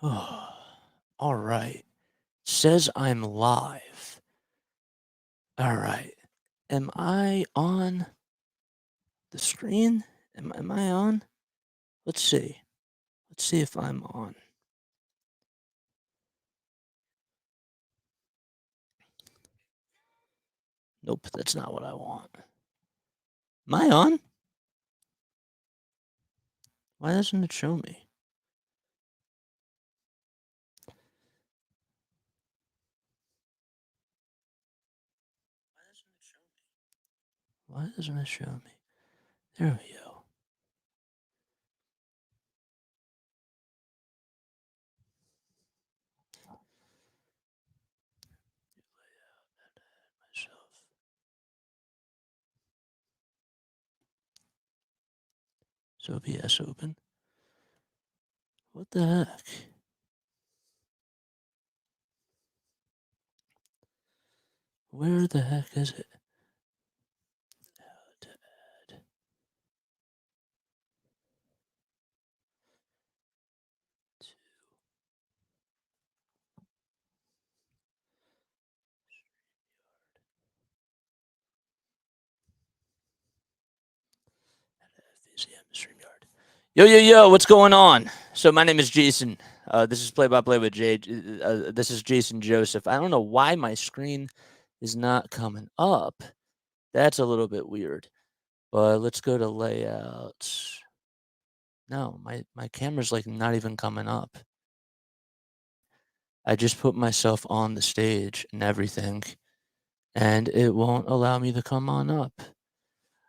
All right. Says I'm live. All right. Am I on the screen? Am I on? Let's see. Let's see if I'm on. Nope, that's not what I want. Am I on? Why doesn't it show me? Why doesn't it show me? There we go. Myself. So OBS open. What the heck? Where the heck is it? How to add. StreamYard. Yo, yo, yo, what's going on? So my name is Jason. This is Play by Play with Jay. This is Jason Joseph. I don't know why my screen is not coming up. That's a little bit weird. But let's go to layouts. No, my camera's like not even coming up. I just put myself on the stage and everything, and it won't allow me to come on up.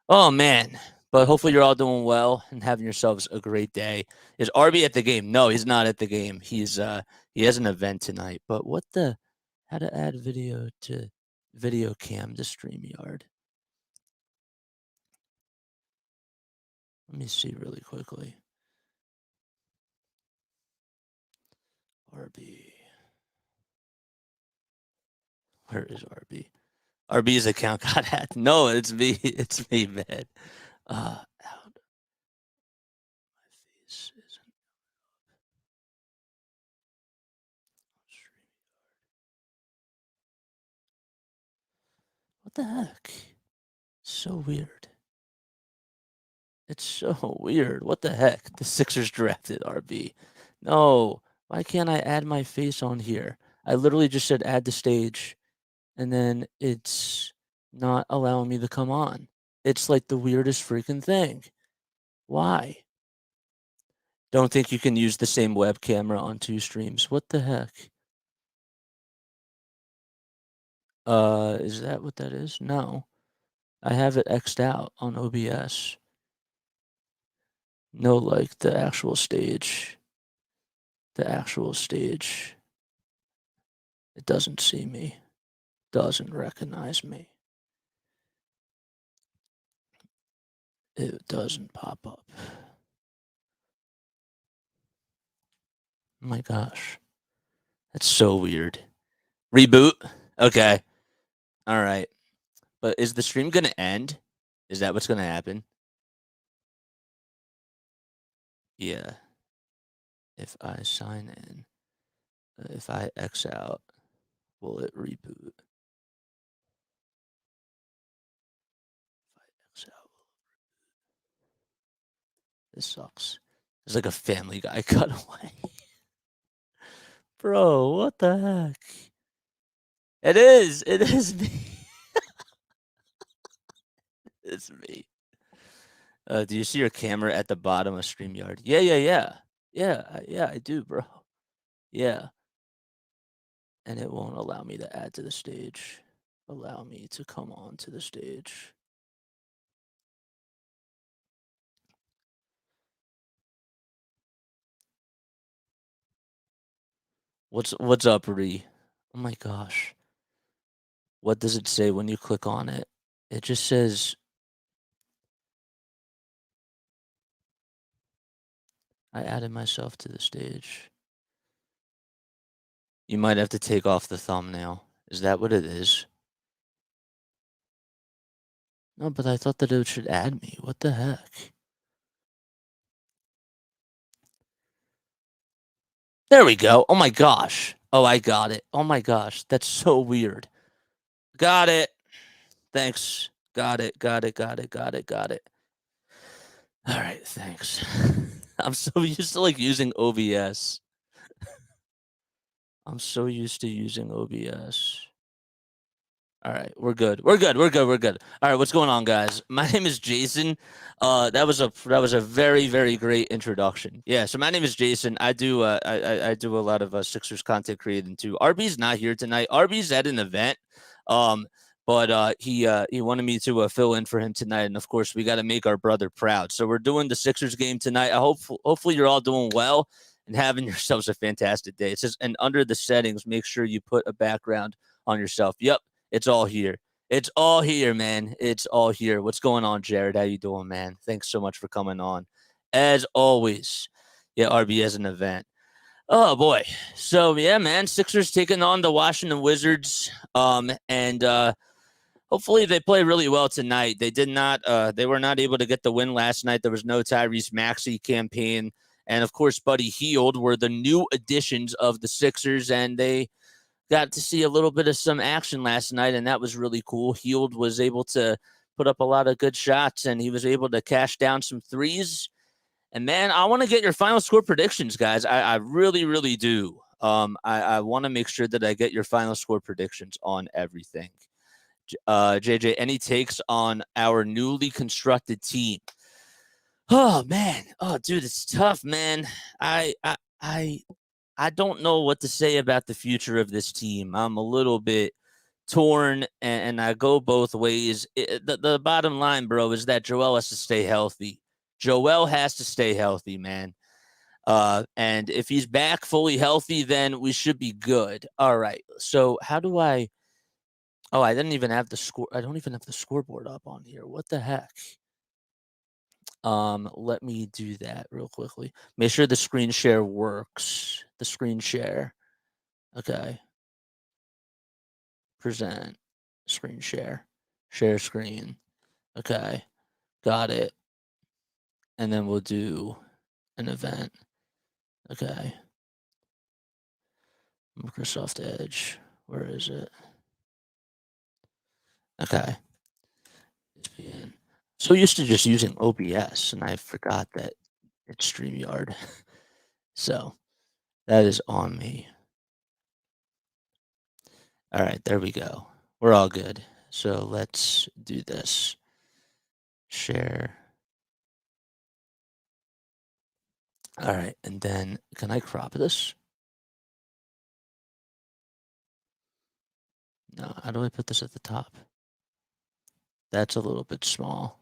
Oh man. But hopefully you're all doing well and having yourselves a great day. Is RB at the game? No, he's not at the game. He has an event tonight. But what the how to add video to video cam to StreamYard? Let me see really quickly. RB. Where is RB? RB's account got hacked. No, it's me. It's me, man. Out. My face isn't What the heck? So weird. It's so weird. What the heck? The Sixers drafted RB. No, why can't I add my face on here? I literally just said add the stage, and then it's not allowing me to come on. It's like the weirdest freaking thing. Why? Don't think you can use the same web camera on two streams. What the heck? Is that what that is? No. I have it X'd out on OBS. No, like the actual stage. The actual stage. It doesn't see me. Doesn't recognize me. It doesn't pop up. Oh my gosh. That's so weird. Reboot? Okay. All right. But is the stream going to end? Is that what's going to happen? Yeah. If I sign in, if I X out, will it reboot? If I X out, this sucks. It's like a Family Guy cutaway. Bro, what the heck? It is. It is me. It's me. Do you see your camera at the bottom of StreamYard? Yeah, yeah, yeah. Yeah, I do, bro. Yeah. And it won't allow me to add to the stage. Allow me to come on to the stage. What's up, Ree? Oh my gosh. What does it say when you click on it? It just says I added myself to the stage. You might have to take off the thumbnail. Is that what it is? No, but I thought that it should add me. What the heck? There we go. Oh my gosh. Oh, I got it. Oh my gosh. That's so weird. Got it. Thanks. Got it. Got it. Got it. Got it. Got it. All right. Thanks. I'm so used to like using OBS. I'm so used to using OBS. All right, we're good. We're good. We're good. We're good. All right, what's going on, guys? My name is Jason. That was a very great introduction. Yeah, so my name is Jason. I do a lot of Sixers content creating too. RB's not here tonight. RB's at an event, um, but he wanted me to fill in for him tonight, and of course we got to make our brother proud. So we're doing the Sixers game tonight. Hopefully you're all doing well and having yourselves a fantastic day. It says, and under the settings, make sure you put a background on yourself. Yep. It's all here. It's all here, man. It's all here. What's going on, Jared? How you doing, man? Thanks so much for coming on. As always, yeah, RB as an event. Oh boy. So yeah, man, Sixers taking on the Washington Wizards. And hopefully they play really well tonight. They were not able to get the win last night. There was no Tyrese Maxey campaign. And of course, Buddy Hield were the new additions of the Sixers, and they got to see a little bit of some action last night, and that was really cool. Hield was able to put up a lot of good shots, and he was able to cash down some threes. And man, I want to get your final score predictions, guys. I really do. I want to make sure that I get your final score predictions on everything. JJ, any takes on our newly constructed team? Oh man, oh dude, it's tough, man. I I don't know what to say about the future of this team. I'm a little bit torn, and I go both ways. The bottom line, bro, is that Joel has to stay healthy. Joel has to stay healthy, man. And if he's back fully healthy, then we should be good. All right. So how do I? Oh, I didn't even have the score. I don't even have the scoreboard up on here. What the heck? Let me do that real quickly. Make sure the screen share works. The screen share. Okay. Present. Screen share. Share screen. Okay. Got it. And then we'll do an event. Okay. Microsoft Edge. Where is it? Okay. ESPN. So used to just using OBS, and I forgot that it's StreamYard. So that is on me. All right, there we go. We're all good. So let's do this. Share. All right, and then can I crop this? No, how do I put this at the top? That's a little bit small.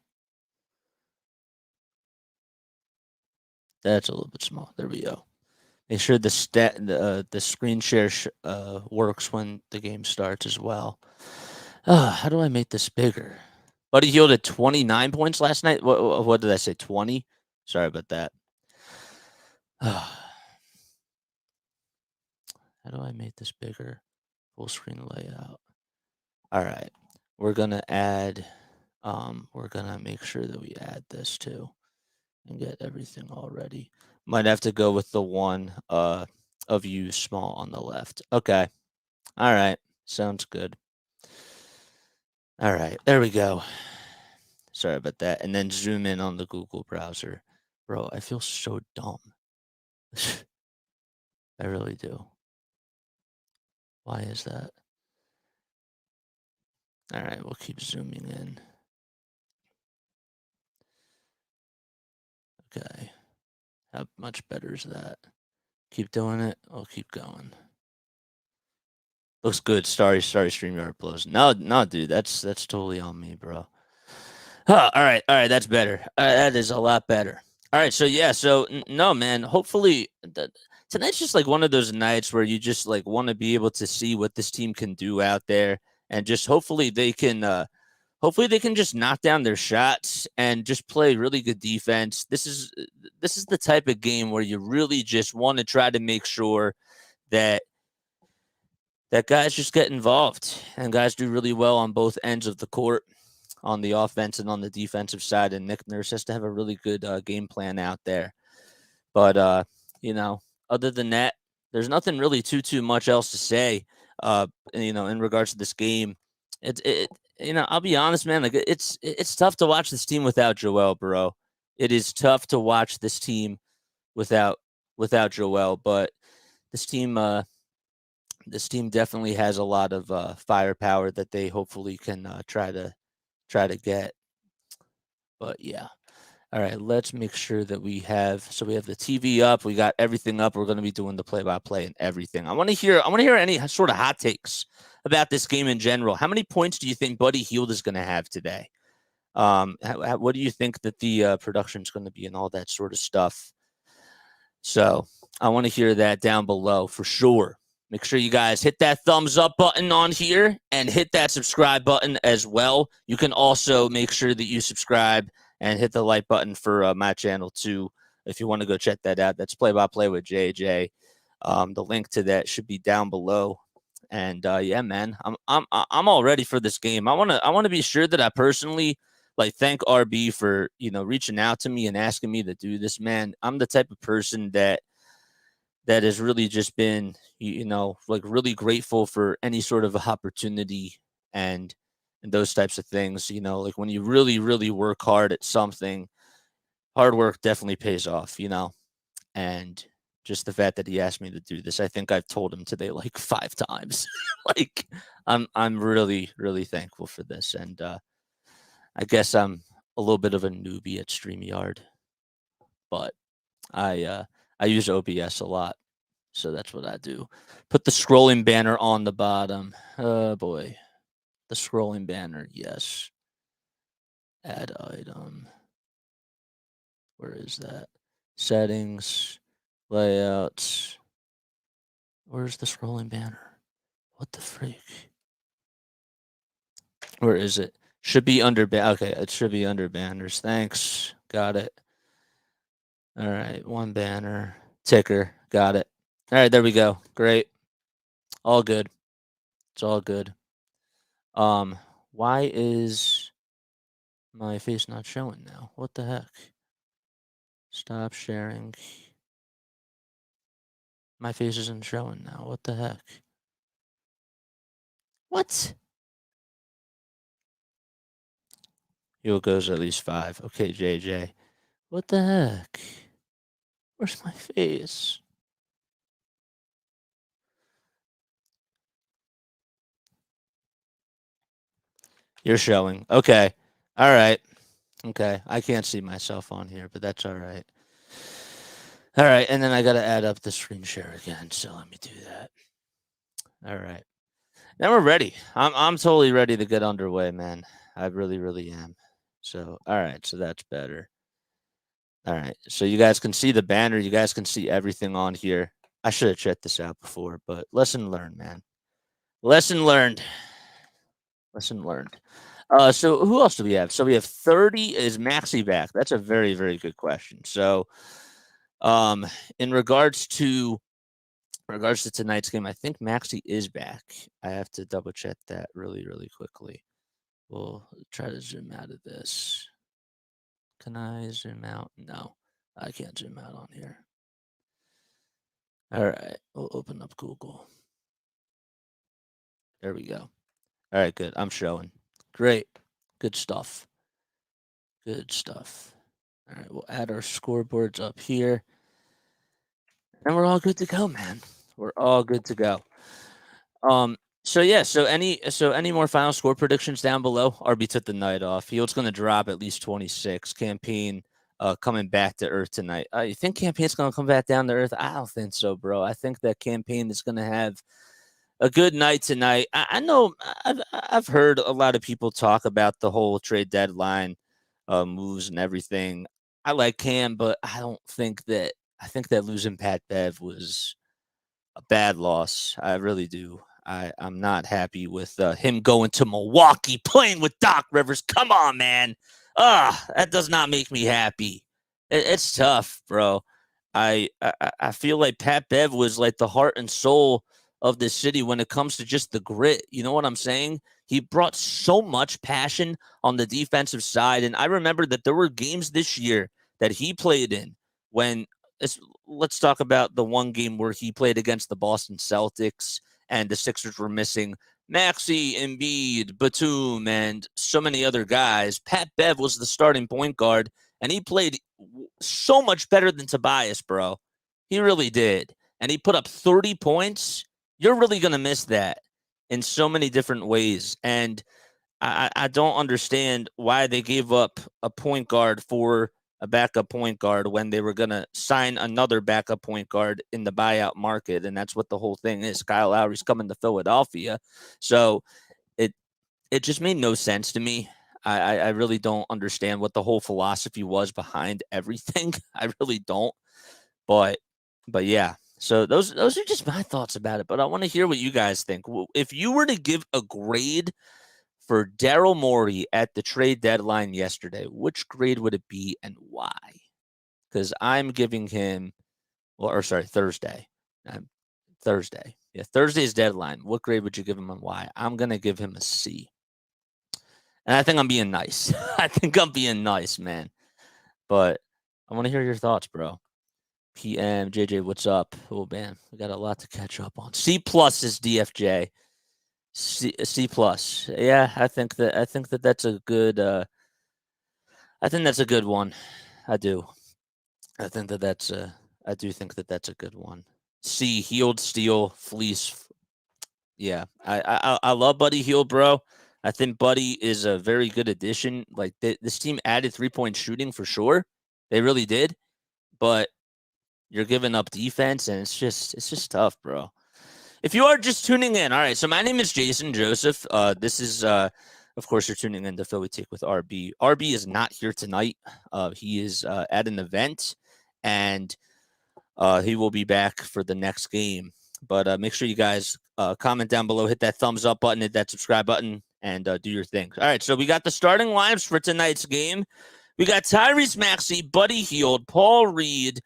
That's a little bit small. There we go. Make sure the screen share works when the game starts as well. How do I make this bigger? Buddy Hield at 29 points last night. What did I say? 20? Sorry about that. How do I make this bigger? Full screen layout. All right. We're gonna add. We're gonna make sure that we add this too, and get everything all ready. Might have to go with the one of you small on the left. Okay. All right. Sounds good. All right. There we go. Sorry about that. And then zoom in on the Google browser. Bro, I feel so dumb. I really do. Why is that? All right. We'll keep zooming in. Okay. How much better is that? Keep doing it. I'll keep going. Looks good. Sorry, StreamYard blows. No, dude, that's totally on me, bro. Huh, all right, that's better. That is a lot better. All right, so yeah, no, man. Hopefully, tonight's just like one of those nights where you just like want to be able to see what this team can do out there, and just hopefully they can just knock down their shots and just play really good defense. This is the type of game where you really just want to try to make sure that guys just get involved and guys do really well on both ends of the court, on the offense and on the defensive side. And Nick Nurse has to have a really good game plan out there. But other than that, There's nothing really too much else to say. In regards to this game, it I'll be honest, man. Like it's tough to watch this team without Joel, bro. It is tough to watch this team without Joel, but this team this team definitely has a lot of firepower that they hopefully can try to get. But yeah. All right, let's make sure that we have the TV up, we got everything up. We're going to be doing the play-by-play and everything. I want to hear any sort of hot takes about this game in general. How many points do you think Buddy Hield is going to have today? What do you think that the production is going to be and all that sort of stuff? So I want to hear that down below for sure. Make sure you guys hit that thumbs up button on here and hit that subscribe button as well. You can also make sure that you subscribe and hit the like button for my channel too if you want to go check that out. That's Play by Play with JJ. The link to that should be down below. And yeah, man, I'm all ready for this game. I want to be sure that I personally thank RB for reaching out to me and asking me to do this, man. I'm the type of person that has really just been really grateful for any sort of opportunity and those types of things. Like when you really work hard at something, hard work definitely pays off. And just the fact that he asked me to do this, I think I've told him today like 5 times. Like I'm really thankful for this. And I guess I'm a little bit of a newbie at StreamYard, but I use OBS a lot, so that's what I do. Put the scrolling banner on the bottom. Oh boy, the scrolling banner. Yes. Add item. Where is that? Settings, layouts. Where's the scrolling banner? What the freak? Where is it? Should be under okay, it should be under banners. Thanks. Got it. All right, one banner. Ticker. Got it. All right, there we go. Great. All good. It's all good. Why is my face not showing now? What the heck? Stop sharing. My face isn't showing now. What the heck? What? He'll goes at least 5. Okay, JJ. What the heck? Where's my face? You're showing. Okay. All right. Okay. I can't see myself on here, but that's all right. All right. And then I got to add up the screen share again. So let me do that. All right. Now we're ready. I'm totally ready to get underway, man. I really am. So, all right. So that's better. All right. So you guys can see the banner. You guys can see everything on here. I should have checked this out before, but lesson learned, man. Lesson learned. Lesson learned. So who else do we have? So we have 30. Is Maxi back? That's a very good question. So, in regards to tonight's game, I think Maxi is back. I have to double check that really quickly. We'll try to zoom out of this. Can I zoom out? No, I can't zoom out on here. All right, we'll open up Google. There we go. All right, good. I'm showing. Great. Good stuff. Good stuff. All right, we'll add our scoreboards up here. And we're all good to go, man. We're all good to go. So yeah, so any more final score predictions down below? RB took the night off. Field's gonna drop at least 26. Campaign coming back to earth tonight. You think Campaign's gonna come back down to earth? I don't think so, bro. I think that Campaign is gonna have a good night tonight. I know I've heard a lot of people talk about the whole trade deadline moves and everything. I like Cam, but I don't think that I think that losing Pat Bev was a bad loss. I really do. I'm not happy with him going to Milwaukee, playing with Doc Rivers. Come on, man. That does not make me happy. It's tough, bro. I feel like Pat Bev was like the heart and soul of this city when it comes to just the grit. You know what I'm saying? He brought so much passion on the defensive side. And I remember that there were games this year that he played in when let's talk about the one game where he played against the Boston Celtics and the Sixers were missing Maxey, Embiid, Batum, and so many other guys. Pat Bev was the starting point guard, and he played so much better than Tobias, bro. He really did. And he put up 30 points. You're really going to miss that in so many different ways. And I don't understand why they gave up a point guard for a backup point guard when they were going to sign another backup point guard in the buyout market. And that's what the whole thing is. Kyle Lowry's coming to Philadelphia. So it just made no sense to me. I really don't understand what the whole philosophy was behind everything. I really don't. But yeah. So those are just my thoughts about it. But I want to hear what you guys think. If you were to give a grade for Daryl Morey at the trade deadline yesterday, which grade would it be and why? Because I'm giving him, Thursday. Thursday. Yeah, Thursday's deadline. What grade would you give him and why? I'm going to give him a C. And I think I'm being nice. I think I'm being nice, man. But I want to hear your thoughts, bro. PM, JJ, what's up? Oh, man, we got a lot to catch up on. C+ is DFJ. C+. Yeah, I think that that's a good. I think that's a good one. I do. I think that that's a. I do think that that's a good one. C, Healed, Steel, Fleece. Yeah, I love Buddy Hield, bro. I think Buddy is a very good addition. Like this team added 3-point shooting for sure. They really did. But you're giving up defense, and it's just tough, bro. If you are just tuning in, all right. So my name is Jason Joseph. This is, of course, you're tuning in to Philly Take with RB. RB is not here tonight. He is at an event, and he will be back for the next game. But make sure you guys comment down below, hit that thumbs up button, hit that subscribe button, and do your thing. All right, so we got the starting lineups for tonight's game. We got Tyrese Maxey, Buddy Hield, Paul Reed,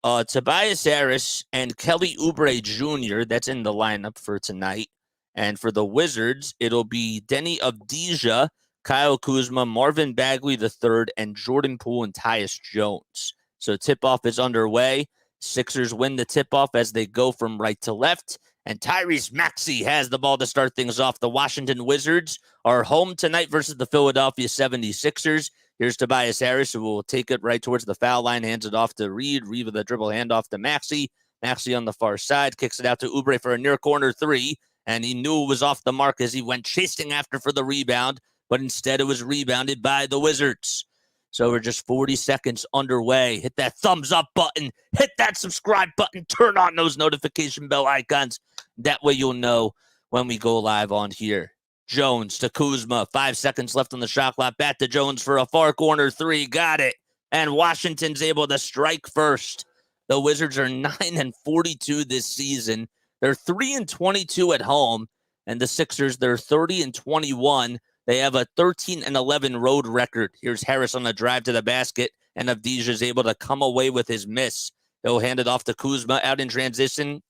Tobias Harris, and Kelly Oubre Jr. That's in the lineup for tonight. And for the Wizards, it'll be Denny Avdija, Kyle Kuzma, Marvin Bagley III, and Jordan Poole and Tyus Jones. So tip-off is underway. Sixers win the tip-off as they go from right to left. And Tyrese Maxey has the ball to start things off. The Washington Wizards are home tonight versus the Philadelphia 76ers. Here's Tobias Harris, who will take it right towards the foul line, hands it off to Reed. Reed with a dribble handoff to Maxey. Maxey on the far side, kicks it out to Oubre for a near corner three, and he knew it was off the mark as he went chasing after for the rebound, but instead it was rebounded by the Wizards. So we're just 40 seconds underway. Hit that thumbs up button. Hit that subscribe button. Turn on those notification bell icons. That way you'll know when we go live on here. Jones to Kuzma. 5 seconds left on the shot clock. Back to Jones for a far corner three. Got it. And Washington's able to strike first. The Wizards are 9-42 this season. They're 3-22 at home. And the Sixers, they're 30-21. They have a 13-11 road record. Here's Harris on the drive to the basket, and Avdija is able to come away with his miss. He'll hand it off to Kuzma out in transition.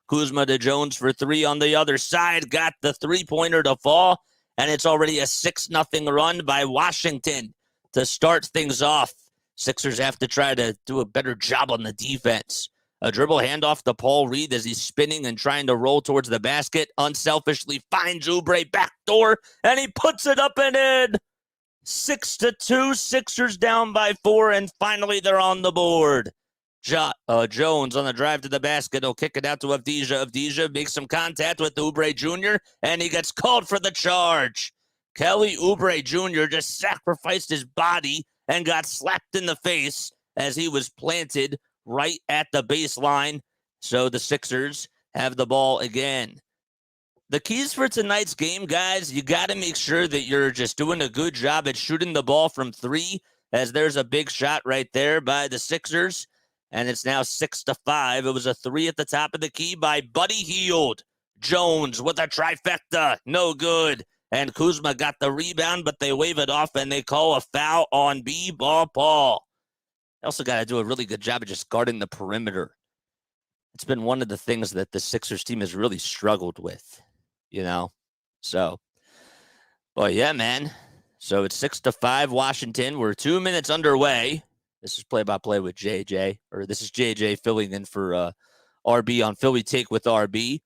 Kuzma to Jones for three on the other side. Got the three-pointer to fall, and it's already a 6-0 run by Washington to start things off. Sixers have to try to do a better job on the defense. A dribble handoff to Paul Reed as he's spinning and trying to roll towards the basket. Unselfishly finds Oubre backdoor, and he puts it up and in. 6-2, Sixers down by 4, and finally they're on the board. Jones on the drive to the basket. He'll kick it out to Avdija. Avdija makes some contact with Oubre Jr., and he gets called for the charge. Kelly Oubre Jr. just sacrificed his body and got slapped in the face as he was planted right at the baseline. So the Sixers have the ball again. The keys for tonight's game, guys, you got to make sure that you're just doing a good job at shooting the ball from three, as there's a big shot right there by the Sixers, and it's now 6-5. It was a three at the top of the key by Buddy Hield. Jones with a trifecta, no good. And Kuzma got the rebound, but they wave it off, and they call a foul on B-Ball Paul. They also got to do a really good job of just guarding the perimeter. It's been one of the things that the Sixers team has really struggled with, you know? So, but yeah, man. So it's 6-5 Washington. We're 2 minutes underway. This is play-by-play with JJ, or this is JJ filling in for RB on Philly Take with RB.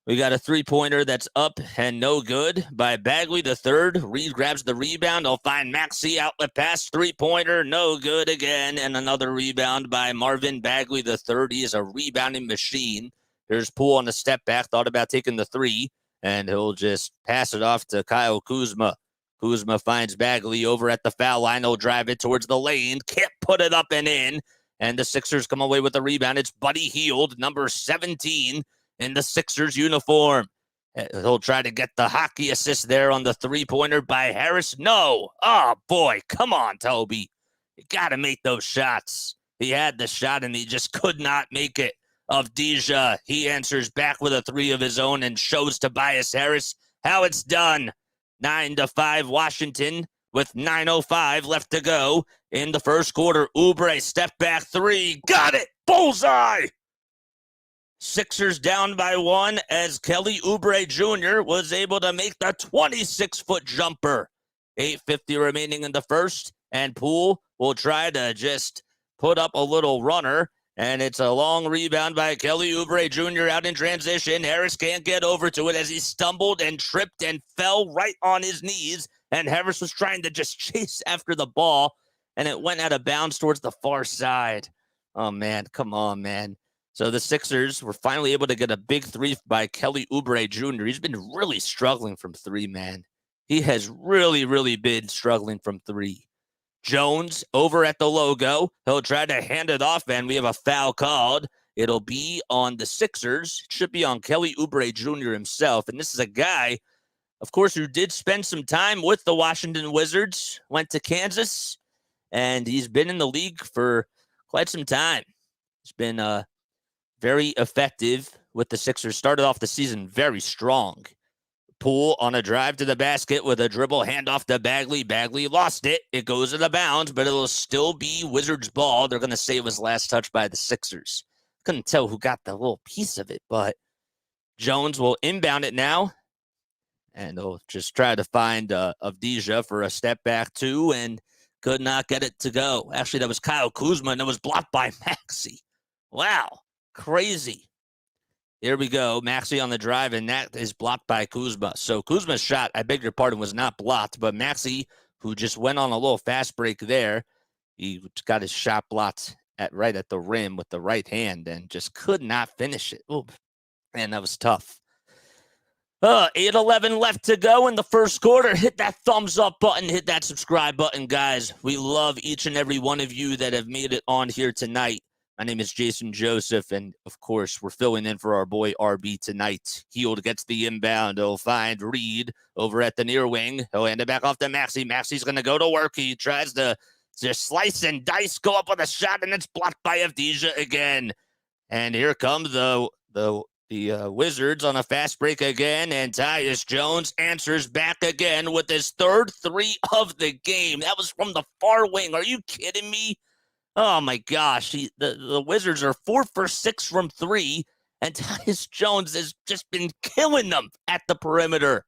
We got a three-pointer that's up and no good by Bagley the third. Reed grabs the rebound. He'll find Maxey, outlet pass, three-pointer, no good again. And another rebound by Marvin Bagley the third. He is a rebounding machine. Here's Poole on the step back, thought about taking the three, and he'll just pass it off to Kyle Kuzma. Kuzma finds Bagley over at the foul line. He'll drive it towards the lane. Can't put it up and in. And the Sixers come away with the rebound. It's Buddy Hield, number 17. In the Sixers uniform. He'll try to get the hockey assist there on the three-pointer by Harris. No. Oh, boy. Come on, Toby. You got to make those shots. He had the shot, and he just could not make it. Avdija, he answers back with a three of his own and shows Tobias Harris how it's done. 9-5 Washington with 9:05 left to go in the first quarter. Oubre, step back three. Got it. Bullseye. Sixers down by one as Kelly Oubre Jr. was able to make the 26-foot jumper. 8:50 remaining in the first, and Poole will try to just put up a little runner, and it's a long rebound by Kelly Oubre Jr. out in transition. Harris can't get over to it as he stumbled and tripped and fell right on his knees, and Harris was trying to just chase after the ball, and it went out of bounds towards the far side. Oh, man, come on, man. So the Sixers were finally able to get a big three by Kelly Oubre Jr. He's been really struggling from three, man. He has really been struggling from three. Jones over at the logo. He'll try to hand it off, and we have a foul called. It'll be on the Sixers. It should be on Kelly Oubre Jr. himself. And this is a guy, of course, who did spend some time with the Washington Wizards, went to Kansas, and he's been in the league for quite some time. He's been very effective with the Sixers. Started off the season very strong. Poole on a drive to the basket with a dribble handoff to Bagley. Bagley lost it. It goes out of bounds, but it'll still be Wizards ball. They're going to say it was last touch by the Sixers. Couldn't tell who got the little piece of it, but Jones will inbound it now, and they'll just try to find Avdija for a step back two, and could not get it to go. Actually, that was Kyle Kuzma, and it was blocked by Maxey. Wow. Crazy. Here we go. Maxey on the drive, and that is blocked by Kuzma. So Kuzma's shot, I beg your pardon, was not blocked, but Maxey, who just went on a little fast break there, he got his shot blocked right at the rim with the right hand and just could not finish it. Oh, man, that was tough. 8:11 left to go in the first quarter. Hit that thumbs up button. Hit that subscribe button, guys. We love each and every one of you that have made it on here tonight. My name is Jason Joseph, and, of course, we're filling in for our boy RB tonight. Hield gets the inbound. He'll find Reed over at the near wing. He'll hand it back off to Maxey. Maxey's going to go to work. He tries to just slice and dice, go up with a shot, and it's blocked by Avdija again. And here comes the Wizards on a fast break again, and Tyus Jones answers back again with his third three of the game. That was from the far wing. Are you kidding me? Oh, my gosh. The Wizards are 4 for 6 from three, and Tyus Jones has just been killing them at the perimeter.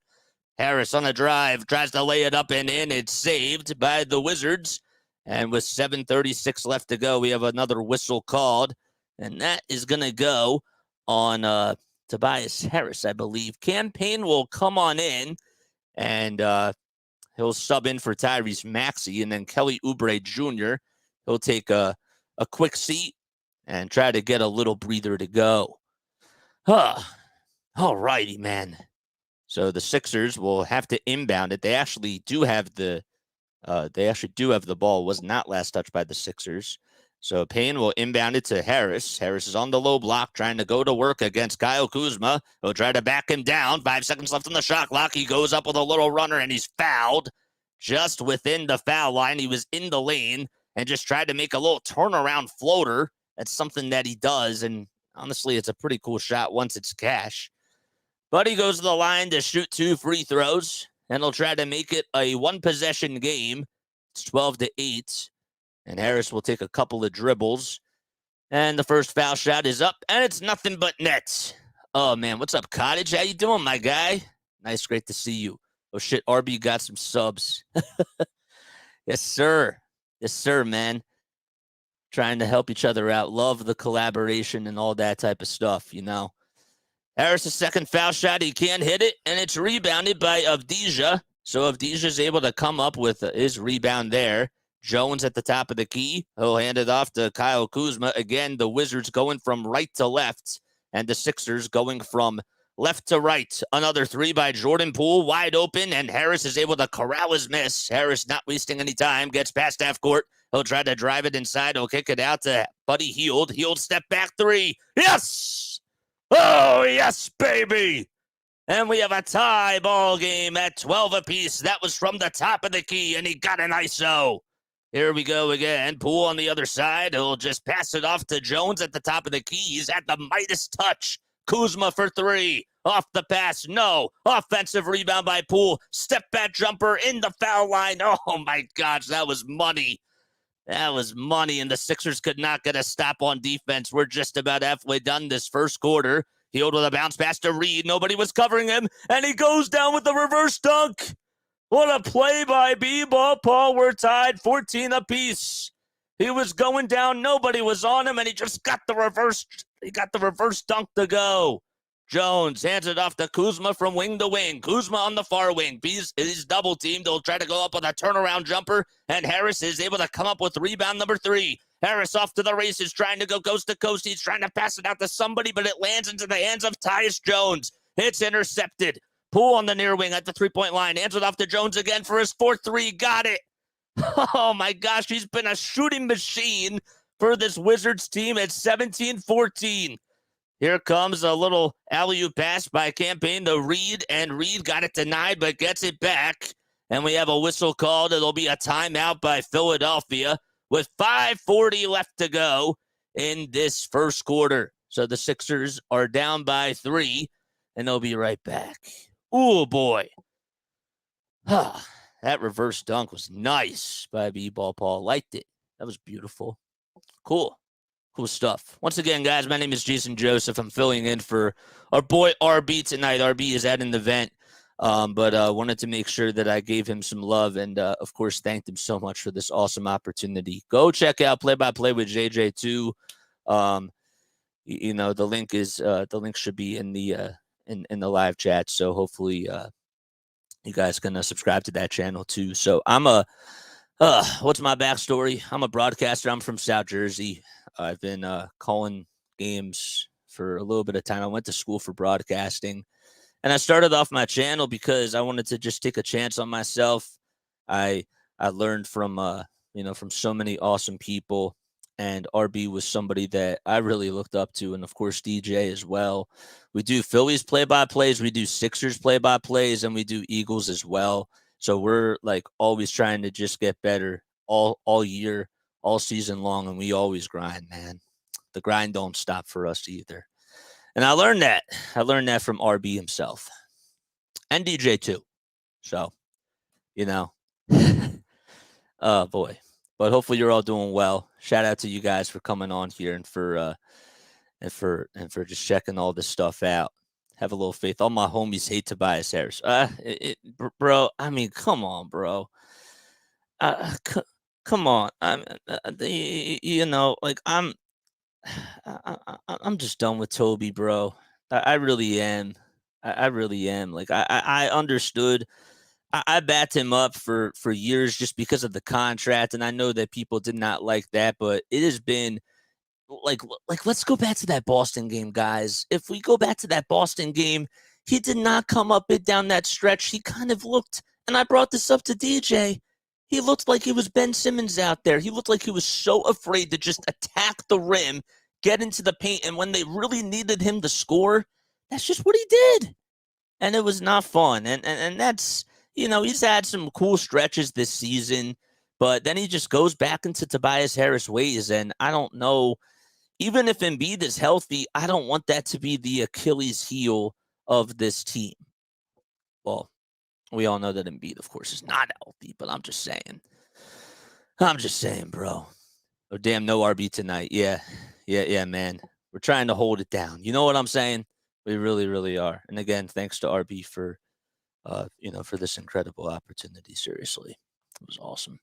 Harris on a drive, tries to lay it up and in. It's saved by the Wizards. And with 7:36 left to go, we have another whistle called, and that is going to go on Tobias Harris, I believe. Cam Payne will come on in, and he'll sub in for Tyrese Maxey, and then Kelly Oubre Jr., he'll take a quick seat and try to get a little breather to go. All righty, man. So the Sixers will have to inbound it. They actually do have the ball. It was not last touched by the Sixers. So Payne will inbound it to Harris. Harris is on the low block, trying to go to work against Kyle Kuzma. He'll try to back him down. 5 seconds left on the shot clock. He goes up with a little runner, and he's fouled just within the foul line. He was in the lane and just tried to make a little turnaround floater. That's something that he does, and honestly, it's a pretty cool shot once it's cash. But he goes to the line to shoot 2 free throws, and he'll try to make it a one-possession game. It's 12-8, and Harris will take a couple of dribbles. And the first foul shot is up, and it's nothing but nets. Oh, man, what's up, Cottage? How you doing, my guy? Nice, great to see you. Oh, shit, RB got some subs. Yes, sir. Yes, sir, man. trying to help each other out. Love the collaboration and all that type of stuff, you know. Harris' second foul shot, he can't hit it, and it's rebounded by Avdija. So Avdija's able to come up with his rebound there. Jones at the top of the key. He'll hand it off to Kyle Kuzma. Again, the Wizards going from right to left, and the Sixers going from left to right. Another three by Jordan Poole, wide open, and Harris is able to corral his miss. Harris not wasting any time, gets past half court. He'll try to drive it inside. He'll kick it out to Buddy Hield. Hield step back three. Yes! Oh, yes, baby! And we have a tie ball game at 12 apiece. That was from the top of the key, and he got an ISO. Here we go again. Poole on the other side. He'll just pass it off to Jones at the top of the key. He's at the Midas touch. Kuzma for three. Off the pass. No. Offensive rebound by Poole. Step back jumper in the foul line. Oh, my gosh. That was money. That was money, and the Sixers could not get a stop on defense. We're just about halfway done this first quarter. Hield with a bounce pass to Reed. Nobody was covering him, and he goes down with the reverse dunk. What a play by B-Ball Paul. We're tied 14 apiece. He was going down. Nobody was on him, and he just got the reverse. He got the reverse dunk to go. Jones hands it off to Kuzma from wing to wing. Kuzma on the far wing. He's double teamed. They'll try to go up with a turnaround jumper, and Harris is able to come up with rebound number three. Harris off to the races, trying to go coast to coast. He's trying to pass it out to somebody, but it lands into the hands of Tyus Jones. It's intercepted. Poole on the near wing at the three-point line. Hands it off to Jones again for his fourth three. Got it. Oh, my gosh. He's been a shooting machine for this Wizards team at 17-14. Here comes a little alley-oop pass by Campaign to Reed, and Reed got it denied but gets it back. And we have a whistle called. It'll be a timeout by Philadelphia with 5:40 left to go in this first quarter. So the Sixers are down by 3, and they'll be right back. Oh, boy. That reverse dunk was nice by B-Ball Paul. Liked it. That was beautiful. Cool. Cool stuff. Once again, guys, my name is Jason Joseph. I'm filling in for our boy RB tonight. RB is at an event, but wanted to make sure that I gave him some love and, of course, thanked him so much for this awesome opportunity. Go check out Play by Play with JJ2. You know, the link should be in the live chat. So hopefully, you guys can subscribe to that channel too. So I'm what's my backstory? I'm a broadcaster. I'm from South Jersey. I've been calling games for a little bit of time. I went to school for broadcasting, and I started off my channel because I wanted to just take a chance on myself. I learned from from so many awesome people, and RB was somebody that I really looked up to, and of course DJ as well. We do Phillies play-by-plays, we do Sixers play-by-plays, and we do Eagles as well. So we're like always trying to just get better all year, all season long, and we always grind, man. The grind don't stop for us either. And I learned that. I learned that from RB himself. And DJ too. So, oh boy. But hopefully you're all doing well. Shout out to you guys for coming on here and for just checking all this stuff out. Have a little faith. All my homies hate Tobias Harris. Bro, I mean, come on, bro. Come on. I'm just done with Toby, bro. I really am. I really am. Like I understood. I backed him up for years just because of the contract, and I know that people did not like that, but it has been like let's go back to that Boston game, guys. If we go back to that Boston game, he did not come up it down that stretch. He kind of looked, and I brought this up to DJ. He looked like he was Ben Simmons out there. He looked like he was so afraid to just attack the rim, get into the paint, and when they really needed him to score, that's just what he did. And it was not fun. And that's, he's had some cool stretches this season, but then he just goes back into Tobias Harris ways, and I don't know, even if Embiid is healthy, I don't want that to be the Achilles heel of this team. Well, we all know that Embiid, of course, is not healthy, but I'm just saying, bro. Oh, damn, no RB tonight. Yeah, man. We're trying to hold it down. You know what I'm saying? We really, really are. And again, thanks to RB for, for this incredible opportunity. Seriously, it was awesome.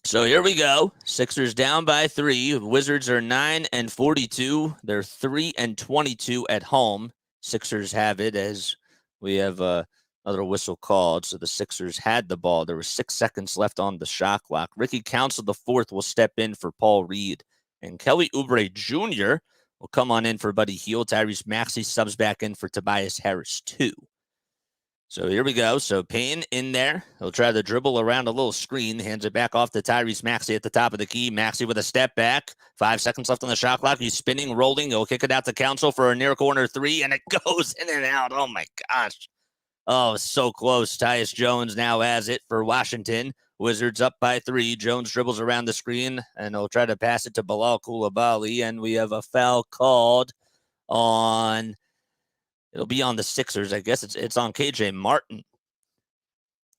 So here we go. Sixers down by 3. Wizards are 9-42. They're 3-22 at home. Sixers have it as we have another whistle called. So the Sixers had the ball. There was 6 seconds left on the shot clock. Ricky Council the fourth will step in for Paul Reed. And Kelly Oubre Jr. will come on in for Buddy Hield. Tyrese Maxey subs back in for Tobias Harris, too. So here we go. So Payne in there. He'll try to dribble around a little screen. Hands it back off to Tyrese Maxey at the top of the key. Maxey with a step back. 5 seconds left on the shot clock. He's spinning, rolling. He'll kick it out to Council for a near corner 3, and it goes in and out. Oh, my gosh. Oh, so close. Tyus Jones now has it for Washington. Wizards up by 3. Jones dribbles around the screen, and he'll try to pass it to Bilal Coulibaly, and we have a foul called on... It'll be on the Sixers. I guess it's on KJ Martin.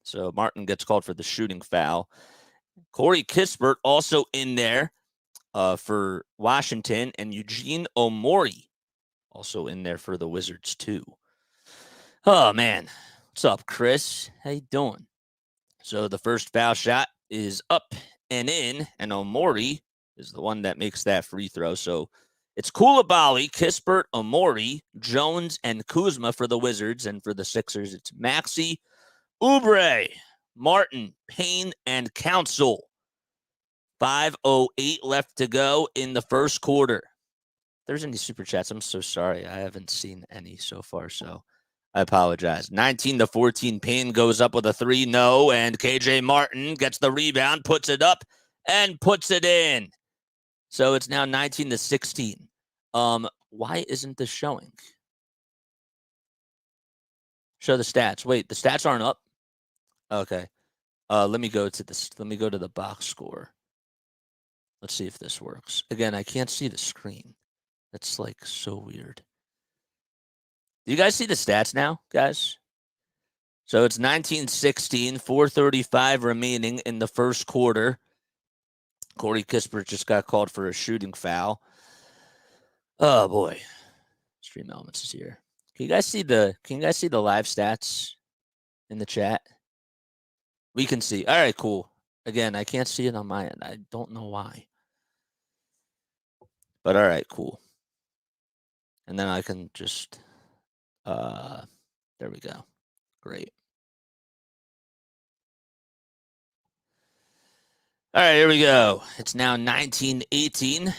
So Martin gets called for the shooting foul. Corey Kispert also in there for Washington, and Eugene Omori also in there for the Wizards too. Oh, man. What's up, Chris? How you doing? So the first foul shot is up and in, and Omori is the one that makes that free throw. So it's Coulibaly, Kispert, Omori, Jones, and Kuzma for the Wizards. And for the Sixers, it's Maxey, Oubre, Martin, Payne, and Council. 5:08 left to go in the first quarter. If there's any super chats, I'm so sorry. I haven't seen any so far, so I apologize. 19-14, Payne goes up with a 3, no, and KJ Martin gets the rebound, puts it up, and puts it in. So it's now 19-16. Why isn't this showing? Show the stats. Wait, the stats aren't up? Okay. Let me go to this. Let me go to the box score. Let's see if this works. Again, I can't see the screen. That's like so weird. Do you guys see the stats now, guys? So it's 19-16, 4:35 remaining in the first quarter. Corey Kispert just got called for a shooting foul. Oh boy. Stream Elements is here. Can you guys see the live stats in the chat? We can see. All right, cool. Again, I can't see it on my end. I don't know why. But all right, cool. And then I can just there we go. Great. All right, here we go. It's now 19-18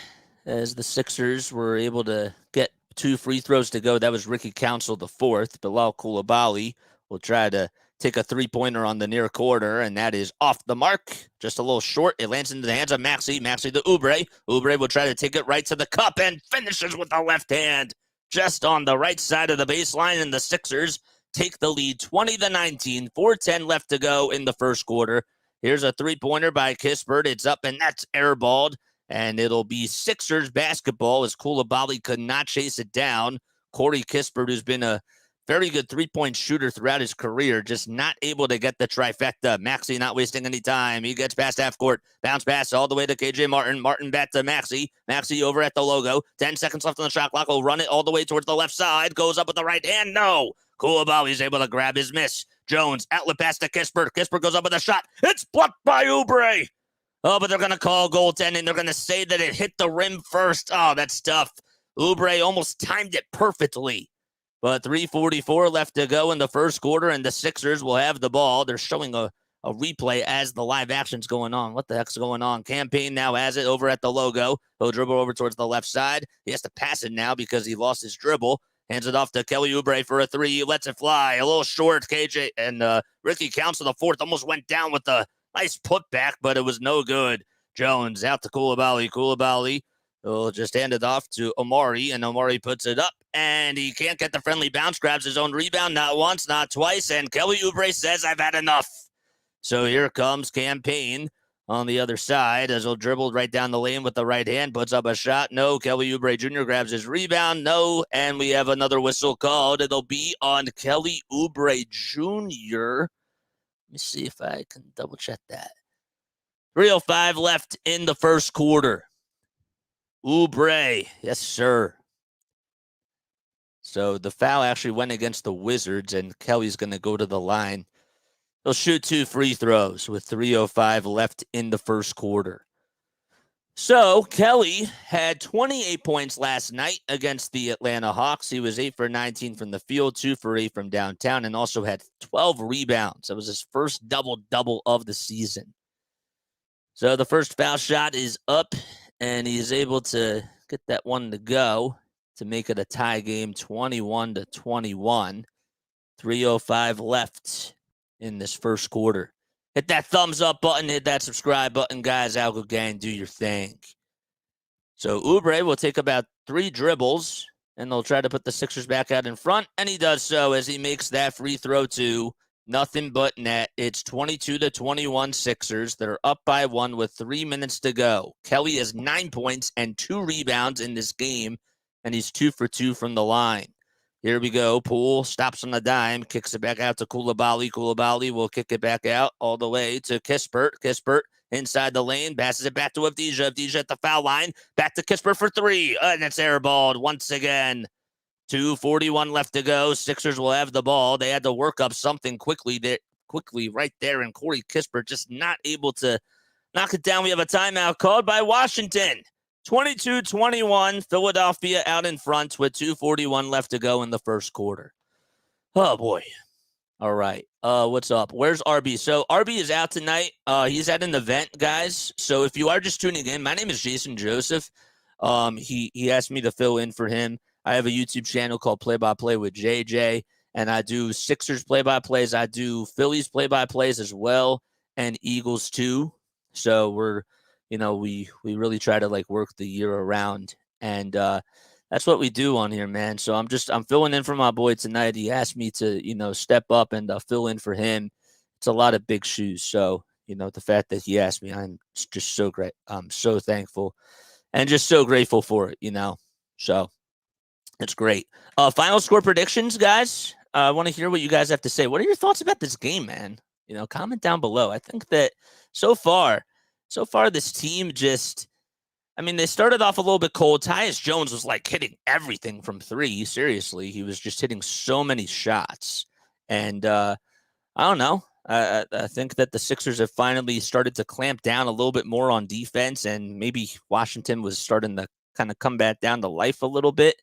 as the Sixers were able to get 2 free throws to go. That was Ricky Council the fourth. Bilal Coulibaly will try to take a 3-pointer on the near corner, and that is off the mark. Just a little short. It lands into the hands of Maxey. Maxey to Oubre. Oubre will try to take it right to the cup and finishes with the left hand just on the right side of the baseline, and the Sixers take the lead 20-19. 4:10 left to go in the first quarter. Here's a 3-pointer by Kispert. It's up, and that's airballed. And it'll be Sixers basketball as Coulibaly could not chase it down. Corey Kispert, who's been a very good 3-point shooter throughout his career, just not able to get the trifecta. Maxey not wasting any time. He gets past half court. Bounce pass all the way to KJ Martin. Martin back to Maxey. Maxey over at the logo. 10 seconds left on the shot clock. Will run it all the way towards the left side. Goes up with the right hand. No. Coulibaly's able to grab his miss. Jones, outlet pass to Kispert. Kispert goes up with a shot. It's blocked by Oubre. Oh, but they're going to call goaltending. They're going to say that it hit the rim first. Oh, that's tough. Oubre almost timed it perfectly. But 3:44 left to go in the first quarter, and the Sixers will have the ball. They're showing a replay as the live action's going on. What the heck's going on? Campaign now has it over at the logo. He'll dribble over towards the left side. He has to pass it now because he lost his dribble. Hands it off to Kelly Oubre for a 3. He lets it fly. A little short. KJ and Ricky Council the fourth almost went down with the nice putback, but it was no good. Jones out to Coulibaly. Coulibaly will just hand it off to Omori, and Omori puts it up, and he can't get the friendly bounce. Grabs his own rebound, not once, not twice, and Kelly Oubre says, I've had enough. So here comes Campaign on the other side as he'll dribble right down the lane with the right hand, puts up a shot. No. Kelly Oubre Jr. grabs his rebound. No. And we have another whistle called. It'll be on Kelly Oubre Jr. Let me see if I can double check that. 3:05 left in the first quarter. Oubre, yes, sir. So the foul actually went against the Wizards, and Kelly's going to go to the line He'll shoot 2 free throws with 3:05 left in the first quarter. So Kelly had 28 points last night against the Atlanta Hawks. He was 8 for 19 from the field, 2 for 8 from downtown, and also had 12 rebounds. That was his first double-double of the season. So the first foul shot is up, and he is able to get that one to go to make it a tie game, 21-21. 3:05 left in this first quarter. Hit that thumbs up button, hit that subscribe button, guys. Algo Gang, do your thing. So Oubre will take about 3 dribbles, and they'll try to put the Sixers back out in front, and he does so as he makes that free throw to nothing but net. It's 22-21 Sixers. They're up by 1 with 3 minutes to go. Kelly has 9 points and 2 rebounds in this game, and he's 2 for 2 from the line. Here we go. Poole stops on the dime, kicks it back out to Coulibaly. Coulibaly will kick it back out all the way to Kispert. Kispert inside the lane, passes it back to Avdija. Avdija at the foul line, back to Kispert for 3, and it's airballed once again. 2:41 left to go. Sixers will have the ball. They had to work up something quickly right there, and Corey Kispert just not able to knock it down. We have a timeout called by Washington. 22-21, Philadelphia out in front with 2:41 left to go in the first quarter. Oh, boy. All right. What's up? Where's RB? So RB is out tonight. He's at an event, guys. So if you are just tuning in, my name is Jason Joseph. He asked me to fill in for him. I have a YouTube channel called Play by Play with JJ, and I do Sixers play by plays. I do Phillies play by plays as well, and Eagles too. So we really try to like work the year around, and that's what we do on here, man. So I'm filling in for my boy tonight. He asked me to step up and fill in for him. It's a lot of big shoes. So the fact that he asked me, I'm just so great. I'm so thankful and just so grateful for it. So it's great. Final score predictions, guys. I want to hear what you guys have to say. What are your thoughts about this game, man? Comment down below. I think that so far this team they started off a little bit cold. Tyus Jones was like hitting everything from 3. Seriously, he was just hitting so many shots. And I don't know. I think that the Sixers have finally started to clamp down a little bit more on defense, and maybe Washington was starting to kind of come back down to life a little bit.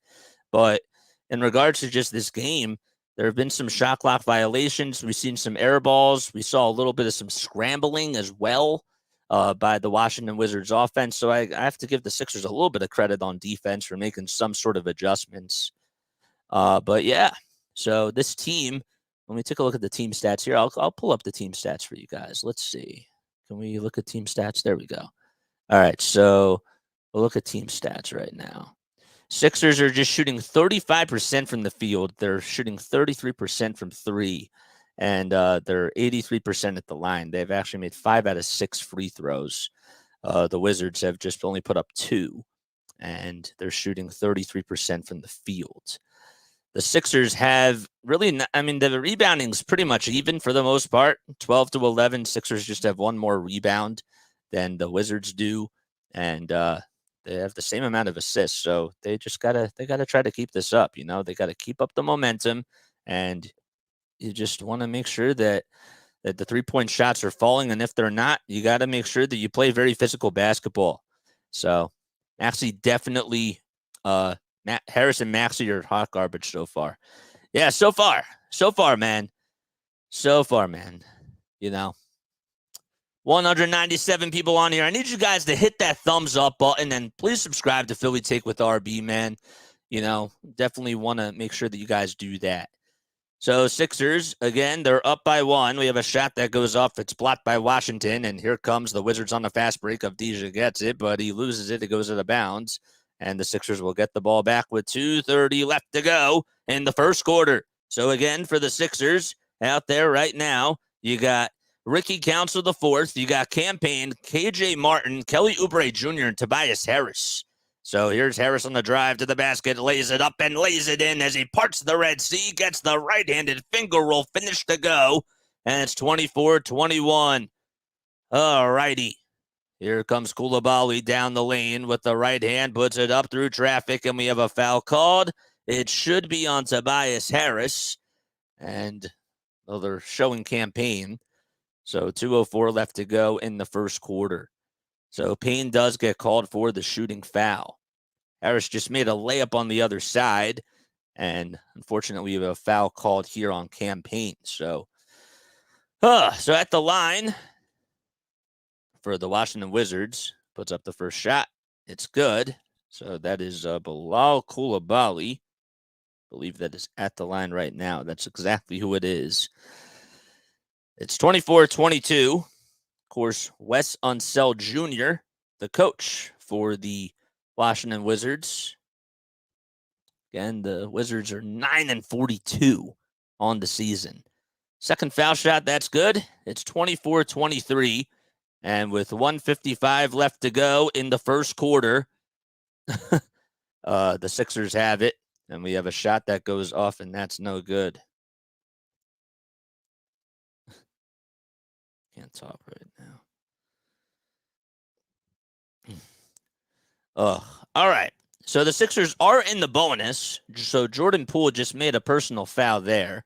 But in regards to just this game, there have been some shot clock violations. We've seen some air balls. We saw a little bit of some scrambling as well by the Washington Wizards offense. So I have to give the Sixers a little bit of credit on defense for making some sort of adjustments. But yeah, so this team, let me take a look at the team stats here. I'll pull up the team stats for you guys. Let's see. Can we look at team stats? There we go. All right, so we'll look at team stats right now. Sixers are just shooting 35% from the field. They're shooting 33% from 3, and they're 83% at the line. They've actually made 5 out of 6 free throws. The Wizards have just only put up 2, and they're shooting 33% from the field. The Sixers have really not, the rebounding's pretty much even for the most part. 12-11. Sixers just have 1 more rebound than the Wizards do, and they have the same amount of assists. So they gotta try to keep this up. They got to keep up the momentum, and you just want to make sure that the 3-point shots are falling. And if they're not, you got to make sure that you play very physical basketball. So actually, definitely, Harris and Maxey are hot garbage so far. Yeah, so far, man. 197 people on here. I need you guys to hit that thumbs up button, and please subscribe to Philly Take with RB, man. Definitely want to make sure that you guys do that. So Sixers, again, they're up by 1. We have a shot that goes off. It's blocked by Washington, and here comes the Wizards on the fast break. Avdija gets it, but he loses it. It goes out of bounds, and the Sixers will get the ball back with 2:30 left to go in the first quarter. So again, for the Sixers out there right now, you got Ricky Council IV, you got Campaign, KJ Martin, Kelly Oubre Jr., and Tobias Harris. So here's Harris on the drive to the basket, lays it up and lays it in as he parts the Red Sea, gets the right-handed finger roll finish to go, and it's 24-21. All righty. Here comes Coulibaly down the lane with the right hand, puts it up through traffic, and we have a foul called. It should be on Tobias Harris, and they're showing Campaign. So 2:04 left to go in the first quarter. So Payne does get called for the shooting foul. Harris just made a layup on the other side, and unfortunately, we have a foul called here on Cam Payne. So at the line for the Washington Wizards, puts up the first shot. It's good. So that is Bilal Coulibaly. I believe that is at the line right now. That's exactly who it is. It's 24-22. Of course, Wes Unseld Jr., the coach for the Washington Wizards. Again, the Wizards are 9-42 on the season. Second foul shot, that's good. It's 24-23. And with 1:55 left to go in the first quarter, the Sixers have it. And we have a shot that goes off, and that's no good. Can't talk right now. All right. So the Sixers are in the bonus. So Jordan Poole just made a personal foul there.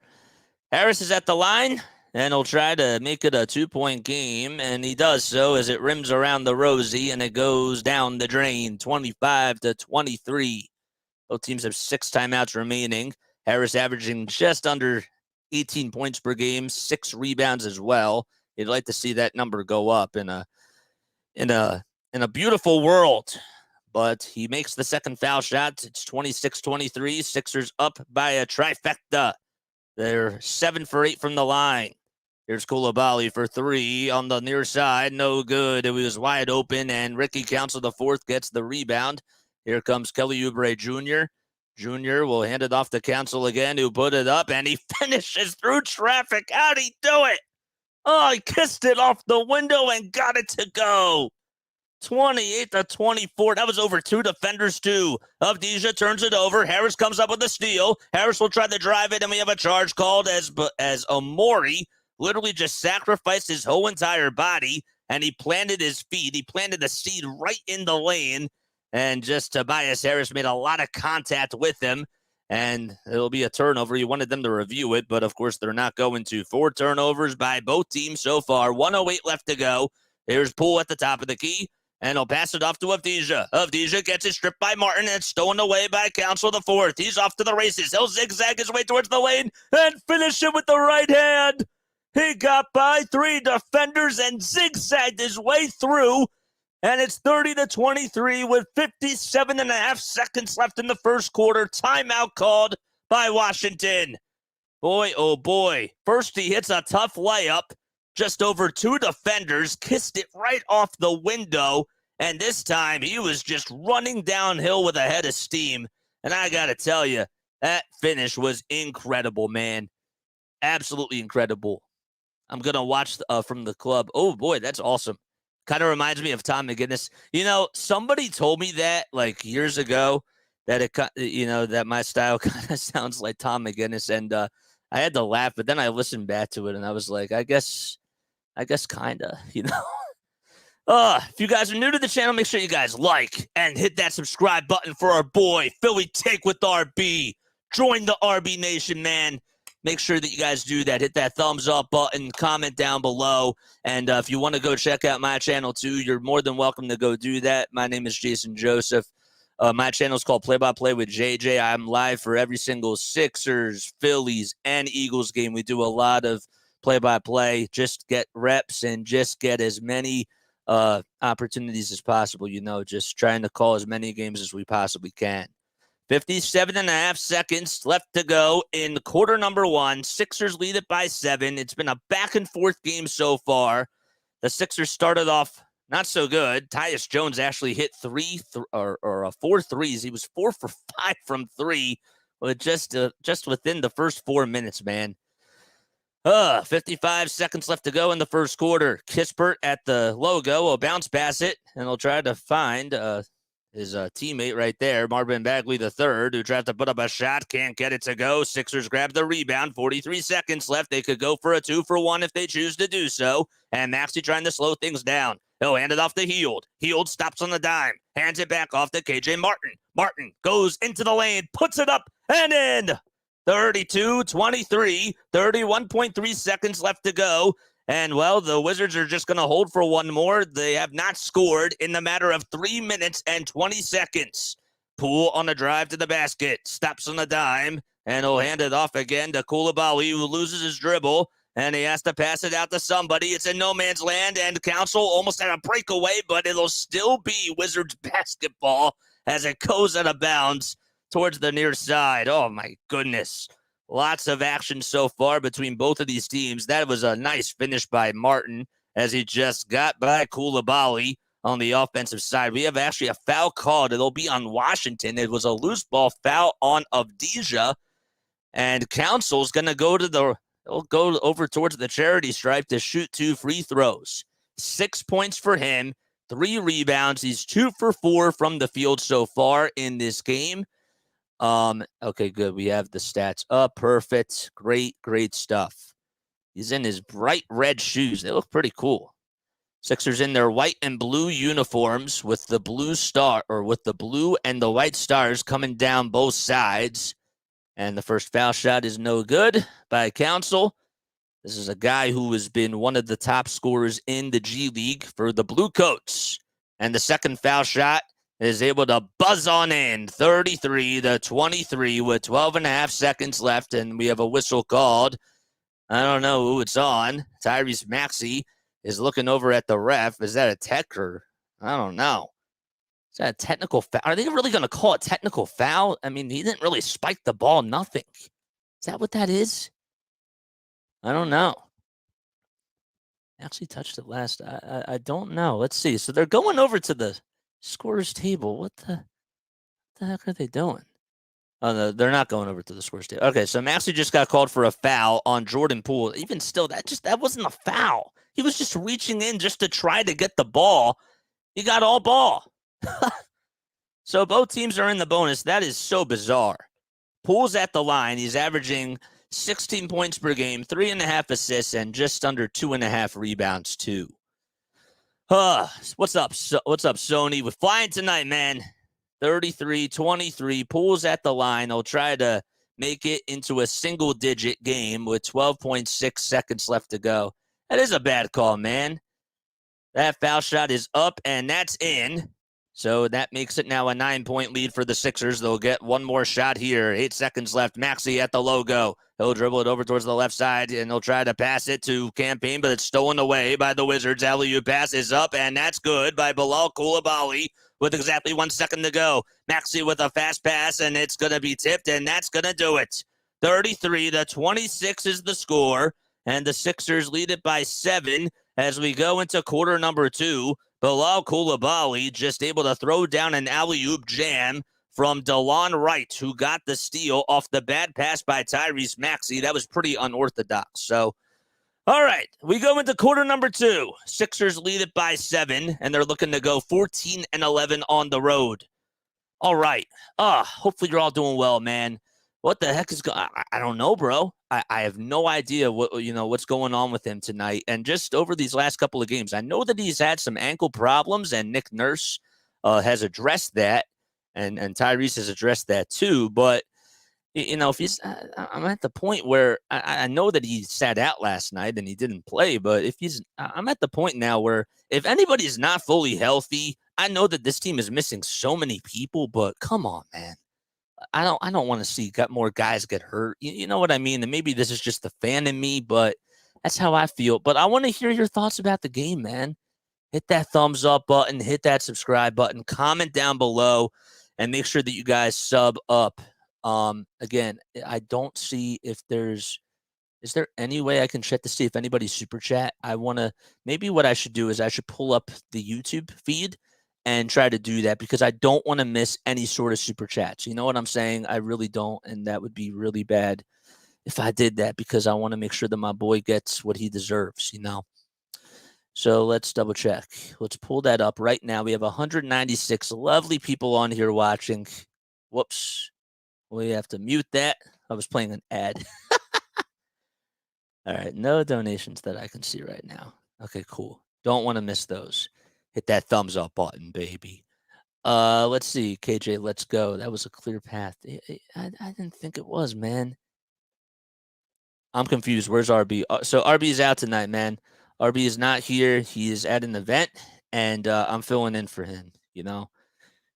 Harris is at the line, and he'll try to make it a 2-point game, and he does so as it rims around the Rosie, and it goes down the drain, 25-23. Both teams have 6 timeouts remaining. Harris averaging just under 18 points per game, 6 rebounds as well. You'd like to see that number go up in a beautiful world. But he makes the second foul shot. It's 26-23. Sixers up by a trifecta. They're 7 for 8 from the line. Here's Coulibaly for 3 on the near side. No good. It was wide open, and Ricky Council IV gets the rebound. Here comes Kelly Oubre Jr. Jr. will hand it off to Council again, who put it up, and he finishes through traffic. How'd he do it? Oh, he kissed it off the window and got it to go. 28-24. That was over 2 defenders, too. Avdija turns it over. Harris comes up with a steal. Harris will try to drive it, and we have a charge called as Amori literally just sacrificed his whole entire body, and he planted his feet. He planted the seed right in the lane, and just Tobias Harris made a lot of contact with him, and it'll be a turnover. You wanted them to review it, but of course they're not going to. 4 turnovers by both teams so far. 1:08 left to go. Here's Poole at the top of the key. And he'll pass it off to Avdija. Avdija gets it stripped by Martin, and it's stolen away by Council IV. He's off to the races. He'll zigzag his way towards the lane and finish it with the right hand. He got by 3 defenders and zigzagged his way through. And it's 30-23 with 57.5 seconds left in the first quarter. Timeout called by Washington. Boy, oh boy. First he hits a tough layup. Just over 2 defenders, kissed it right off the window, and this time he was just running downhill with a head of steam. And I got to tell you, that finish was incredible, man. Absolutely incredible. I'm going to watch from the club. Oh, boy, that's awesome. Kind of reminds me of Tom McGinnis. You know, somebody told me that like years ago that that my style kind of sounds like Tom McGinnis, and I had to laugh, but then I listened back to it, and I was like, I guess kind of, if you guys are new to the channel, make sure you guys like and hit that subscribe button for our boy, Philly Take with RB. Join the RB Nation, man. Make sure that you guys do that. Hit that thumbs up button, comment down below. And if you want to go check out my channel too, you're more than welcome to go do that. My name is Jason Joseph. My channel is called Play by Play with JJ. I'm live for every single Sixers, Phillies, and Eagles game. We do a lot of play-by-play, just get reps and just get as many opportunities as possible, just trying to call as many games as we possibly can. 57.5 seconds left to go in quarter number 1. Sixers lead it by 7. It's been a back-and-forth game so far. The Sixers started off not so good. Tyus Jones actually hit 4 threes. He was 4 for 5 from 3, but just within the first 4 minutes, man. 55 seconds left to go in the first quarter. Kispert at the logo will bounce pass it, and he'll try to find his teammate right there, Marvin Bagley III, who tried to put up a shot, can't get it to go. Sixers grab the rebound. 43 seconds left. They could go for a 2-for-1 if they choose to do so, and Maxey trying to slow things down. He'll hand it off to Hield. Hield stops on the dime, hands it back off to KJ Martin. Martin goes into the lane, puts it up, and in. 32-23, 31.3 seconds left to go. And, well, the Wizards are just going to hold for one more. They have not scored in the matter of 3 minutes and 20 seconds. Poole on a drive to the basket, stops on a dime, and he'll hand it off again to Koulibaly, who loses his dribble, and he has to pass it out to somebody. It's in no man's land, and Council almost had a breakaway, but it'll still be Wizards basketball as it goes out of bounds towards the near side. Oh, my goodness. Lots of action so far between both of these teams. That was a nice finish by Martin as he just got by Koulibaly on the offensive side. We have actually a foul called. It'll be on Washington. It was a loose ball foul on Avdija, and Council's going to he'll go over towards the charity stripe to shoot 2 free throws. 6 points for him, 3 rebounds. He's 2 for 4 from the field so far in this game. Okay, good. We have the stats up. Perfect. Great stuff. He's in his bright red shoes. They look pretty cool. Sixers in their white and blue uniforms with the blue and the white stars coming down both sides. And the first foul shot is no good by Council. This is a guy who has been one of the top scorers in the G League for the Bluecoats. And the second foul shot is able to buzz on in, 33-23 with 12 and a half seconds left, and we have a whistle called. I don't know who it's on. Tyrese Maxey is looking over at the ref. Is that a tech or I don't know. Is that a technical foul? Are they really going to call it technical foul? I mean, he didn't really spike the ball, nothing. Is that what that is? I don't know. Actually touched it last. I don't know. Let's see. So they're going over to the scorer's table. What the heck are they doing? Oh, no, they're not going over to the scorer's table. Okay, so Maxey just got called for a foul on Jordan Poole. Even still, that wasn't a foul. He was just reaching in just to try to get the ball. He got all ball. So both teams are in the bonus. That is so bizarre. Poole's at the line. He's averaging 16 points per game, 3.5 assists, and just under 2.5 rebounds, too. What's up, Sony? We're flying tonight, man. 33-23. Poole's at the line. He'll try to make it into a single-digit game with 12.6 seconds left to go. That is a bad call, man. That foul shot is up, and that's in. So that makes it now a 9-point lead for the Sixers. They'll get one more shot here. 8 seconds left. Maxey at the logo. He'll dribble it over towards the left side, and he'll try to pass it to Campaign, but it's stolen away by the Wizards. Alley-oop pass is up, and that's good by Bilal Koulibaly with exactly 1 second to go. Maxey with a fast pass, and it's going to be tipped, and that's going to do it. 33-26 is the score, and the Sixers lead it by 7 as we go into quarter number 2. Bilal Koulibaly just able to throw down an alley-oop jam from DeLon Wright, who got the steal off the bad pass by Tyrese Maxey. That was pretty unorthodox. So, all right, we go into quarter number 2. Sixers lead it by 7, and they're looking to go 14-11 on the road. All right. Hopefully you're all doing well, man. What the heck is going on? I don't know, bro. I have no idea what's going on with him tonight. And just over these last couple of games, I know that he's had some ankle problems, and Nick Nurse has addressed that, and Tyrese has addressed that too. But if he's, I'm at the point where I know that he sat out last night and he didn't play. But I'm at the point now where if anybody's not fully healthy, I know that this team is missing so many people. But come on, man. I don't want to see more guys get hurt. You know what I mean? And maybe this is just the fan in me, but that's how I feel. But I want to hear your thoughts about the game, man. Hit that thumbs up button, hit that subscribe button, comment down below, and make sure that you guys sub up. Again, I don't see if is there any way I can check to see if anybody's super chat? Maybe what I should do is I should pull up the YouTube feed and try to do that because I don't want to miss any sort of super chats. You know what I'm saying? I really don't, and that would be really bad if I did that because I want to make sure that my boy gets what he deserves, So let's double check. Let's pull that up right now. We have 196 lovely people on here watching. Whoops. We have to mute that. I was playing an ad. All right. No donations that I can see right now. Okay, cool. Don't want to miss those. Hit that thumbs up button, baby. Let's see. KJ, let's go. That was a clear path. I didn't think it was, man. I'm confused. Where's RB? So RB's out tonight, man. RB is not here. He is at an event, and I'm filling in for him. You know,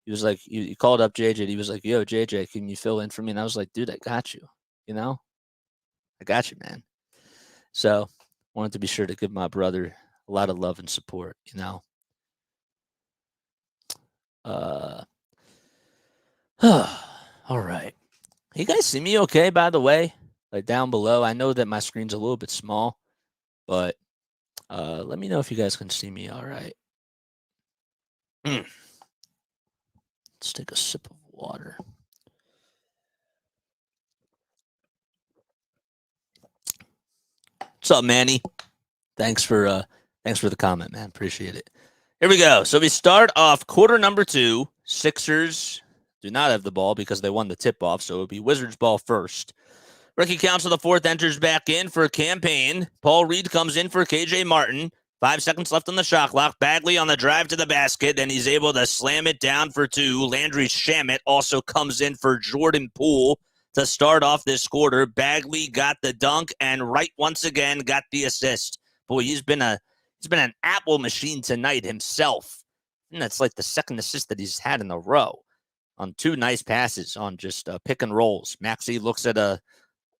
he was like, he called up JJ. He was like, "Yo, JJ, can you fill in for me?" And I was like, "Dude, I got you. You know, I got you, man." So wanted to be sure to give my brother a lot of love and support. You know. Uh, all right. You guys see me okay, by the way? Like down below. I know that my screen's a little bit small, but let me know if you guys can see me all right. Let's take a sip of water. What's up, Manny? Thanks for the comment, man. Appreciate it. Here we go. So we start off quarter number 2. Sixers do not have the ball because they won the tip-off, so it would be Wizards ball first. Ricky Council the fourth enters back in for campaign. Paul Reed comes in for KJ Martin. 5 seconds left on the shot clock. Bagley on the drive to the basket, and he's able to slam it down for 2. Landry Shamet also comes in for Jordan Poole to start off this quarter. Bagley got the dunk, and Wright once again got the assist. Boy, he's been an apple machine tonight himself. And that's like the second assist that he's had in a row on 2 nice passes on just pick and rolls. Maxey looks at a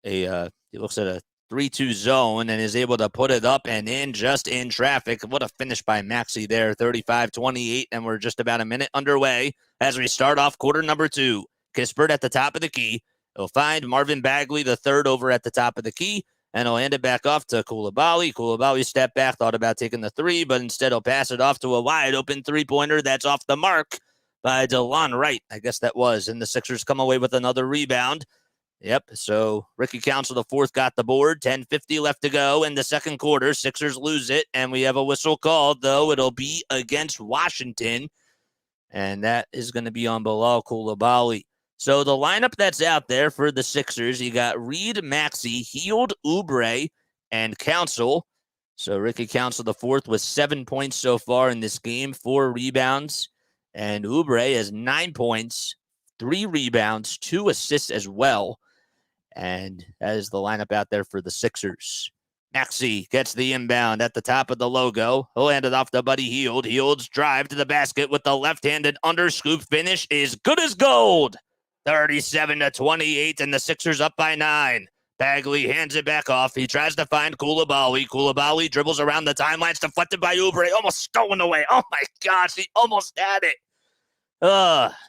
3-2 zone and is able to put it up and in just in traffic. What a finish by Maxey there, 35-28, and we're just about a minute underway as we start off quarter number 2. Kispert at the top of the key. He'll find Marvin Bagley, the third, over at the top of the key, and he'll hand it back off to Coulibaly. Coulibaly stepped back, thought about taking the 3, but instead he'll pass it off to a wide-open three-pointer that's off the mark by DeLon Wright. I guess that was, and the Sixers come away with another rebound. Yep, so Ricky Council the fourth got the board. 10:50 left to go in the second quarter. Sixers lose it, and we have a whistle called, though it'll be against Washington, and that is going to be on Bilal Coulibaly. So the lineup that's out there for the Sixers, you got Reed, Maxey, Hield, Oubre, and Council. So Ricky Council the fourth with 7 points so far in this game, 4 rebounds, and Oubre has 9 points, 3 rebounds, 2 assists as well. And that is the lineup out there for the Sixers. Maxey gets the inbound at the top of the logo. He'll hand it off to Buddy Hield. Hield's drive to the basket with the left-handed underscoop finish is good as gold. 37-28, and the Sixers up by 9. Bagley hands it back off. He tries to find Coulibaly. Coulibaly dribbles around the timelines, deflected by Oubre. Almost stolen away. Oh, my gosh. He almost had it.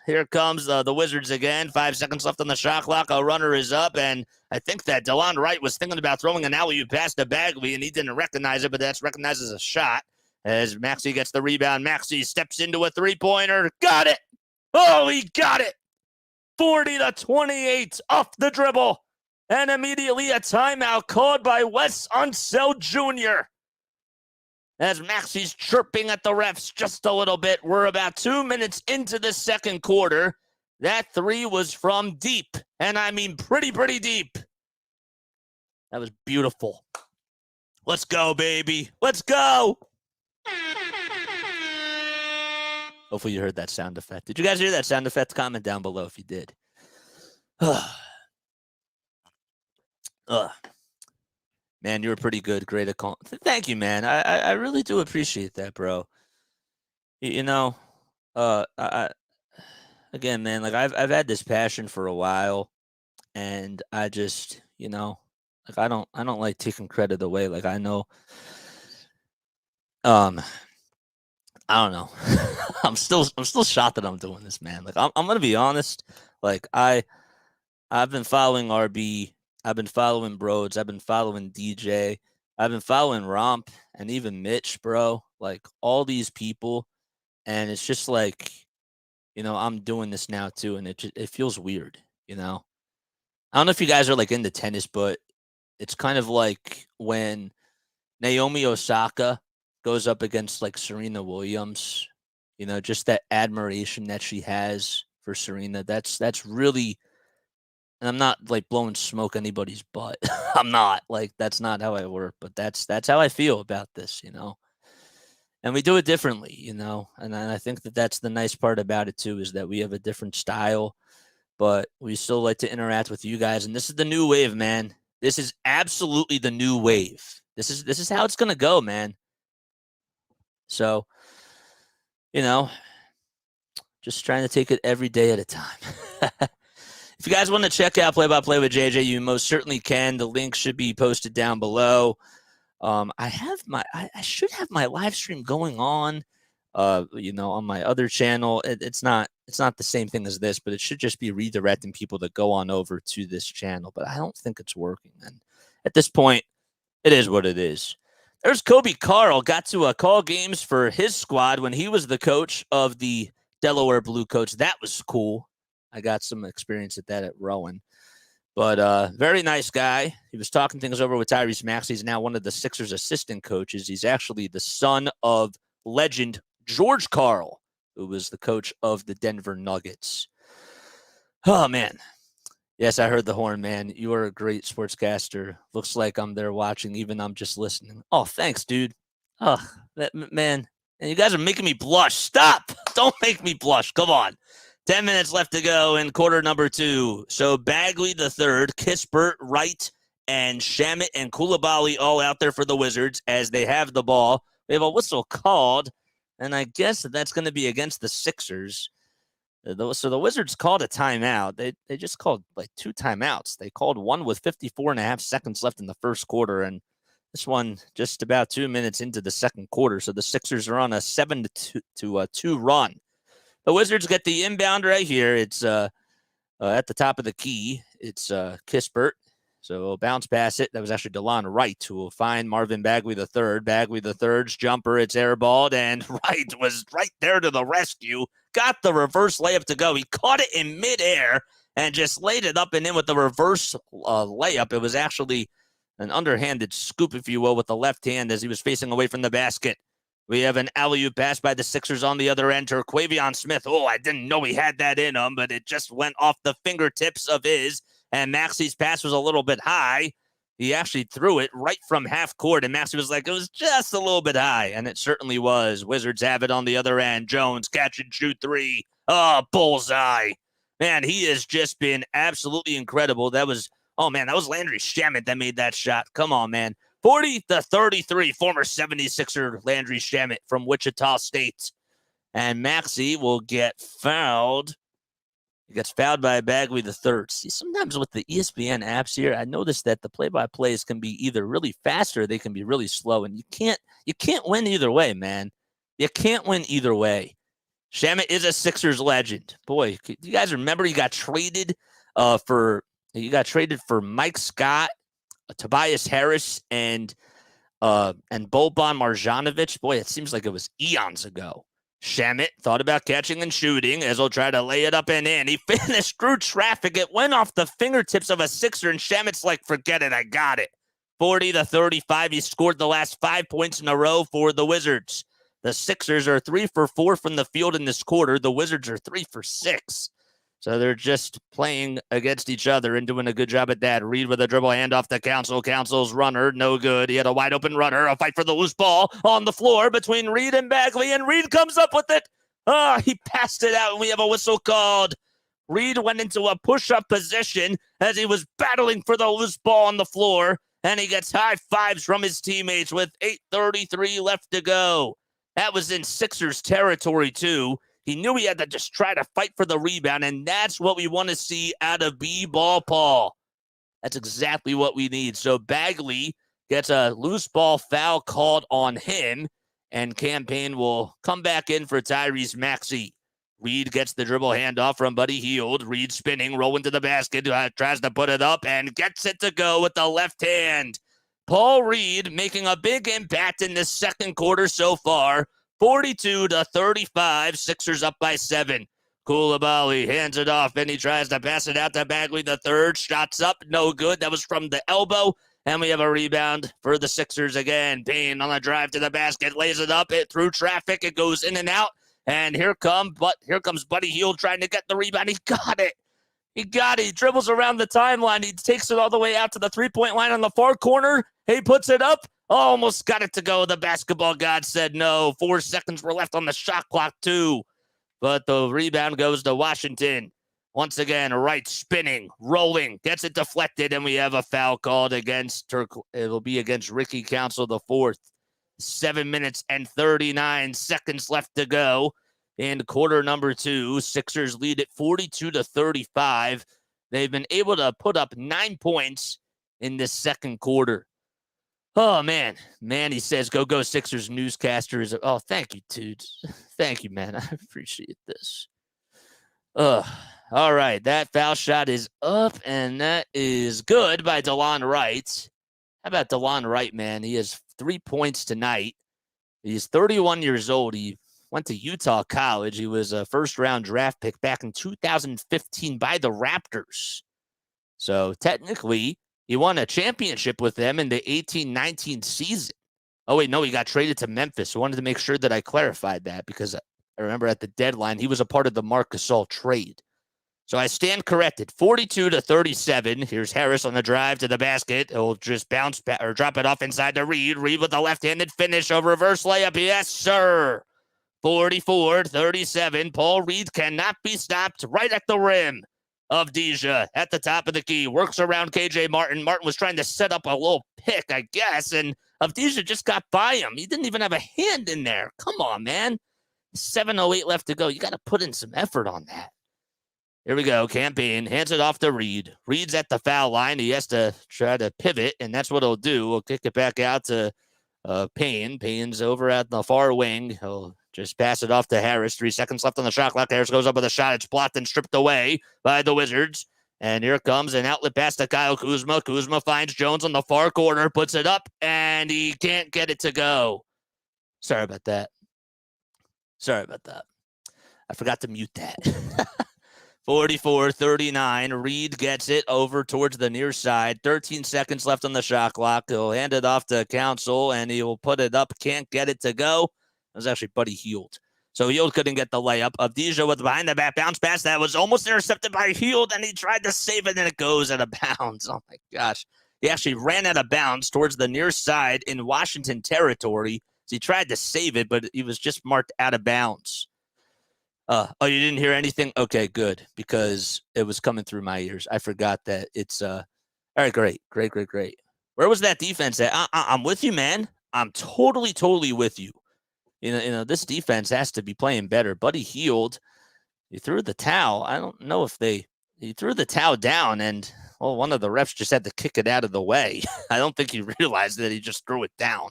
Here comes the Wizards again. 5 seconds left on the shot clock. A runner is up, and I think that DeLon Wright was thinking about throwing an alley-oop pass to Bagley, and he didn't recognize it, but that's recognized as a shot. As Maxey gets the rebound, Maxey steps into a three-pointer. Got it! Oh, he got it! 40-28 off the dribble, and immediately a timeout called by Wes Unseld Jr. As Maxey's chirping at the refs just a little bit. We're about 2 minutes into the second quarter. That 3 was from deep, and I mean pretty deep. That was beautiful. Let's go, baby. Let's go. Hopefully you heard that sound effect. Did you guys hear that sound effect? Comment down below if you did. Man, you were pretty good. Great at calling. Thank you, man. I really do appreciate that, bro. You know, again, man, like I've had this passion for a while, and I just, like I don't like taking credit away. Like I know, I don't know. I'm still shocked that I'm doing this, man. Like I'm gonna be honest. Like I've been following RB. I've been following Broads. I've been following DJ. I've been following Romp and even Mitch, bro. Like all these people, and it's just like, I'm doing this now too, and it feels weird. I don't know if you guys are like into tennis, but it's kind of like when Naomi Osaka goes up against like Serena Williams. Just that admiration that she has for Serena. That's really. And I'm not like blowing smoke anybody's butt. I'm not. Like that's not how I work, but that's how I feel about this, And we do it differently, And I think that that's the nice part about it too, is that we have a different style, but we still like to interact with you guys. And this is the new wave, man. This is absolutely the new wave. This is how it's gonna go, man. So, you know, just trying to take it every day at a time. If you guys want to check out Play by Play with JJ, you most certainly can. The link should be posted down below. I should have my live stream going on, on my other channel. It's not the same thing as this, but it should just be redirecting people to go on over to this channel. But I don't think it's working. And at this point, it is what it is. There's Kobe Carl, got to call games for his squad when he was the coach of the Delaware Blue Coats. That was cool. I got some experience at that at Rowan. But very nice guy. He was talking things over with Tyrese Maxey. He's now one of the Sixers assistant coaches. He's actually the son of legend George Karl, who was the coach of the Denver Nuggets. Oh, man. Yes, I heard the horn, man. You are a great sportscaster. Looks like I'm there watching, even I'm just listening. Oh, thanks, dude. Oh, man. And you guys are making me blush. Stop. Don't make me blush. Come on. 10 minutes left to go in quarter number 2. So Bagley the third, Kispert, Wright, and Shamet and Coulibaly all out there for the Wizards as they have the ball. We have a whistle called, and I guess that's going to be against the Sixers. So the Wizards called a timeout. They just called like 2 timeouts. They called one with 54.5 seconds left in the first quarter, and this one just about 2 minutes into the second quarter. So the Sixers are on a 7-2 run. The Wizards get the inbound right here. It's at the top of the key. It's Kispert. So we'll bounce pass it. That was actually DeLon Wright who will find Marvin Bagley III. Bagley III's jumper. It's airballed, and Wright was right there to the rescue. Got the reverse layup to go. He caught it in midair and just laid it up and in with the reverse layup. It was actually an underhanded scoop, if you will, with the left hand as he was facing away from the basket. We have an alley-oop pass by the Sixers on the other end to Quavion Smith. Oh, I didn't know he had that in him, but it just went off the fingertips of his, and Maxey's pass was a little bit high. He actually threw it right from half court, and Maxey was like, it was just a little bit high, and it certainly was. Wizards have it on the other end. Jones, catch and shoot 3. Oh, bullseye. Man, he has just been absolutely incredible. That was Landry Shamet that made that shot. Come on, man. 40-33, former 76er Landry Shamet from Wichita State. And Maxey will get fouled. He gets fouled by Bagley III. See, sometimes with the ESPN apps here, I noticed that the play-by-plays can be either really fast or they can be really slow. And you can't win either way, man. You can't win either way. Shamet is a Sixers legend. Boy, you guys remember he got traded for Mike Scott, Tobias Harris, and Boban Marjanovic. Boy, it seems like it was eons ago. Shamet thought about catching and shooting as he'll try to lay it up and in. He finished through traffic. It went off the fingertips of a Sixer, and Shamet's like, forget it, I got it. 40-35. He scored the last 5 points in a row for the Wizards. The Sixers are 3 for 4 from the field in this quarter. The Wizards are 3 for 6. So they're just playing against each other and doing a good job at that. Reed with a dribble handoff to Council. Council's runner, no good. He had a wide open runner. A fight for the loose ball on the floor between Reed and Bagley, and Reed comes up with it. He passed it out, and we have a whistle called. Reed went into a push-up position as he was battling for the loose ball on the floor, and he gets high fives from his teammates with 8:33 left to go. That was in Sixers territory, too. He knew he had to just try to fight for the rebound, and that's what we want to see out of B-Ball Paul. That's exactly what we need. So Bagley gets a loose ball foul called on him, and Campaign will come back in for Tyrese Maxey. Reed gets the dribble handoff from Buddy Hield. Reed spinning, rolling to the basket, tries to put it up, and gets it to go with the left hand. Paul Reed making a big impact in this second quarter so far. 42-35, Sixers up by 7. Coulibaly hands it off, and he tries to pass it out to Bagley the third. Shots up, no good. That was from the elbow, and we have a rebound for the Sixers again. Payne on the drive to the basket, lays it up, it through traffic, it goes in and out, and here comes Buddy Hield trying to get the rebound. He got it. He dribbles around the timeline. He takes it all the way out to the three-point line on the far corner. He puts it up. Almost got it to go. The basketball god said no. 4 seconds were left on the shot clock, too. But the rebound goes to Washington. Once again, Wright spinning, rolling, gets it deflected, and we have a foul called against Turk. It'll be against Ricky Council the fourth. 7 minutes and 39 seconds left to go in quarter number 2. Sixers lead at 42-35. They've been able to put up 9 points in this second quarter. Oh, man. Manny says, go Sixers newscasters. Oh, thank you, dudes. Thank you, man. I appreciate this. All right. That foul shot is up, and that is good by DeLon Wright. How about DeLon Wright, man? He has 3 points tonight. He's 31 years old. He went to Utah College. He was a first-round draft pick back in 2015 by the Raptors. So technically, he won a championship with them in the 18-19 season. Oh, wait, no, he got traded to Memphis. I wanted to make sure that I clarified that because I remember at the deadline, he was a part of the Marc Gasol trade. So I stand corrected. 42-37. Here's Harris on the drive to the basket. He'll just bounce back or drop it off inside to Reed. Reed with a left-handed finish, a reverse layup. Yes, sir. 44-37. Paul Reed cannot be stopped right at the rim. Avdija at the top of the key. Works around KJ Martin. Martin was trying to set up a little pick, I guess, and Avdija just got by him. He didn't even have a hand in there. Come on, man. 7:08 left to go. You got to put in some effort on that. Here we go. Campaign hands it off to Reed. Reed's at the foul line. He has to try to pivot, and that's what he'll do. We'll kick it back out to Payne. Payne's over at the far wing. He'll just pass it off to Harris. 3 seconds left on the shot clock. Harris goes up with a shot. It's blocked and stripped away by the Wizards. And here comes an outlet pass to Kyle Kuzma. Kuzma finds Jones on the far corner, puts it up, and he can't get it to go. Sorry about that. I forgot to mute that. 44-39. Reed gets it over towards the near side. 13 seconds left on the shot clock. He'll hand it off to Council, and he will put it up. Can't get it to go. It was actually Buddy Hield. So Hield couldn't get the layup. Avdija with behind the back bounce pass that was almost intercepted by Hield, and he tried to save it, and it goes out of bounds. Oh, my gosh. He actually ran out of bounds towards the near side in Washington territory. So he tried to save it, but he was just marked out of bounds. Oh, you didn't hear anything? Okay, good, because it was coming through my ears. I forgot that it's all right, great. Where was that defense at? I'm with you, man. I'm totally with you. You know, this defense has to be playing better. Buddy Hield, he threw the towel. I don't know if he threw the towel down, and one of the refs just had to kick it out of the way. I don't think he realized that he just threw it down.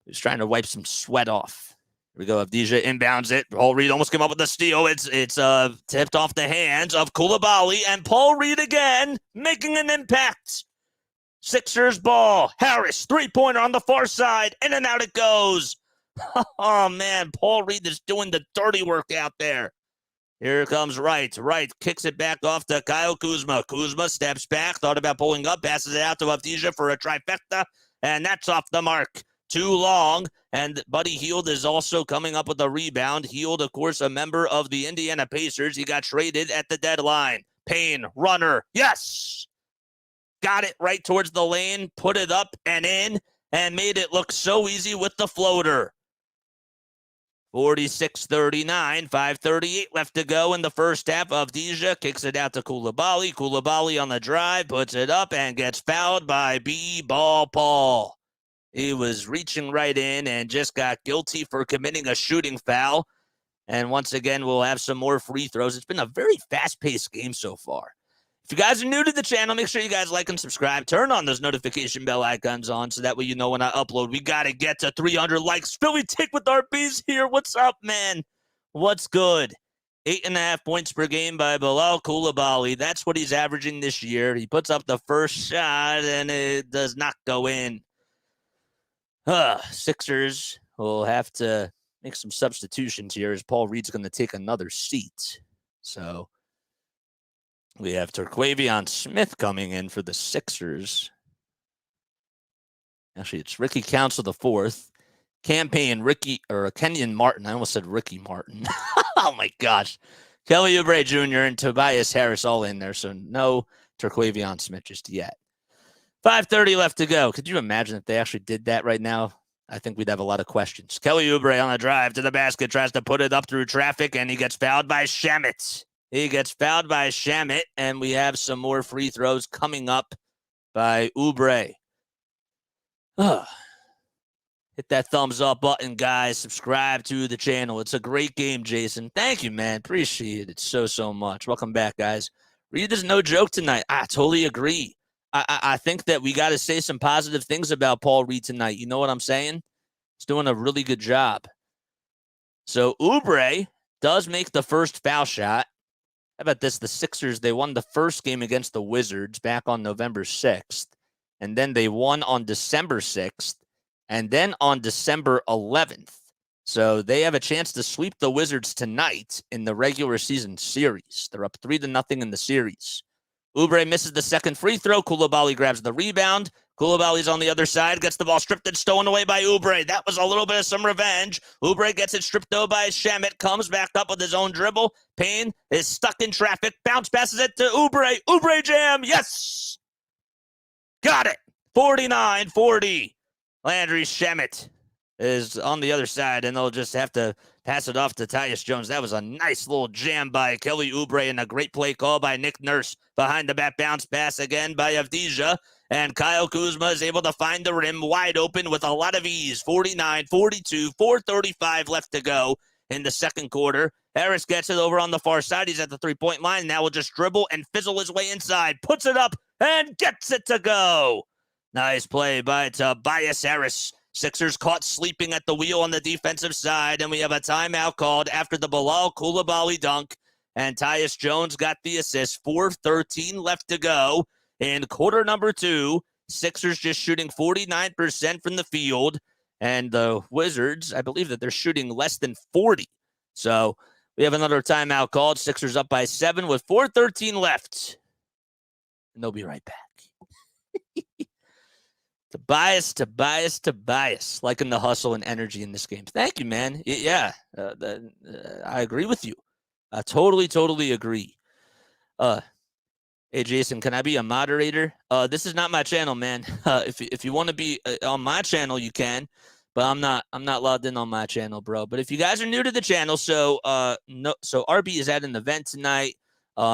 He was trying to wipe some sweat off. Here we go. Avdija inbounds it. Paul Reed almost came up with the steal. It's tipped off the hands of Coulibaly, and Paul Reed again making an impact. Sixers ball. Harris, three-pointer on the far side. In and out it goes. Oh, man. Paul Reed is doing the dirty work out there. Here comes Wright. Wright kicks it back off to Kyle Kuzma. Kuzma steps back, thought about pulling up, passes it out to Avdija for a trifecta, and that's off the mark. Too long, and Buddy Hield is also coming up with a rebound. Hield, of course, a member of the Indiana Pacers. He got traded at the deadline. Payne, runner, yes! Got it right towards the lane, put it up and in, and made it look so easy with the floater. 46-39, 5:38 left to go in the first half. Avdija kicks it out to Coulibaly. Coulibaly on the drive, puts it up, and gets fouled by B-Ball Paul. He was reaching right in and just got guilty for committing a shooting foul. And once again, we'll have some more free throws. It's been a very fast-paced game so far. If you guys are new to the channel, make sure you guys like and subscribe. Turn on those notification bell icons on so that way you know when I upload. We got to get to 300 likes. Philly Tick with RB's here. What's up, man? What's good? 8.5 points per game by Bilal Coulibaly. That's what he's averaging this year. He puts up the first shot, and it does not go in. Sixers will have to make some substitutions here as Paul Reed's going to take another seat. So we have Terquavion Smith coming in for the Sixers. Actually, it's Ricky Council the fourth. Campaign Kenyon Martin. I almost said Ricky Martin. Oh my gosh. Kelly Oubre Jr. and Tobias Harris all in there. So no Terquavion Smith just yet. 5:30 left to go. Could you imagine if they actually did that right now? I think we'd have a lot of questions. Kelly Oubre on the drive to the basket, tries to put it up through traffic, and he gets fouled by Shamet. And we have some more free throws coming up by Oubre. Hit that thumbs up button, guys. Subscribe to the channel. It's a great game, Jason. Thank you, man. Appreciate it so much. Welcome back, guys. Reed is no joke tonight. I totally agree. I think that we got to say some positive things about Paul Reed tonight. You know what I'm saying? He's doing a really good job. So Oubre does make the first foul shot. How about this? The Sixers, they won the first game against the Wizards back on November 6th. And then they won on December 6th. And then on December 11th. So they have a chance to sweep the Wizards tonight in the regular season series. They're up 3-0 in the series. Oubre misses the second free throw. Coulibaly grabs the rebound. Coulibaly's on the other side, gets the ball stripped and stolen away by Oubre. That was a little bit of some revenge. Oubre gets it stripped though by Shamet, comes back up with his own dribble. Payne is stuck in traffic, bounce passes it to Oubre. Oubre jam, yes! Got it, 49-40. Landry Shamet is on the other side, and they'll just have to pass it off to Tyus Jones. That was a nice little jam by Kelly Oubre and a great play call by Nick Nurse. Behind the back bounce pass again by Avdija. And Kyle Kuzma is able to find the rim wide open with a lot of ease. 49-42, 4:35 left to go in the second quarter. Harris gets it over on the far side. He's at the three-point line. Now will just dribble and fizzle his way inside. Puts it up and gets it to go. Nice play by Tobias Harris. Sixers caught sleeping at the wheel on the defensive side, and we have a timeout called after the Bilal Coulibaly dunk. And Tyus Jones got the assist. 4:13 left to go in quarter number 2. Sixers just shooting 49% from the field, and the Wizards, I believe that they're shooting less than 40. So we have another timeout called. Sixers up by 7 with 4:13 left. And they'll be right back. Tobias, liking the hustle and energy in this game. Thank you, man. Yeah, I agree with you. I totally agree. Hey, Jason, can I be a moderator? This is not my channel, man. If you want to be on my channel, you can, but I'm not logged in on my channel, bro. But if you guys are new to the channel, so RB is at an event tonight.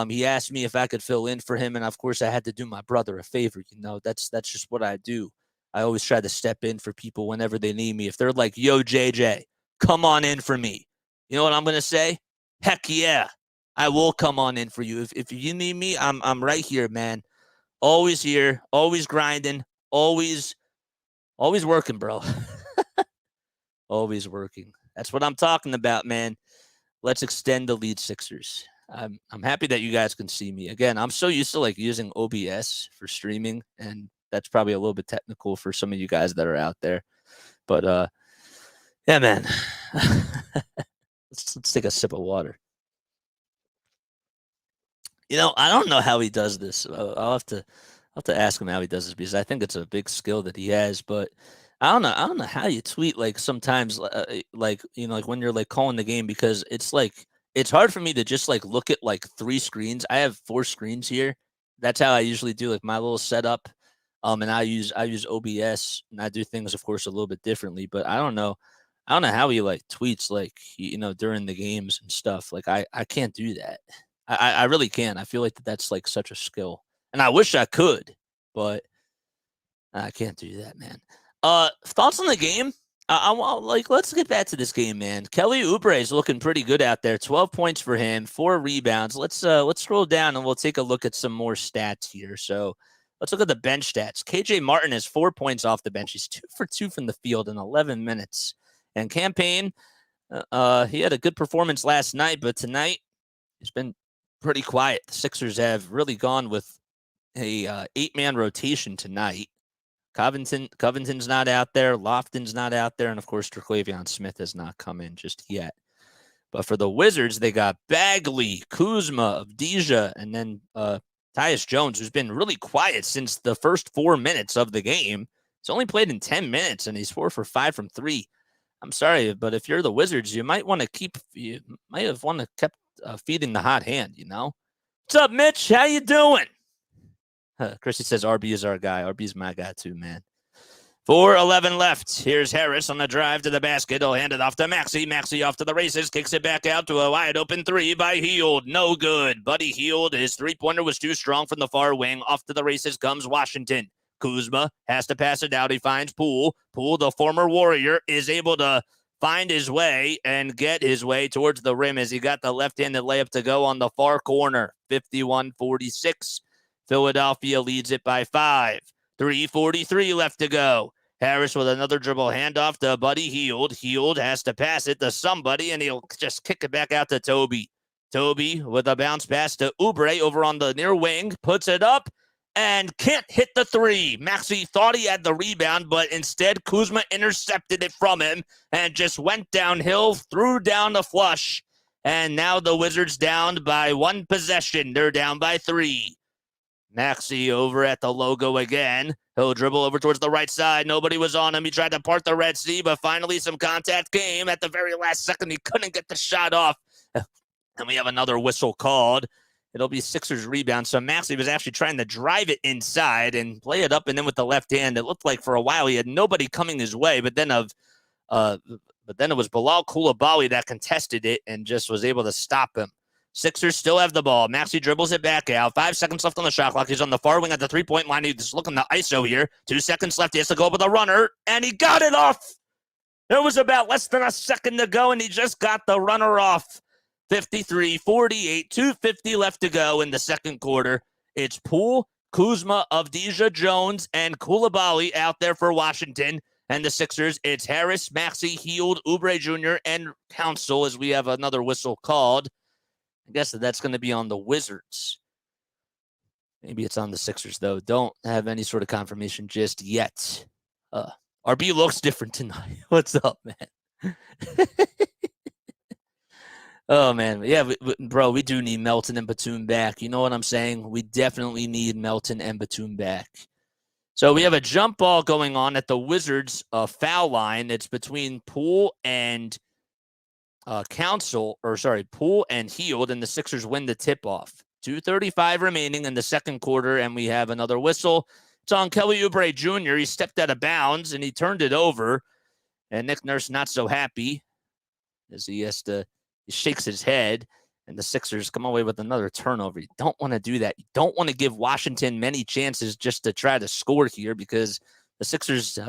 He asked me if I could fill in for him, and of course I had to do my brother a favor. You know, that's just what I do. I always try to step in for people whenever they need me. If they're like, yo, JJ, come on in for me. You know what I'm going to say? Heck yeah, I will come on in for you. If you need me, I'm right here, man. Always here, always grinding, always working, bro. Always working. That's what I'm talking about, man. Let's extend the lead, Sixers. I'm happy that you guys can see me. Again, I'm so used to like using OBS for streaming, and that's probably a little bit technical for some of you guys that are out there. But yeah, man. let's take a sip of water. You know, I don't know how he does this. I'll have to ask him how he does this, because I think it's a big skill that he has. But I don't know how you tweet like sometimes, like, you know, like when you're like calling the game, because it's like it's hard for me to just like look at like 3 screens. I have 4 screens here. That's how I usually do like my little setup. And I use OBS, and I do things, of course, a little bit differently. But I don't know how he like tweets like, you know, during the games and stuff. Like I can't do that. I really can't. I feel like that's like such a skill, and I wish I could, but I can't do that, man. Thoughts on the game? I want like let's get back to this game, man. Kelly Oubre is looking pretty good out there. 12 points for him, 4 rebounds. Let's scroll down and we'll take a look at some more stats here. So let's look at the bench stats. KJ Martin has 4 points off the bench. He's 2 for 2 from the field in 11 minutes. And Campaign, he had a good performance last night, but tonight he's been pretty quiet. The Sixers have really gone with a 8-man rotation tonight. Covington's not out there. Lofton's not out there. And, of course, Terquavion Smith has not come in just yet. But for the Wizards, they got Bagley, Kuzma, Avdija, and then Tyus Jones, who's been really quiet since the first 4 minutes of the game. He's only played in 10 minutes, and he's 4 for 5 from 3. I'm sorry, but if you're the Wizards, you might have kept feeding the hot hand, you know? What's up, Mitch? How you doing? Chrissy says RB is our guy. RB's my guy too, man. 4:11 left. Here's Harris on the drive to the basket. He'll hand it off to Maxey. Maxey off to the races. Kicks it back out to a wide open 3 by Hield. No good. Buddy Hield, his 3-pointer was too strong from the far wing. Off to the races comes Washington. Kuzma has to pass it out. He finds Poole. Poole, the former Warrior, is able to find his way and get his way towards the rim as he got the left-handed layup to go on the far corner. 51-46. Philadelphia leads it by 5. 3:43 left to go. Harris with another dribble handoff to Buddy Hield. Hield has to pass it to somebody, and he'll just kick it back out to Toby. Toby with a bounce pass to Oubre over on the near wing, puts it up, and can't hit the three. Maxey thought he had the rebound, but instead Kuzma intercepted it from him and just went downhill, threw down the flush. And now the Wizards down by 1 possession. They're down by 3. Maxey over at the logo again. He'll dribble over towards the right side. Nobody was on him. He tried to part the Red Sea, but finally some contact came at the very last second. He couldn't get the shot off. And we have another whistle called. It'll be Sixers rebound. So Maxey was actually trying to drive it inside and play it up and in with the left hand. It looked like for a while he had nobody coming his way, but then it was Bilal Coulibaly that contested it and just was able to stop him. Sixers still have the ball. Maxey dribbles it back out. 5 seconds left on the shot clock. He's on the far wing at the three-point line. He's looking to ISO here. 2 seconds left. He has to go up with a runner, and he got it off. There was about less than a second to go, and he just got the runner off. 53-48, 2:50 left to go in the second quarter. It's Poole, Kuzma, Avdija Jones, and Coulibaly out there for Washington. And the Sixers, it's Harris, Maxey, Hield, Oubre Jr., and Council as we have another whistle called. I guess that's going to be on the Wizards. Maybe it's on the Sixers, though. Don't have any sort of confirmation just yet. RB looks different tonight. What's up, man? Oh, man. Yeah, bro, we do need Melton and Batum back. You know what I'm saying? We definitely need Melton and Batum back. So we have a jump ball going on at the Wizards foul line. It's between Poole and Poole and Hield, and the Sixers win the tip-off. 2:35 remaining in the second quarter, and we have another whistle. It's on Kelly Oubre Jr. He stepped out of bounds, and he turned it over, and Nick Nurse not so happy as he shakes his head, and the Sixers come away with another turnover. You don't want to do that. You don't want to give Washington many chances just to try to score here because the Sixers'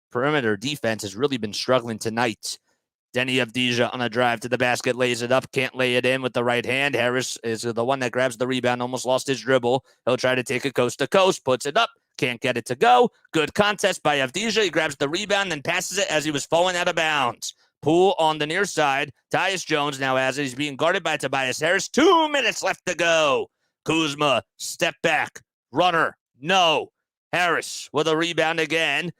perimeter defense has really been struggling tonight. Denny Avdija on a drive to the basket, lays it up, can't lay it in with the right hand. Harris is the one that grabs the rebound, almost lost his dribble. He'll try to take it coast to coast, puts it up, can't get it to go. Good contest by Avdija. He grabs the rebound and passes it as he was falling out of bounds. Poole on the near side. Tyus Jones now has it. He's being guarded by Tobias Harris. 2 minutes left to go. Kuzma, step back. Runner, no. Harris with a rebound again.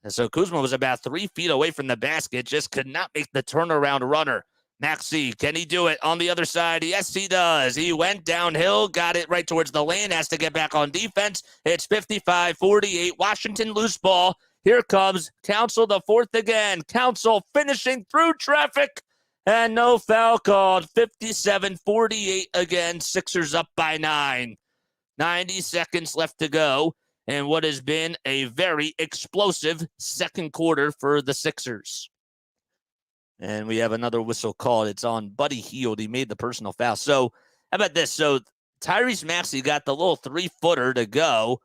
And so Kuzma was about 3 feet away from the basket, just could not make the turnaround runner. Maxey, can he do it on the other side? Yes, he does. He went downhill, got it right towards the lane, has to get back on defense. It's 55-48, Washington loose ball. Here comes Council, the fourth again. Council finishing through traffic, and no foul called. 57-48 again, Sixers up by 9. 90 seconds left to go. And what has been a very explosive second quarter for the Sixers. And we have another whistle called. It's on Buddy Hield. He made the personal foul. So how about this? So Tyrese Maxey got the little 3-footer to go.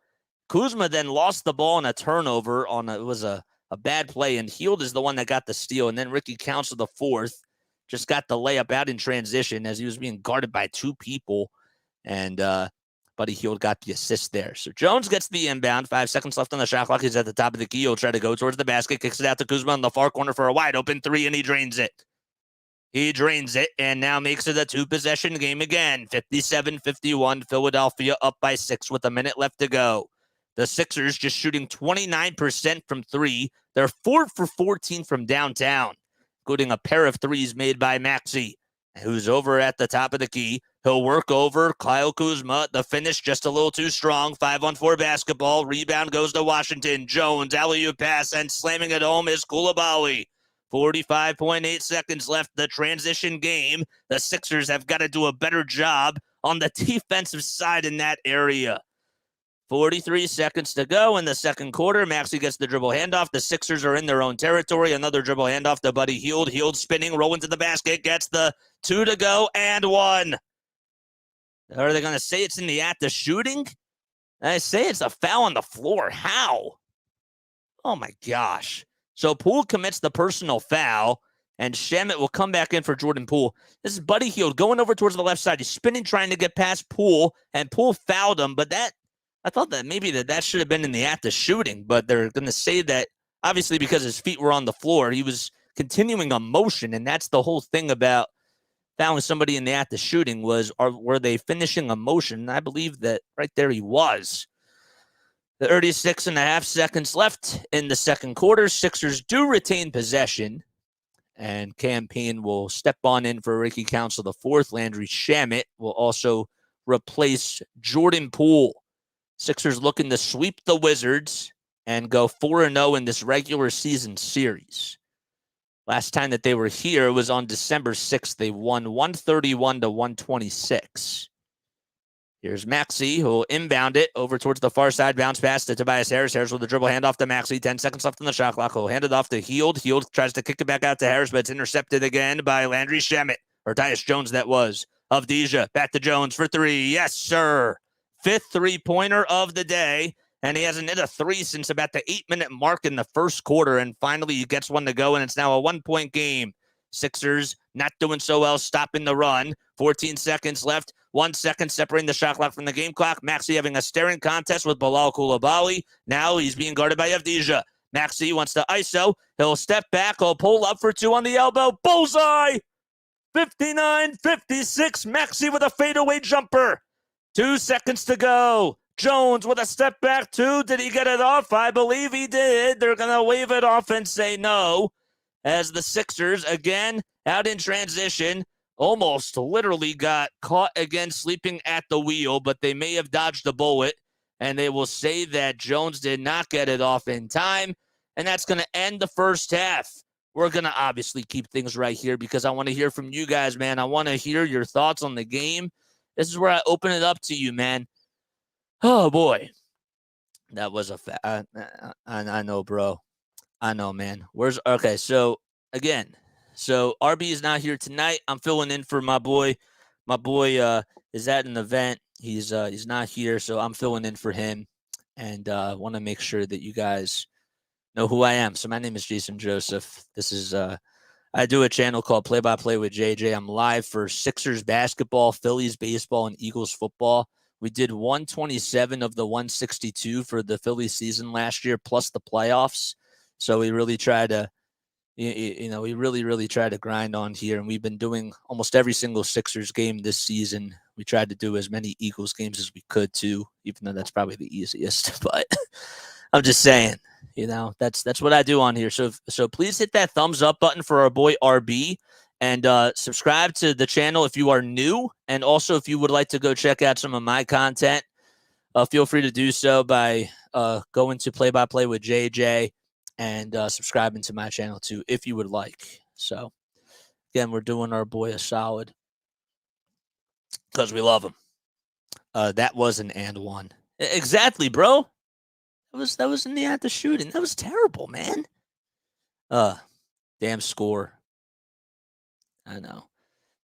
Kuzma then lost the ball on a turnover. It was a bad play, and Hield is the one that got the steal. And then Ricky Council, the fourth, just got the layup out in transition as he was being guarded by 2 people. And Buddy Hield got the assist there. So Jones gets the inbound. 5 seconds left on the shot clock. He's at the top of the key. He'll try to go towards the basket. Kicks it out to Kuzma in the far corner for a wide open 3, and he drains it. He drains it and now makes it a 2-possession game again. 57-51. Philadelphia up by 6 with a minute left to go. The Sixers just shooting 29% from 3. They're 4 for 14 from downtown, including a pair of threes made by Maxey, who's over at the top of the key. He'll work over Kyle Kuzma. The finish just a little too strong. 5-on-4 basketball. Rebound goes to Washington. Jones, alley-oop pass, and slamming it home is Coulibaly. 45.8 seconds left. The transition game. The Sixers have got to do a better job on the defensive side in that area. 43 seconds to go in the second quarter. Maxey gets the dribble handoff. The Sixers are in their own territory. Another dribble handoff to Buddy Hield. Hield spinning, rolling to the basket, gets the 2 to go and 1. Are they going to say it's in the act of shooting? And I say it's a foul on the floor. How? Oh my gosh. So Poole commits the personal foul, and Shamet will come back in for Jordan Poole. This is Buddy Hield going over towards the left side. He's spinning, trying to get past Poole, and Poole fouled him. But I thought that maybe that should have been in the act of shooting, but they're going to say that obviously because his feet were on the floor, he was continuing a motion, and that's the whole thing about fouling somebody in the act of shooting were they finishing a motion? And I believe that right there he was. 36 and a half seconds left in the second quarter. Sixers do retain possession, and Campaign will step on in for Ricky Council the fourth. Landry Shamet will also replace Jordan Poole. Sixers looking to sweep the Wizards and go 4-0 in this regular season series. Last time that they were here was on December 6th. They won 131-126. Here's Maxey, who will inbound it over towards the far side. Bounce pass to Tobias Harris. Harris with the dribble, hand off to Maxey. 10 seconds left on the shot clock. He'll hand it off to Hield. Hield tries to kick it back out to Harris, but it's intercepted again by Landry Shamet, or Tyus Jones, that was. Avdija, back to Jones for three. Yes, sir. Fifth three-pointer of the day, and he hasn't hit a three since about the 8-minute mark in the first quarter, and finally he gets one to go, and it's now a one-point game. Sixers not doing so well, stopping the run. 14 seconds left. 1 second separating the shot clock from the game clock. Maxey having a staring contest with Bilal Coulibaly. Now he's being guarded by Avdija. Maxey wants to ISO. He'll step back. He'll pull up for two on the elbow. Bullseye! 59-56. Maxey with a fadeaway jumper. 2 seconds to go. Jones with a step back two. Did he get it off? I believe he did. They're going to wave it off and say no, as the Sixers, again, out in transition, almost literally got caught again sleeping at the wheel, but they may have dodged a bullet, and they will say that Jones did not get it off in time, and that's going to end the first half. We're going to obviously keep things right here because I want to hear from you guys, man. I want to hear your thoughts on the game. This is where I open it up to you, man. Oh, boy. That was a I know, bro. I know, man. Okay, so, again, so RB is not here tonight. I'm filling in for my boy. My boy is at an event. He's not here, so I'm filling in for him, and want to make sure that you guys know who I am. So my name is Jason Joseph. This is I do a channel called Play by Play with JJ. I'm live for Sixers basketball, Phillies baseball, and Eagles football. We did 127 of the 162 for the Phillies season last year, plus the playoffs. So we really try to, we really try to grind on here. And we've been doing almost every single Sixers game this season. We tried to do as many Eagles games as we could too, even though that's probably the easiest. But I'm just saying, that's what I do on here. So please hit that thumbs up button for our boy RB, and subscribe to the channel if you are new. And also, if you would like to go check out some of my content, feel free to do so by going to Play by Play with JJ and subscribing to my channel too, if you would like. So, again, we're doing our boy a solid because we love him. That was an and one. Exactly, bro. That was in the act of shooting. That was terrible, man. Damn score. I know.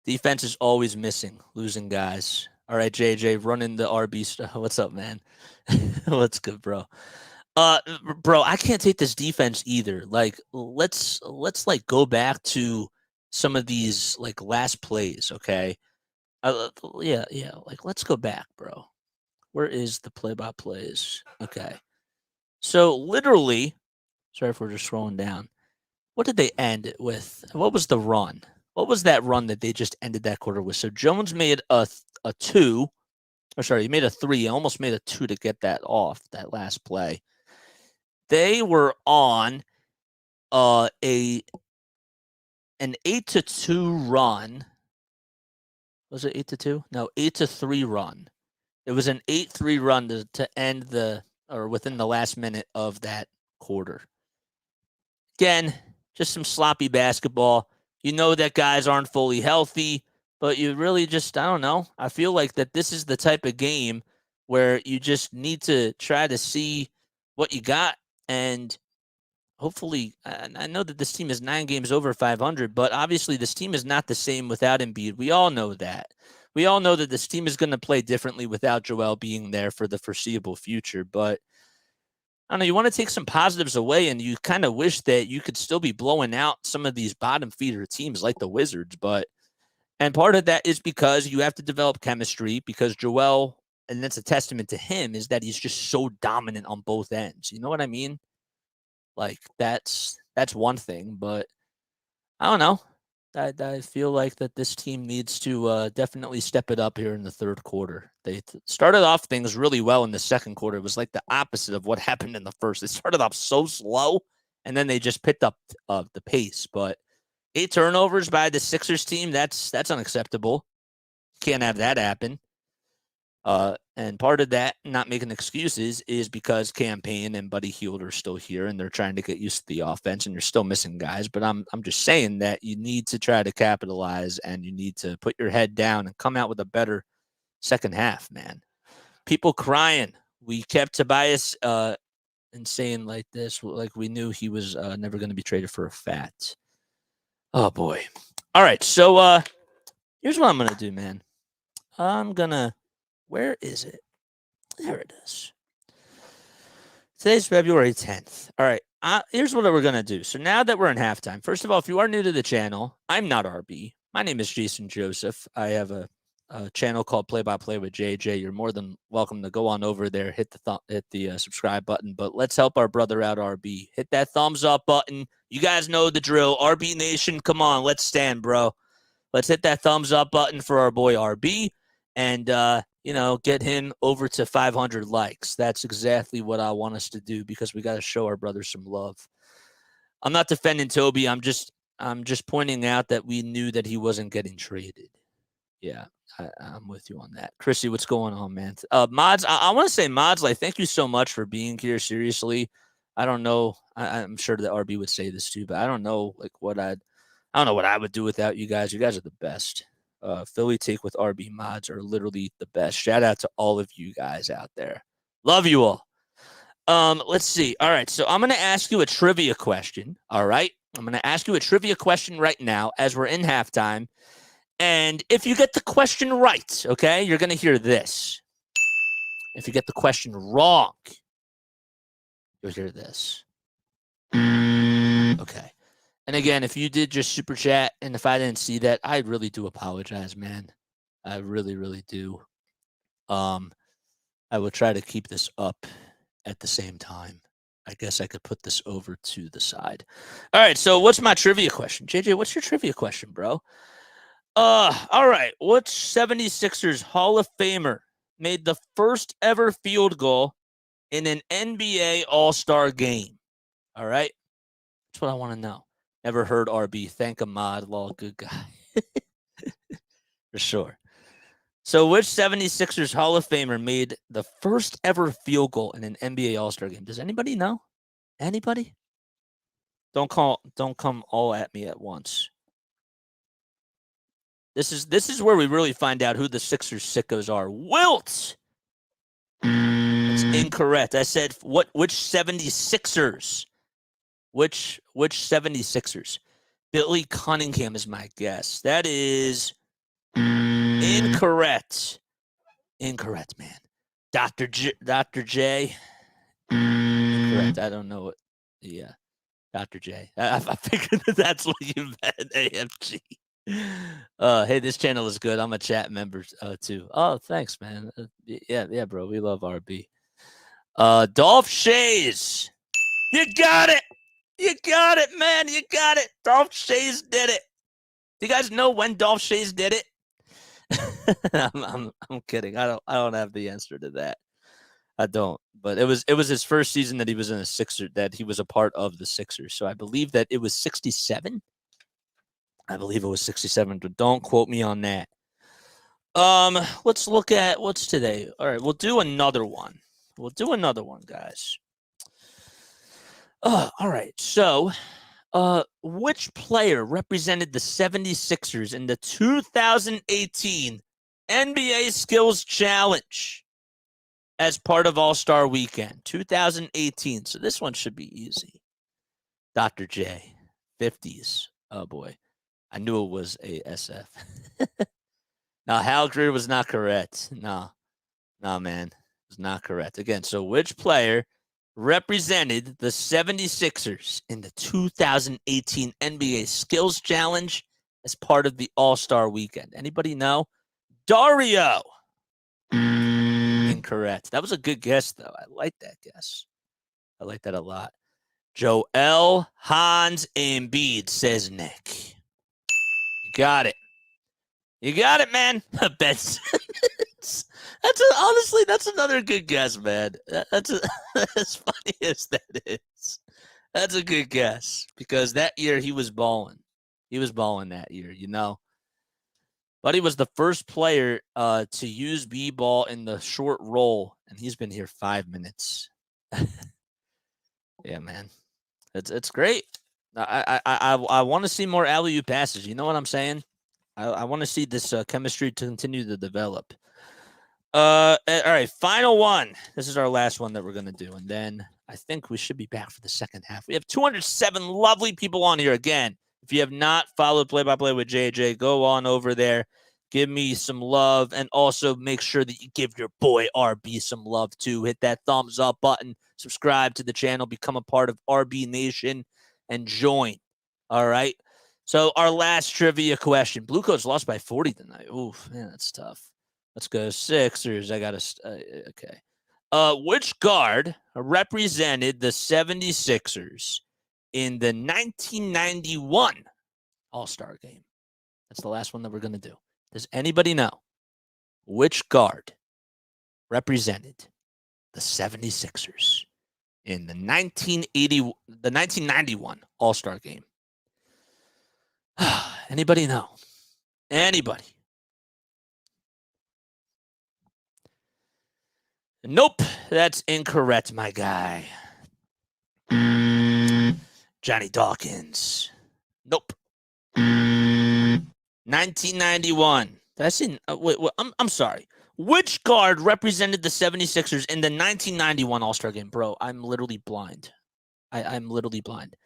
Defense is always missing, losing guys. All right, JJ, running the RB stuff. What's up, man? What's good, bro? Bro, I can't take this defense either. Like, let's like go back to some of these like last plays, okay? Yeah. Like, let's go back, bro. Where is the play-by-plays? Okay. So literally, sorry if we're just scrolling down. What did they end it with? What was the run? What was that run that they just ended that quarter with? So Jones made a two, or sorry, he made a three. He almost made a two to get that off, that last play. They were on an 8-2 run. Was it 8-2? No, 8-3 run. It was an 8-3 run to end within the last minute of that quarter. Again, just some sloppy basketball. You know that guys aren't fully healthy, but you really just, I don't know. I feel like that this is the type of game where you just need to try to see what you got. And hopefully, I know that this team is 9 games over 500, but obviously this team is not the same without Embiid. We all know that. we all know that this team is going to play differently without Joel being there for the foreseeable future. But I don't know, you want to take some positives away, and you kind of wish that you could still be blowing out some of these bottom feeder teams like the Wizards. And part of that is because you have to develop chemistry, because Joel, and that's a testament to him, is that he's just so dominant on both ends. You know what I mean? Like that's one thing, but I don't know. I feel like that this team needs to definitely step it up here in the third quarter. They started off things really well in the second quarter. It was like the opposite of what happened in the first. They started off so slow, and then they just picked up the pace. But 8 turnovers by the Sixers team, that's unacceptable. Can't have that happen. And part of that, not making excuses, is because Cam Payne and Buddy Hield are still here, and they're trying to get used to the offense, and you're still missing guys. But I'm just saying that you need to try to capitalize, and you need to put your head down and come out with a better second half, man. People crying. We kept Tobias and saying like this, like we knew he was never going to be traded for a fat. Oh boy. All right, so here's what I'm gonna do, man. Where is it? There it is. Today's February 10th. All right. Here's what we're going to do. So now that we're in halftime, first of all, if you are new to the channel, I'm not RB. My name is Jason Joseph. I have a channel called Play by Play with JJ. You're more than welcome to go on over there, hit the subscribe button. But let's help our brother out, RB. Hit that thumbs up button. You guys know the drill. RB Nation, come on. Let's stand, bro. Let's hit that thumbs up button for our boy RB. And, get him over to 500 likes. That's exactly what I want us to do, because we got to show our brother some love. I'm not defending Toby. I'm just pointing out that we knew that he wasn't getting traded. Yeah, I'm with you on that. Chrissy, what's going on, man? Mods, I want to say, Mods, like, thank you so much for being here. Seriously, I don't know. I'm sure that RB would say this too, but I don't know, like, I don't know what I would do without you guys. You guys are the best. Philly Take with RB Mods are literally the best. Shout out to all of you guys out there. Love you all. Let's see. All right, so I'm going to ask you a trivia question. All right, I'm going to ask you a trivia question right now as we're in halftime. And if you get the question right, okay, you're going to hear this. If you get the question wrong, you'll hear this. Okay. And again, if you did just super chat, and if I didn't see that, I really do apologize, man. I really, really do. I will try to keep this up at the same time. I guess I could put this over to the side. All right, so what's my trivia question? JJ, what's your trivia question, bro? All right. Which 76ers Hall of Famer made the first ever field goal in an NBA All-Star game? All right. That's what I want to know. Never heard RB. Thank a mod. Lol, good guy. For sure. So which 76ers Hall of Famer made the first ever field goal in an NBA All-Star game? Does anybody know? Anybody? Don't come all at me at once. This is where we really find out who the Sixers sickos are. Wilt! That's incorrect. I said which 76ers? Which 76ers? Billy Cunningham is my guess. That is incorrect. Incorrect, man. Dr. J. Incorrect. I don't know what. Yeah, Dr. J. I figured that's what you meant. AFG. Hey, this channel is good. I'm a chat member too. Oh, thanks, man. Yeah, bro. We love RB. Dolph Shays. You got it. You got it, man. You got it. Dolph Shays did it. Do you guys know when Dolph Shays did it? I'm kidding. I don't have the answer to that. I don't. But it was his first season that he was in a Sixer, that he was a part of the Sixers. So I believe that it was 67. I believe it was 67, but don't quote me on that. Let's look at what's today. All right, we'll do another one. Guys. All right. So, which player represented the 76ers in the 2018 NBA Skills Challenge as part of All-Star Weekend 2018? So this one should be easy. Dr. J, 50s. Oh boy. I knew it was a SF. No, Hal Greer was not correct. No, man. It was not correct. Again, so which player represented the 76ers in the 2018 NBA Skills Challenge as part of the All-Star Weekend? Anybody know? Dario. Incorrect. That was a good guess, though. I like that guess. I like that a lot. Joel Hans Embiid, says Nick. You got it. You got it, man. Ben Simmons. Honestly, that's another good guess, man. That's as funny as that is. That's a good guess because that year he was balling. He was balling that year, you know. But he was the first player to use B-ball in the short roll, and he's been here 5 minutes. Yeah, man, it's great. I want to see more alley-oop passes. You know what I'm saying? I want to see this chemistry to continue to develop. All right, final one. This is our last one that we're gonna do, and then I think we should be back for the second half. We have 207 lovely people on here again. If you have not followed Play by Play with JJ, go on over there, give me some love, and also make sure that you give your boy RB some love too. Hit that thumbs up button, subscribe to the channel, become a part of RB Nation, and join. All right. So our last trivia question: Blue Coats lost by 40 tonight. Oof, man, that's tough. Let's go Sixers. I got to okay. Which guard represented the 76ers in the 1991 All-Star game? That's the last one that we're going to do. Does anybody know which guard represented the 76ers in the 1991 All-Star game? Anybody know? Anybody? Nope, that's incorrect, my guy. Johnny Dawkins. Nope. 1991. That's in. Wait, I'm sorry. Which guard represented the 76ers in the 1991 All-Star game? Bro, I'm literally blind. I'm literally blind.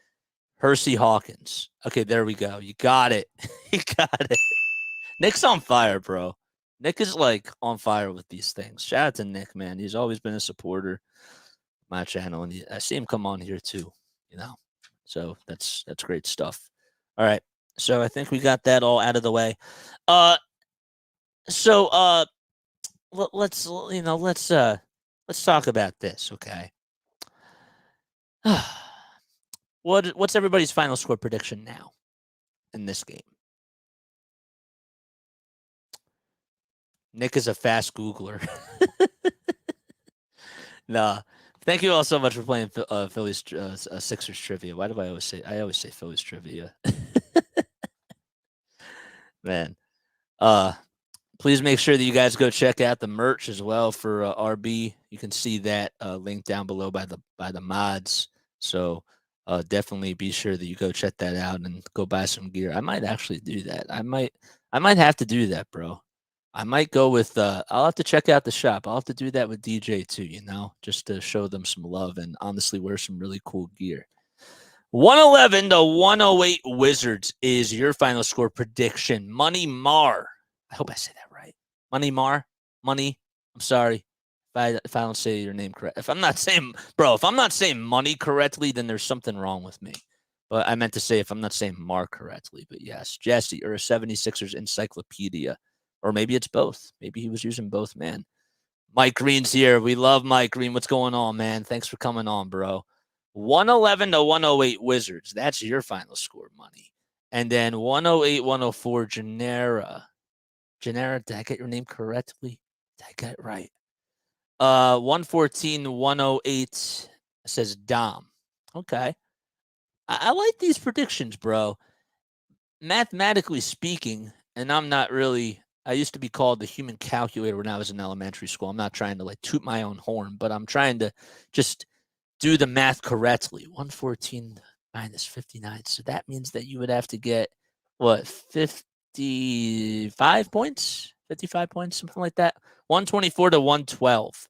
Hersey Hawkins. Okay, there we go. You got it. You got it. Nick's on fire, bro. Nick is like on fire with these things. Shout out to Nick, man. He's always been a supporter of my channel, and I see him come on here too. You know, so that's great stuff. All right, so I think we got that all out of the way. So let's talk about this, okay? What's everybody's final score prediction now in this game? Nick is a fast Googler. Nah. Thank you all so much for playing Phillies Sixers trivia. Why do I always say? I always say Phillies trivia. Man. Please make sure that you guys go check out the merch as well for RB. You can see that link down below by the mods. So definitely be sure that you go check that out and go buy some gear. I might actually do that. I might have to do that, bro. I might go with. I'll have to check out the shop. I'll have to do that with DJ too. You know, just to show them some love and honestly wear some really cool gear. 111 to 108 Wizards is your final score prediction. Money Mar. I hope I say that right. Money Mar. Money. I'm sorry if I don't say your name correct. If I'm not saying money correctly, then there's something wrong with me. But I meant to say if I'm not saying Mar correctly. But yes, Jesse, or a 76ers encyclopedia. Or maybe it's both. Maybe he was using both, man. Mike Green's here. We love Mike Green. What's going on, man? Thanks for coming on, bro. 111 to 108 Wizards. That's your final score, money. And then 108, 104 Genera. Genera, did I get your name correctly? Did I get it right? 114, 108 says Dom. Okay. I like these predictions, bro. Mathematically speaking, and I'm not really, I used to be called the human calculator when I was in elementary school. I'm not trying to like toot my own horn, but I'm trying to just do the math correctly. 114 minus 59. So that means that you would have to get what, 55 points? 55 points, something like that. 124 to 112.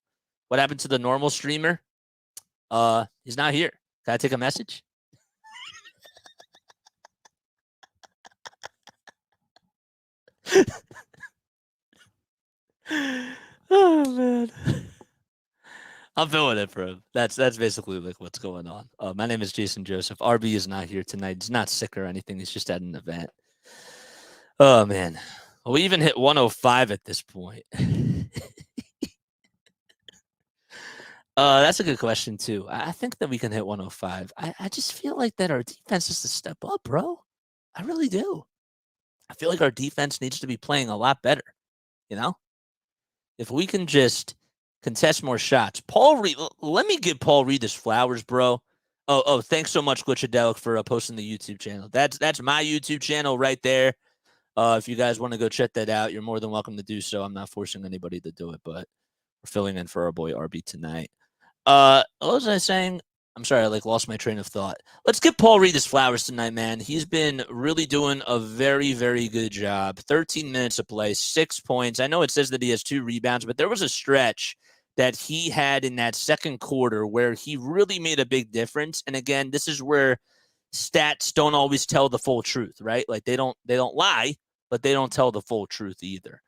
What happened to the normal streamer? He's not here. Can I take a message? Oh man. I'm feeling it for him. That's basically like what's going on. My name is Jason Joseph. RB is not here tonight. He's not sick or anything. He's just at an event. Oh man, we even hit 105 at this point. That's a good question too. I think that we can hit 105. I just feel like that our defense has to step up, bro. I really do. I feel like our defense needs to be playing a lot better. You know, if we can just contest more shots. Paul Reed, let me give Paul Reed his flowers, bro. Oh, thanks so much, Glitchadelic, for posting the YouTube channel. That's my YouTube channel right there. If you guys want to go check that out, you're more than welcome to do so. I'm not forcing anybody to do it, but we're filling in for our boy RB tonight. What was I saying? I'm sorry, I lost my train of thought. Let's give Paul Reed his flowers tonight, man. He's been really doing a very, very good job. 13 minutes of play, 6 points. I know it says that he has 2 rebounds, but there was a stretch that he had in that second quarter where he really made a big difference. And again, this is where stats don't always tell the full truth, right? Like they don't lie, but they don't tell the full truth either.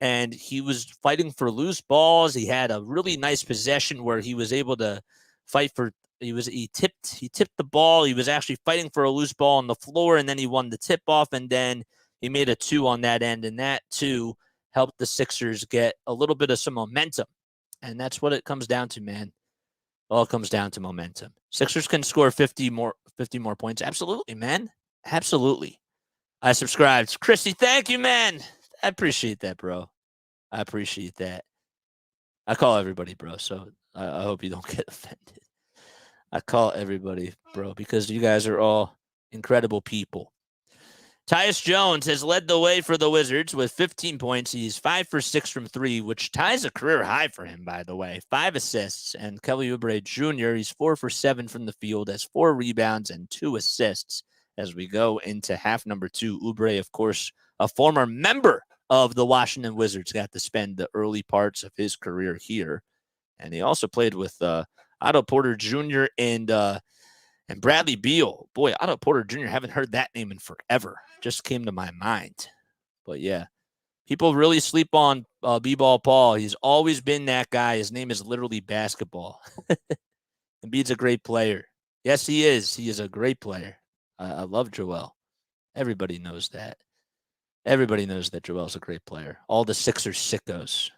And he was fighting for loose balls. He had a really nice possession where he was able to fight for he tipped the ball. He was actually fighting for a loose ball on the floor, and then he won the tip off, and then he made a 2 on that end, and that too helped the Sixers get a little bit of some momentum. And that's what it comes down to, man. All comes down to momentum. Sixers can score 50 more points. Absolutely, man. Absolutely. I subscribed. Christy, thank you, man. I appreciate that, bro. I appreciate that. I call everybody bro, so I hope you don't get offended. I call everybody bro because you guys are all incredible people. Tyus Jones has led the way for the Wizards with 15 points. He's 5 for 6 from 3, which ties a career high for him, by the way. 5 assists. And Kelly Oubre Jr., he's 4 for 7 from the field, has 4 rebounds and 2 assists as we go into half number 2. Oubre, of course, a former member of the Washington Wizards, got to spend the early parts of his career here. And he also played with Otto Porter Jr. and Bradley Beal. Boy, Otto Porter Jr., haven't heard that name in forever. Just came to my mind. But yeah, people really sleep on B-Ball Paul. He's always been that guy. His name is literally basketball. Embiid's a great player. Yes, he is. He is a great player. I love Joel. Everybody knows that. Everybody knows that Joel's a great player. All the Sixers sickos.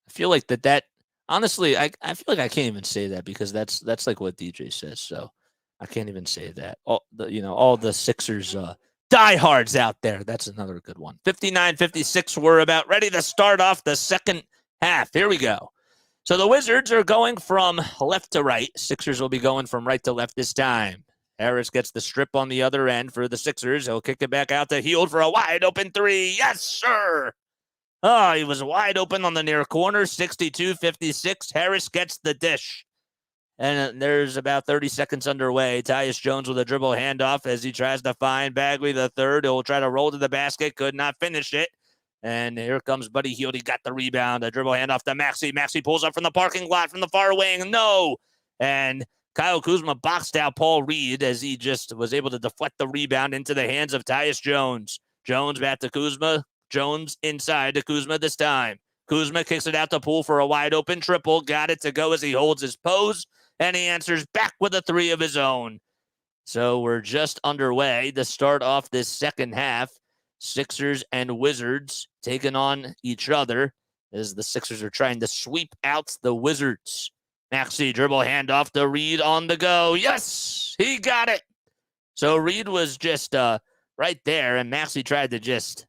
I feel like that honestly, I feel like I can't even say that because that's like what DJ says. So I can't even say that. All the Sixers diehards out there. That's another good one. 59-56. We're about ready to start off the second half. Here we go. So the Wizards are going from left to right. Sixers will be going from right to left this time. Harris gets the strip on the other end for the Sixers. He'll kick it back out to Hield for a wide open 3. Yes, sir. Oh, he was wide open on the near corner. 62-56. Harris gets the dish. And there's about 30 seconds underway. Tyus Jones with a dribble handoff as he tries to find Bagley the third. He'll try to roll to the basket. Could not finish it. And here comes Buddy Hield. He got the rebound. A dribble handoff to Maxey. Maxey pulls up from the parking lot from the far wing. No. And Kyle Kuzma boxed out Paul Reed as he just was able to deflect the rebound into the hands of Tyus Jones. Jones back to Kuzma. Jones inside to Kuzma this time. Kuzma kicks it out to Poole for a wide open triple. Got it to go as he holds his pose. And he answers back with a 3 of his own. So we're just underway to start off this second half. Sixers and Wizards taking on each other as the Sixers are trying to sweep out the Wizards. Maxey dribble handoff to Reed on the go. Yes, he got it. So Reed was just right there, and Maxey tried to just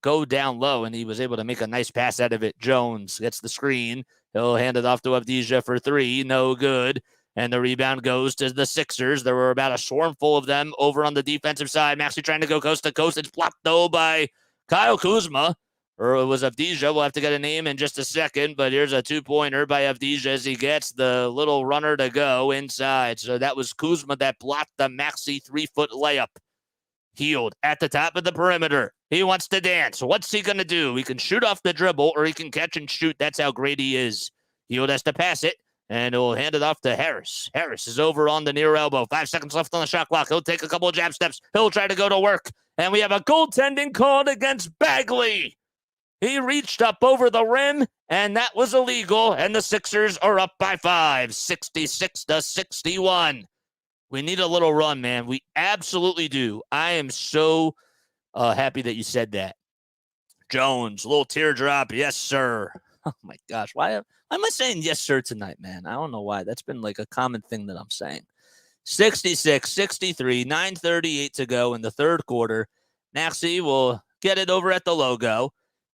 go down low, and he was able to make a nice pass out of it. Jones gets the screen. He'll hand it off to Avdija for 3. No good. And the rebound goes to the Sixers. There were about a swarm full of them over on the defensive side. Maxey trying to go coast to coast. It's blocked, though, by Kyle Kuzma. Or it was Avdija. We'll have to get a name in just a second. But here's a 2-pointer by Avdija as he gets the little runner to go inside. So that was Kuzma that blocked the Maxey 3-foot layup. Hield at the top of the perimeter. He wants to dance. What's he going to do? He can shoot off the dribble or he can catch and shoot. That's how great he is. Hield has to pass it, and he'll hand it off to Harris. Harris is over on the near elbow. 5 seconds left on the shot clock. He'll take a couple of jab steps. He'll try to go to work. And we have a goaltending called against Bagley. He reached up over the rim, and that was illegal, and the Sixers are up by 5, 66-61. We need a little run, man. We absolutely do. I am so happy that you said that. Jones, little teardrop. Yes, sir. Oh, my gosh. Why am I saying yes, sir, tonight, man? I don't know why. That's been like a common thing that I'm saying. 66-63, 9:38 to go in the third quarter. Maxey will get it over at the logo,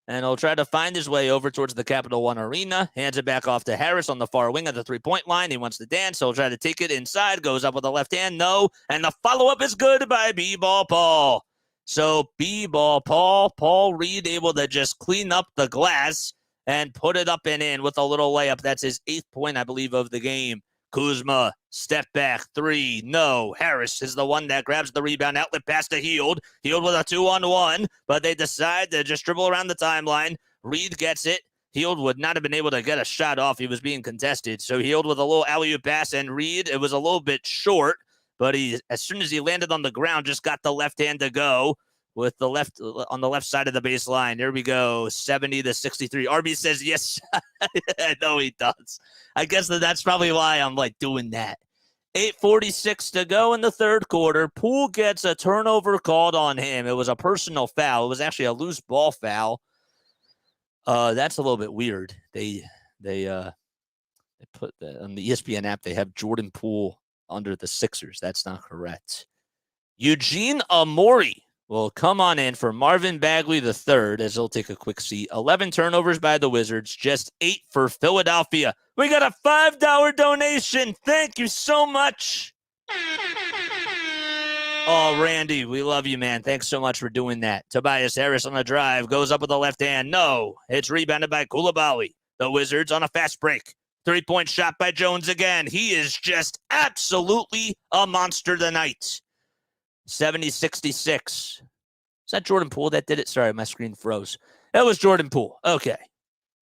and he'll try to find his way over towards the Capital One Arena. Hands it back off to Harris on the far wing of the three-point line. He wants to dance, so he'll try to take it inside. Goes up with the left hand. No. And the follow-up is good by B-Ball Paul. So B-Ball Paul Reed able to just clean up the glass and put it up and in with a little layup. That's his 8th point, I believe, of the game. Kuzma, step back, 3, no. Harris is the one that grabs the rebound, outlet pass to Hield. Hield with a 2-on-1, but they decide to just dribble around the timeline. Reed gets it. Hield would not have been able to get a shot off. He was being contested. So Hield with a little alley-oop pass, and Reed, it was a little bit short, but as soon as he landed on the ground, just got the left hand to go with the left on the left side of the baseline. There we go, 70-63. RB says yes. I know he does. I guess that's probably why I'm like doing that. 8:46 to go in the third quarter. Poole gets a turnover called on him. It was a personal foul. It was actually a loose ball foul. That's a little bit weird. They put that on the ESPN app. They have Jordan Poole under the Sixers. That's not correct. Eugene Amori will come on in for Marvin Bagley III as he'll take a quick seat. 11 turnovers by the Wizards, just 8 for Philadelphia. We got a $5 donation. Thank you so much. Oh, Randy, we love you, man. Thanks so much for doing that. Tobias Harris on the drive, goes up with the left hand. No, it's rebounded by Koulibaly. The Wizards on a fast break. 3-point shot by Jones again. He is just absolutely a monster tonight. 70-66. Is that Jordan Poole that did it? Sorry, my screen froze. That was Jordan Poole. Okay.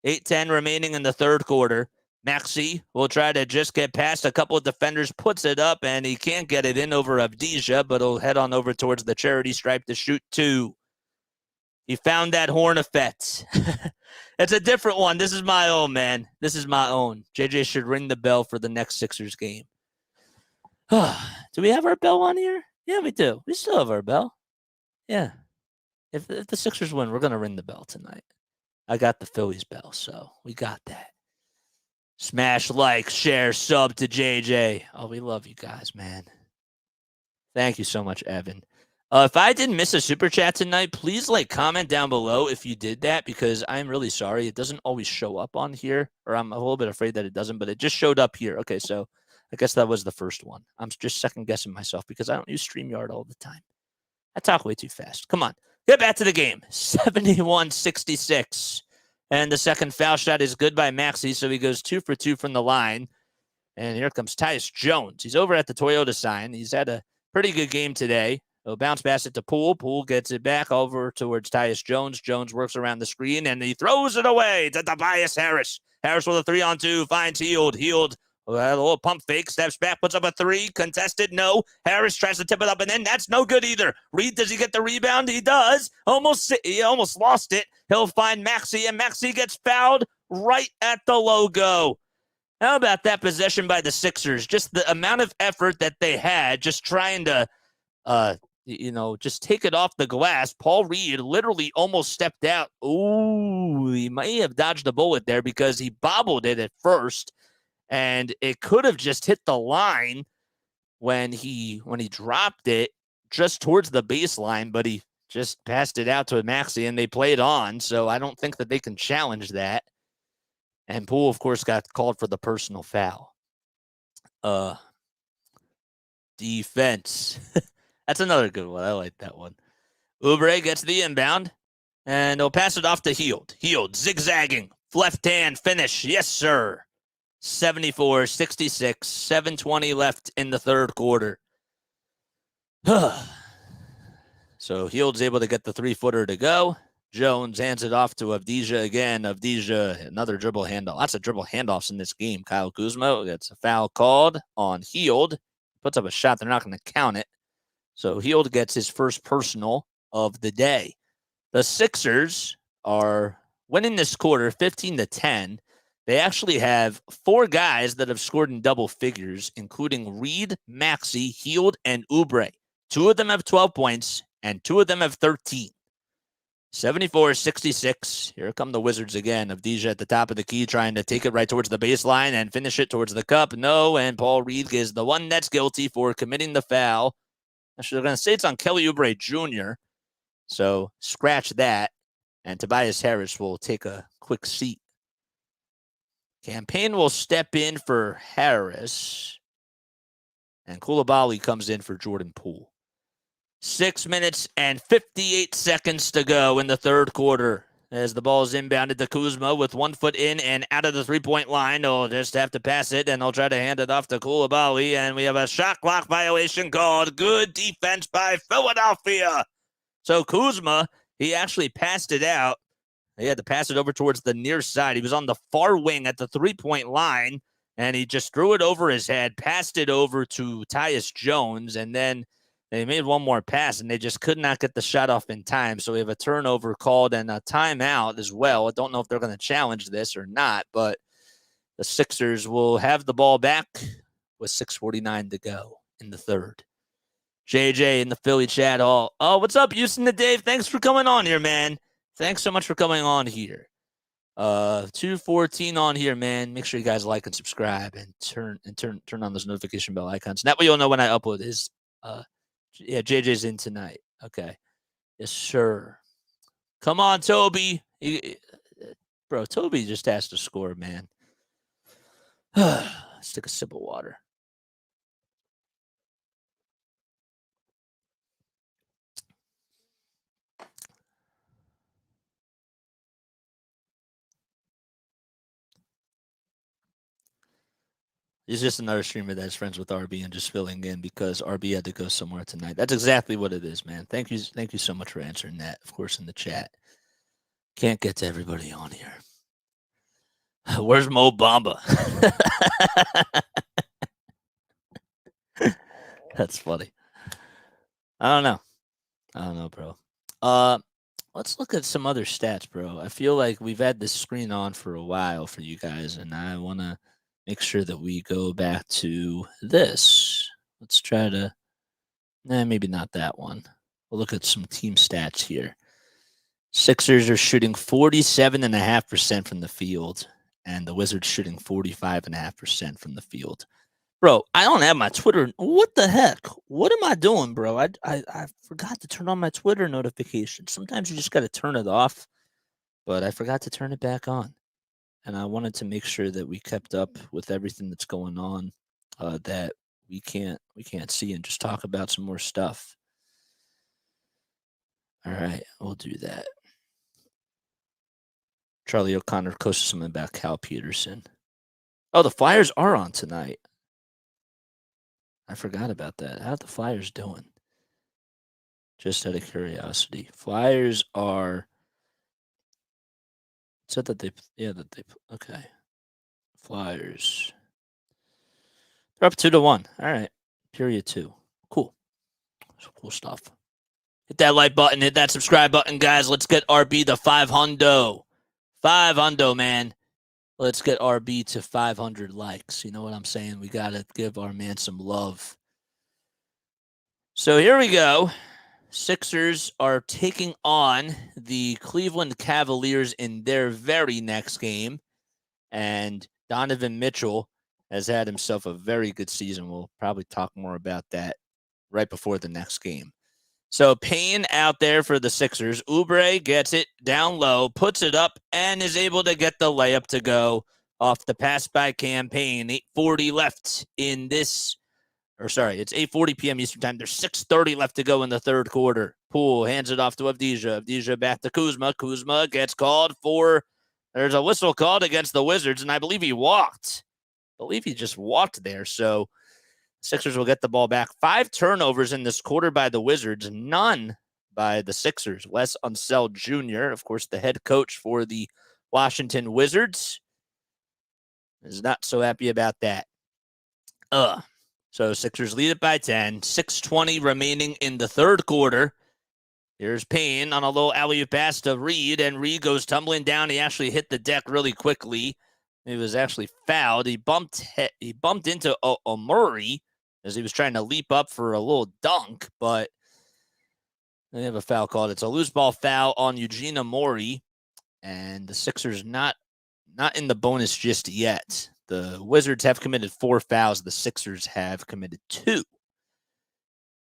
8:10 remaining in the third quarter. Maxey will try to just get past a couple of defenders, puts it up, and he can't get it in over Avdija, but he'll head on over towards the charity stripe to shoot 2. He found that horn effect. It's a different one. This is my own, man. This is my own. JJ should ring the bell for the next Sixers game. Do we have our bell on here? Yeah, we do. We still have our bell. Yeah. If the Sixers win, we're going to ring the bell tonight. I got the Phillies bell, so we got that. Smash, like, share, sub to JJ. Oh, we love you guys, man. Thank you so much, Evan. If I didn't miss a super chat tonight, please comment down below if you did that, because I'm really sorry. It doesn't always show up on here, or I'm a little bit afraid that it doesn't, but it just showed up here. Okay, so I guess that was the first one. I'm just second guessing myself because I don't use StreamYard all the time. I talk way too fast. Come on, get back to the game. 71-66. And the second foul shot is good by Maxey, so he goes 2 for 2 from the line. And here comes Tyus Jones. He's over at the Toyota sign. He's had a pretty good game today. He'll bounce pass it to Poole. Poole gets it back over towards Tyus Jones. Jones works around the screen, and he throws it away to Tobias Harris. Harris with a 3-on-2, finds Hield. Hield, a little pump fake, steps back, puts up a 3, contested, no. Harris tries to tip it up, and then that's no good either. Reed, does he get the rebound? He does. He almost lost it. He'll find Maxey, and Maxey gets fouled right at the logo. How about that possession by the Sixers? Just the amount of effort that they had just trying to, just take it off the glass. Paul Reed literally almost stepped out. Ooh, he may have dodged a bullet there because he bobbled it at first, and it could have just hit the line when he dropped it just towards the baseline, but he just passed it out to Maxey, and they played on, so I don't think that they can challenge that. And Poole, of course, got called for the personal foul. Defense. That's another good one. I like that one. Oubre gets the inbound, and he'll pass it off to Hield. Hield zigzagging. Left hand finish. Yes, sir. 74-66. 7:20 left in the third quarter. So Hield's able to get the 3-footer to go. Jones hands it off to Avdija again. Avdija, another dribble handoff. Lots of dribble handoffs in this game. Kyle Kuzma gets a foul called on Hield. Puts up a shot. They're not going to count it. So Hield gets his first personal of the day. The Sixers are winning this quarter 15-10. They actually have 4 guys that have scored in double figures, including Reed, Maxey, Heald, and Oubre. 2 of them have 12 points, and 2 of them have 13. 74-66. Here come the Wizards again. Avdija at the top of the key trying to take it right towards the baseline and finish it towards the cup. No, and Paul Reed is the one that's guilty for committing the foul. Actually, they're going to say it's on Kelly Oubre Jr., so scratch that, and Tobias Harris will take a quick seat. Campaign will step in for Harris, and Coulibaly comes in for Jordan Poole. 6 minutes and 58 seconds to go in the third quarter. As the ball is inbounded to Kuzma with 1 foot in and out of the three-point line. They'll just have to pass it, and they'll try to hand it off to Coulibaly, and we have a shot clock violation called. Good defense by Philadelphia. So Kuzma, he actually passed it out. He had to pass it over towards the near side. He was on the far wing at the three-point line, and he just threw it over his head, passed it over to Tyus Jones, and then they made one more pass, and they just could not get the shot off in time. So we have a turnover called and a timeout as well. I don't know if they're going to challenge this or not, but the Sixers will have the ball back with 6:49 to go in the third. JJ in the Philly chat hall. Oh, what's up, Houston to Dave? Thanks for coming on here, man. Thanks so much for coming on here. 214 on here, man. Make sure you guys like and subscribe and turn on those notification bell icons. That way you'll know when I upload his. Yeah, JJ's in tonight. Okay. Yes, sir. Come on, Toby. Bro, Toby just has to score, man. Let's take a sip of water. He's just another streamer that's friends with RB and just filling in because RB had to go somewhere tonight. That's exactly what it is, man. Thank you so much for answering that, of course, in the chat. Can't get to everybody on here. Where's Mo Bamba? That's funny. I don't know, bro. Let's look at some other stats, bro. I feel like we've had this screen on for a while for you guys, and I want to make sure that we go back to this. Let's try to, maybe not that one. We'll look at some team stats here. Sixers are shooting 47.5% from the field, and the Wizards shooting 45.5% from the field. Bro, I don't have my Twitter. What the heck? What am I doing, bro? I forgot to turn on my Twitter notification. Sometimes you just got to turn it off, but I forgot to turn it back on. And I wanted to make sure that we kept up with everything that's going on that we can't see and just talk about some more stuff. All right, we'll do that. Charlie O'Connor posted something about Cal Peterson. Oh, the Flyers are on tonight. I forgot about that. How are the Flyers doing? Just out of curiosity. Flyers are. Said that they. Yeah, that they. Okay. Flyers. They're up 2-1. All right. Period 2. Cool. Cool stuff. Hit that like button. Hit that subscribe button, guys. Let's get RB to 500. 500, man. Let's get RB to 500 likes. You know what I'm saying? We got to give our man some love. So here we go. Sixers are taking on the Cleveland Cavaliers in their very next game. And Donovan Mitchell has had himself a very good season. We'll probably talk more about that right before the next game. So Payne out there for the Sixers. Oubre gets it down low, puts it up, and is able to get the layup to go off the pass by Campaign. 8:40 left in this, it's 8:40 p.m. Eastern time. There's 6:30 left to go in the third quarter. Poole hands it off to Avdija. Avdija back to Kuzma. Kuzma gets called for, there's a whistle called against the Wizards, and I believe he walked. I believe he just walked there, so Sixers will get the ball back. 5 turnovers in this quarter by the Wizards, none by the Sixers. Wes Unseld Jr., of course, the head coach for the Washington Wizards, is not so happy about that. So Sixers lead it by 10. 6:20 remaining in the third quarter. Here's Payne on a little alley-oop pass to Reed, and Reed goes tumbling down. He actually hit the deck really quickly. He was actually fouled. He bumped into a Murray as he was trying to leap up for a little dunk, but they have a foul called. It's a loose ball foul on Eugene Amori, and the Sixers not in the bonus just yet. The Wizards have committed 4 fouls. The Sixers have committed 2.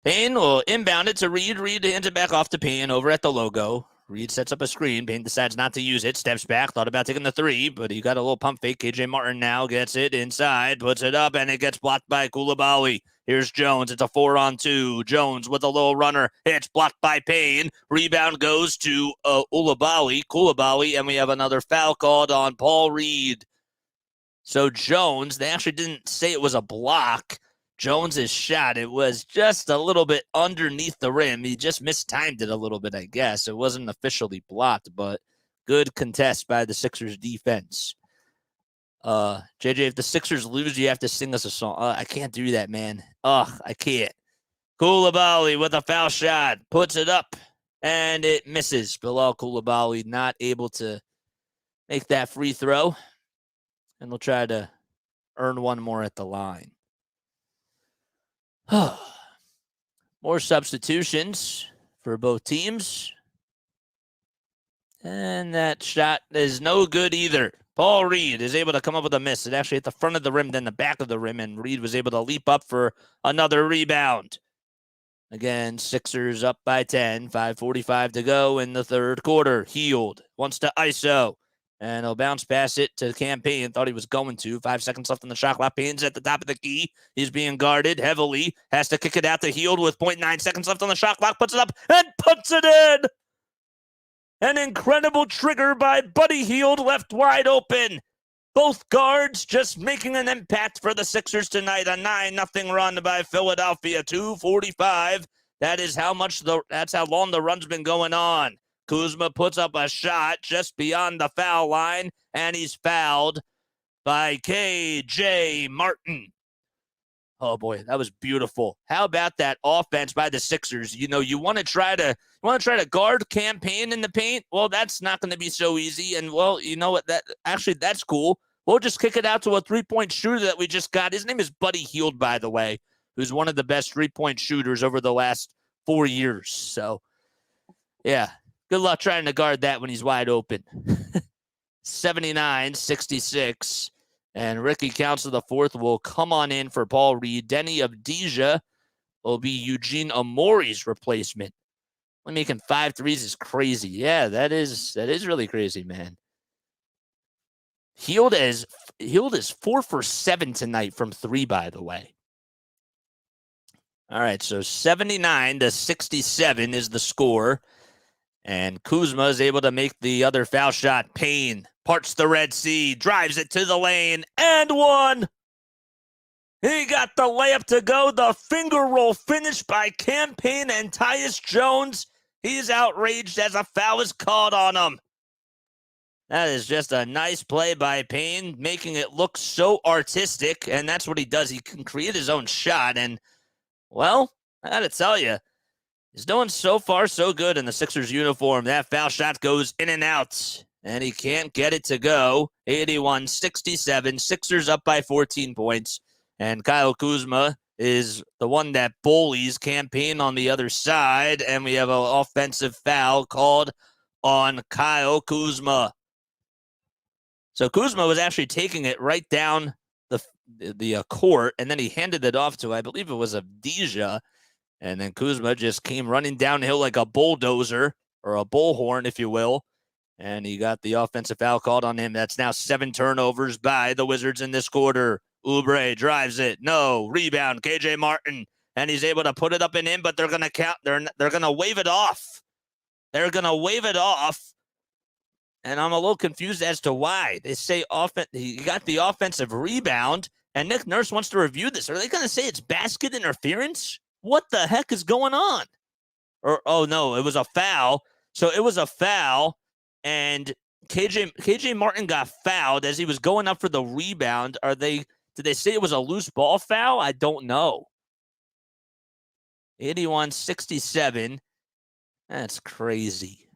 Payne will inbound it to Reed. Reed hands it back off to Payne over at the logo. Reed sets up a screen. Payne decides not to use it. Steps back. Thought about taking the 3, but he got a little pump fake. KJ Martin now gets it inside. Puts it up, and it gets blocked by Coulibaly. Here's Jones. It's a 4-on-2. Jones with a little runner. It's blocked by Payne. Rebound goes to Coulibaly, and we have another foul called on Paul Reed. So Jones, they actually didn't say it was a block. Jones's shot, it was just a little bit underneath the rim. He just mistimed it a little bit, I guess. It wasn't officially blocked, but good contest by the Sixers defense. JJ, if the Sixers lose, you have to sing us a song. I can't do that, man. I can't. Coulibaly with a foul shot, puts it up, and it misses. Bilal Coulibaly not able to make that free throw, and we'll try to earn one more at the line. More substitutions for both teams. And that shot is no good either. Paul Reed is able to come up with a miss. It actually hit the front of the rim, then the back of the rim, and Reed was able to leap up for another rebound. Again, Sixers up by 10. 5:45 to go in the third quarter. Hield wants to ISO. And he'll bounce past it to Campaign. Thought he was going to. 5 seconds left on the shot clock. Payne's at the top of the key. He's being guarded heavily. Has to kick it out to Hield with 0.9 seconds left on the shot clock. Puts it up and puts it in. An incredible trigger by Buddy Hield, left wide open. Both guards just making an impact for the Sixers tonight. A 9-0 run by Philadelphia. 2:45. That's how long the run's been going on. Kuzma puts up a shot just beyond the foul line, and he's fouled by KJ Martin. Oh boy, that was beautiful. How about that offense by the Sixers? You want to try to guard Campaign in the paint. Well, that's not going to be so easy. And well, you know what? That's cool. We'll just kick it out to a 3-point shooter that we just got. His name is Buddy Hield, by the way, who's one of the best 3-point shooters over the last 4 years. So, yeah. Good luck trying to guard that when he's wide open. 79-66. And Ricky Council the fourth will come on in for Paul Reed. Denny Avdija will be Eugene Amori's replacement. Only making 5 threes is crazy. Yeah, that is really crazy, man. Hield is 4 for 7 tonight from 3, by the way. All right, so 79-67 is the score. And Kuzma is able to make the other foul shot. Payne parts the Red Sea, drives it to the lane, and one. He got the layup to go. The finger roll finish by Campaign and Tyus Jones. He's outraged as a foul is called on him. That is just a nice play by Payne, making it look so artistic, and that's what he does. He can create his own shot, and, well, I got to tell you, he's doing so far so good in the Sixers uniform. That foul shot goes in and out, and he can't get it to go. 81-67, Sixers up by 14 points, and Kyle Kuzma is the one that bullies Campaign on the other side, and we have an offensive foul called on Kyle Kuzma. So Kuzma was actually taking it right down the court, and then he handed it off to, I believe it was Avdija, and then Kuzma just came running downhill like a bulldozer, or a bullhorn, if you will, and he got the offensive foul called on him. That's now 7 turnovers by the Wizards in this quarter. Oubre drives it. No. Rebound, KJ Martin, and he's able to put it up and in, but they're going to count. They're going to wave it off. They're going to wave it off. And I'm a little confused as to why. They say he got the offensive rebound, and Nick Nurse wants to review this. Are they going to say it's basket interference? What the heck is going on? Oh, no, it was a foul. So it was a foul, and KJ Martin got fouled as he was going up for the rebound. Did they say it was a loose ball foul? I don't know. 81-67. That's crazy.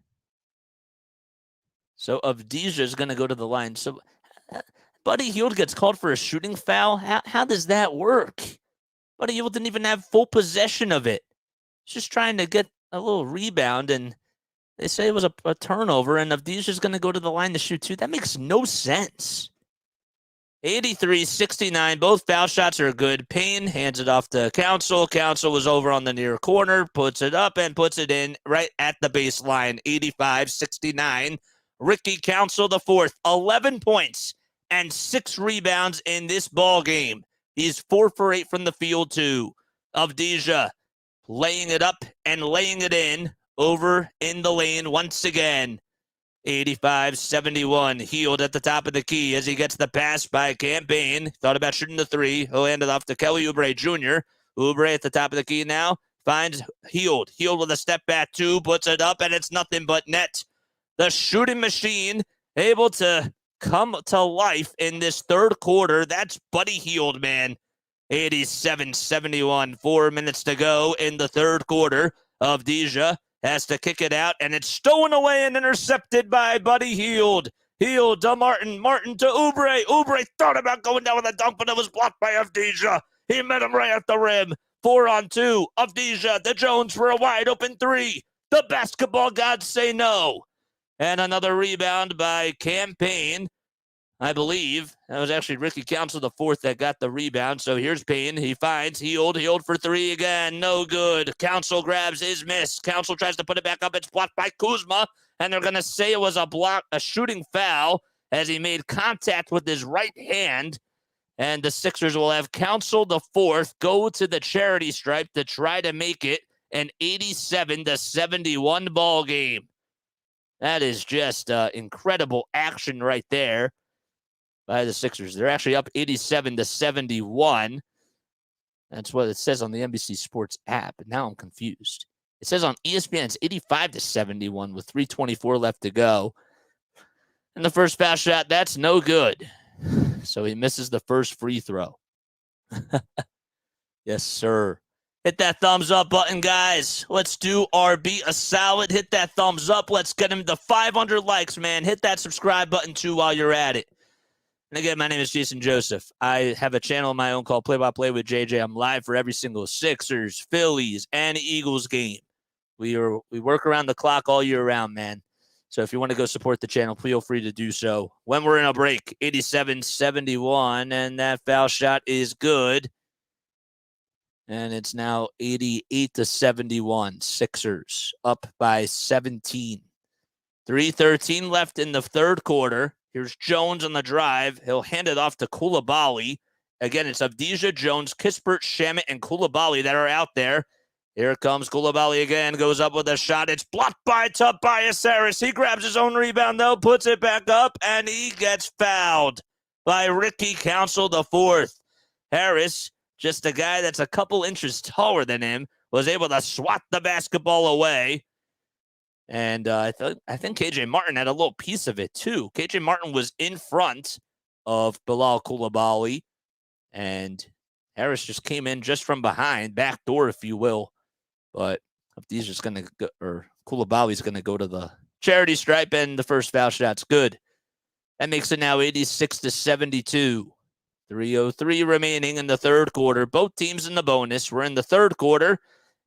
So Avdija is going to go to the line. So Buddy Hield gets called for a shooting foul. How does that work? Buddy Hield didn't even have full possession of it. He's just trying to get a little rebound, and they say it was a turnover, and Avdija's going to go to the line to shoot two. That makes no sense. 83-69. Both foul shots are good. Payne hands it off to Council. Council was over on the near corner, puts it up and puts it in right at the baseline. 85-69. Ricky Council, the fourth, 11 points and 6 rebounds in this ball game. He's 4 for 8 from the field, too. Avdija laying it up and laying it in over in the lane once again. 85-71. Hield at the top of the key as he gets the pass by Campaign. Thought about shooting the three. He'll hand it off to Kelly Oubre Jr. Oubre at the top of the key now. Finds Hield. Hield with a step back two. Puts it up, and it's nothing but net. The shooting machine able to come to life in this third quarter. That's Buddy Hield, man. 87-71. 4 minutes to go in the third quarter. Avdija has to kick it out, and it's stolen away and intercepted by Buddy Hield. Hield to Martin. Martin to Oubre. Oubre thought about going down with a dunk, but it was blocked by Avdija. He met him right at the rim. 4-on-2. Avdija to Jones for a wide open three. The basketball gods say no. And another rebound by Campaign. I believe that was actually Ricky Council, the fourth, that got the rebound. So here's Payne. He finds Hield for three again. No good. Council grabs his miss. Council tries to put it back up. It's blocked by Kuzma. And they're going to say it was a shooting foul as he made contact with his right hand. And the Sixers will have Council, the fourth, go to the charity stripe to try to make it an 87-71 ball game. That is just incredible action right there by the Sixers. They're actually up 87-71. That's what it says on the NBC Sports app. And now I'm confused. It says on ESPN it's 85-71 with 3:24 left to go. And the first foul shot, that's no good. So he misses the first free throw. Yes, sir. Hit that thumbs up button, guys. Let's do RB a solid. Hit that thumbs up. Let's get him to 500 likes, man. Hit that subscribe button, too, while you're at it. And again, my name is Jason Joseph. I have a channel of my own called Play by Play with JJ. I'm live for every single Sixers, Phillies, and Eagles game. We work around the clock all year round, man. So if you want to go support the channel, feel free to do so. When we're in a break, 87-71, and that foul shot is good. And it's now 88-71. Sixers up by 17. 3:13 left in the third quarter. Here's Jones on the drive. He'll hand it off to Coulibaly. Again, it's Avdija, Jones, Kispert, Shamet, and Coulibaly that are out there. Here comes Coulibaly again. Goes up with a shot. It's blocked by Tobias Harris. He grabs his own rebound, though, puts it back up, and he gets fouled by Ricky Council, the fourth. Harris, just a guy that's a couple inches taller than him, was able to swat the basketball away. And I think KJ Martin had a little piece of it, too. KJ Martin was in front of Bilal Coulibaly, and Harris just came in just from behind, backdoor, if you will. But Avdija's going to go, or Coulibaly's going to go to the charity stripe, and the first foul shot's good. That makes it now 86-72. 3:03 remaining in the third quarter. Both teams in the bonus. We're in the third quarter,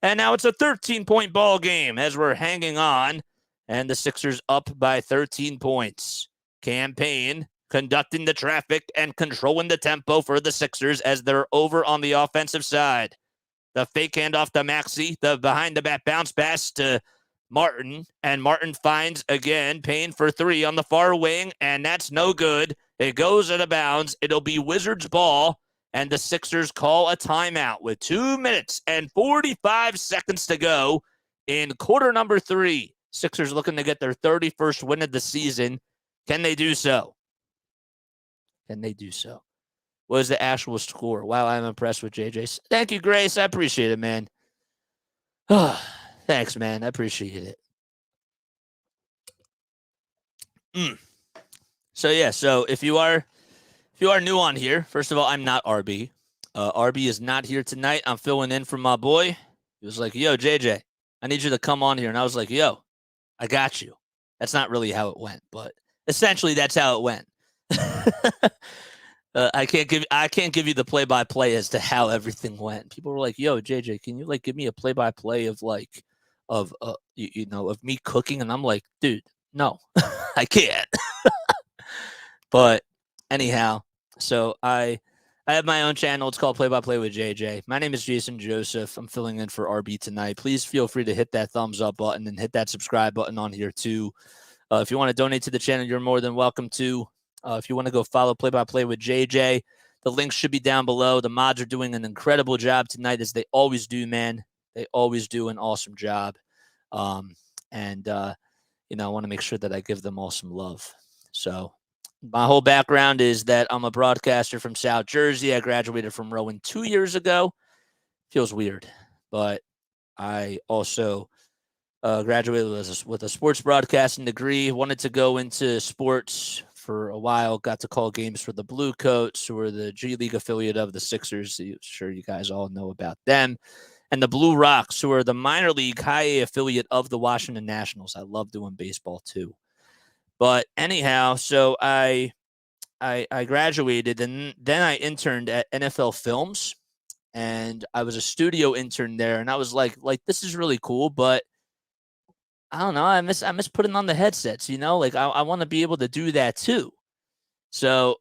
and now it's a 13-point ball game as we're hanging on, and the Sixers up by 13 points. Campaign conducting the traffic and controlling the tempo for the Sixers as they're over on the offensive side. The fake handoff to Maxey, the behind-the-back bounce pass to Martin, and Martin finds, again, Payne for three on the far wing, and that's no good. It goes out of bounds. It'll be Wizards ball, and the Sixers call a timeout with 2 minutes and 45 seconds to go in quarter number 3. Sixers looking to get their 31st win of the season. Can they do so? Can they do so? What is the actual score? Wow, I'm impressed with JJ. Thank you, Grace. I appreciate it, man. Thanks, man. I appreciate it. So if you are new on here, first of all, I'm not RB. RB is not here tonight. I'm filling in for my boy. He was like, yo, JJ, I need you to come on here. And I was like, yo, I got you. That's not really how it went, but essentially that's how it went. I can't give you the play by play as to how everything went. People were like, "Yo, JJ, can you like give me a play by play of like of of me cooking?" And I'm like, "Dude, no, I can't." But anyhow, so I have my own channel. It's called Play by Play with JJ. My name is Jason Joseph. I'm filling in for RB tonight. Please feel free to hit that thumbs up button and hit that subscribe button on here too. If you want to donate to the channel, you're more than welcome to. If you want to go follow Play by Play with JJ, the link should be down below. The mods are doing an incredible job tonight, as they always do, man. They always do an awesome job. And I want to make sure that I give them all some love. So my whole background is that I'm a broadcaster from South Jersey. I graduated from Rowan 2 years ago. Feels weird, but I also graduated with a sports broadcasting degree. Wanted to go into sports for a while. Got to call games for the Blue Coats, who are the G League affiliate of the Sixers. Sure, you guys all know about them. And the Blue Rocks, who are the minor league high A affiliate of the Washington Nationals. I love doing baseball too. But anyhow, so I graduated, and then I interned at NFL Films, and I was a studio intern there. And I was like this is really cool, but I don't know. I miss putting on the headsets. Like I want to be able to do that too. So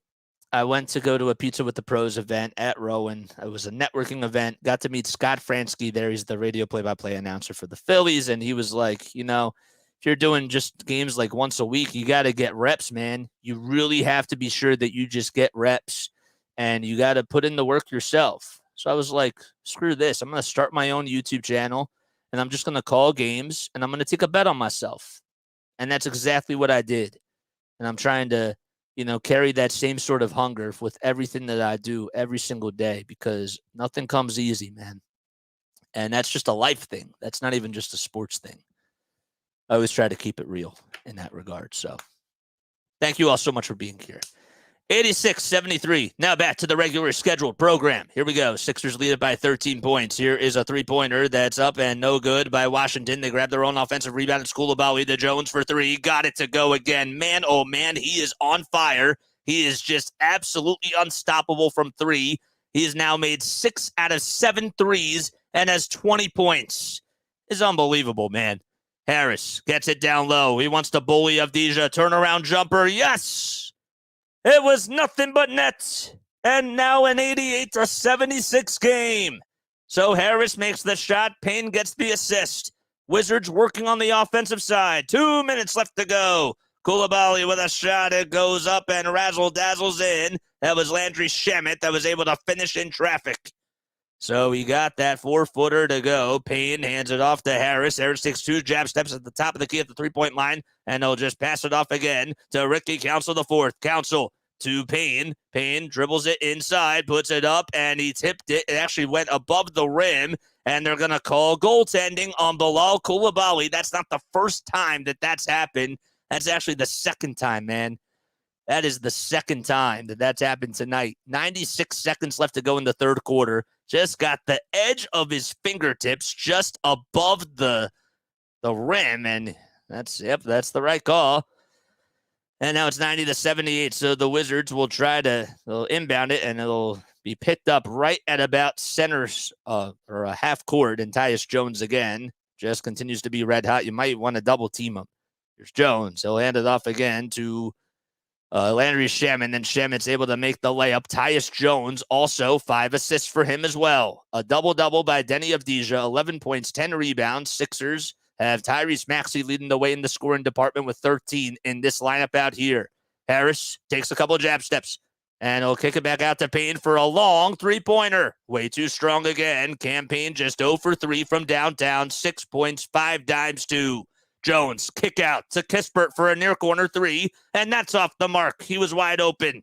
I went to go to a Pizza with the Pros event at Rowan. It was a networking event. Got to meet Scott Fransky there. He's the radio play-by-play announcer for the Phillies, and he was like, if you're doing just games like once a week, you got to get reps, man. You really have to be sure that you just get reps, and you got to put in the work yourself. So I was like, screw this. I'm going to start my own YouTube channel, and I'm just going to call games, and I'm going to take a bet on myself. And that's exactly what I did. And I'm trying to, carry that same sort of hunger with everything that I do every single day, because nothing comes easy, man. And that's just a life thing. That's not even just a sports thing. I always try to keep it real in that regard. So thank you all so much for being here. 86-73. Now back to the regular scheduled program. Here we go. Sixers lead it by 13 points. Here is a three-pointer that's up and no good by Washington. They grab their own offensive rebound. It's Koulibaly to Jones for three. Got it to go again. Man, oh man, he is on fire. He is just absolutely unstoppable from three. He has now made 6 out of 7 threes and has 20 points. It's unbelievable, man. Harris gets it down low. He wants to bully Avdija. Turnaround jumper. Yes! It was nothing but net. And now an 88-76 game. So Harris makes the shot. Payne gets the assist. Wizards working on the offensive side. 2 minutes left to go. Koulibaly with a shot. It goes up and razzle-dazzles in. That was Landry Shamet that was able to finish in traffic. So he got that 4-footer to go. Payne hands it off to Harris. Harris takes 2 jab steps at the top of the key at the three-point line, and he'll just pass it off again to Ricky Council the fourth. Council to Payne. Payne dribbles it inside, puts it up, and he tipped it. It actually went above the rim, and they're going to call goaltending on Bilal Koulibaly. That's not the first time that that's happened. That's actually the second time, man. That is the second time that that's happened tonight. 96 seconds left to go in the third quarter. Just got the edge of his fingertips just above the rim, and that's the right call. And now it's 90-78, so the Wizards will they'll inbound it, and it'll be picked up right at about center or a half court, and Tyus Jones again just continues to be red hot. You might want to double team him. Here's Jones. He'll hand it off again to Landry Shamet, and Shamet's able to make the layup. Tyus Jones, also 5 assists for him as well. A double-double by Denny Avdija, 11 points, 10 rebounds. Sixers have Tyrese Maxey leading the way in the scoring department with 13 in this lineup out here. Harris takes a couple of jab steps, and he'll kick it back out to Payne for a long three-pointer. Way too strong again. Cam Payne just 0 for 3 from downtown. 6 points, 5 dimes, 2. Jones, kick out to Kispert for a near corner 3, and that's off the mark. He was wide open.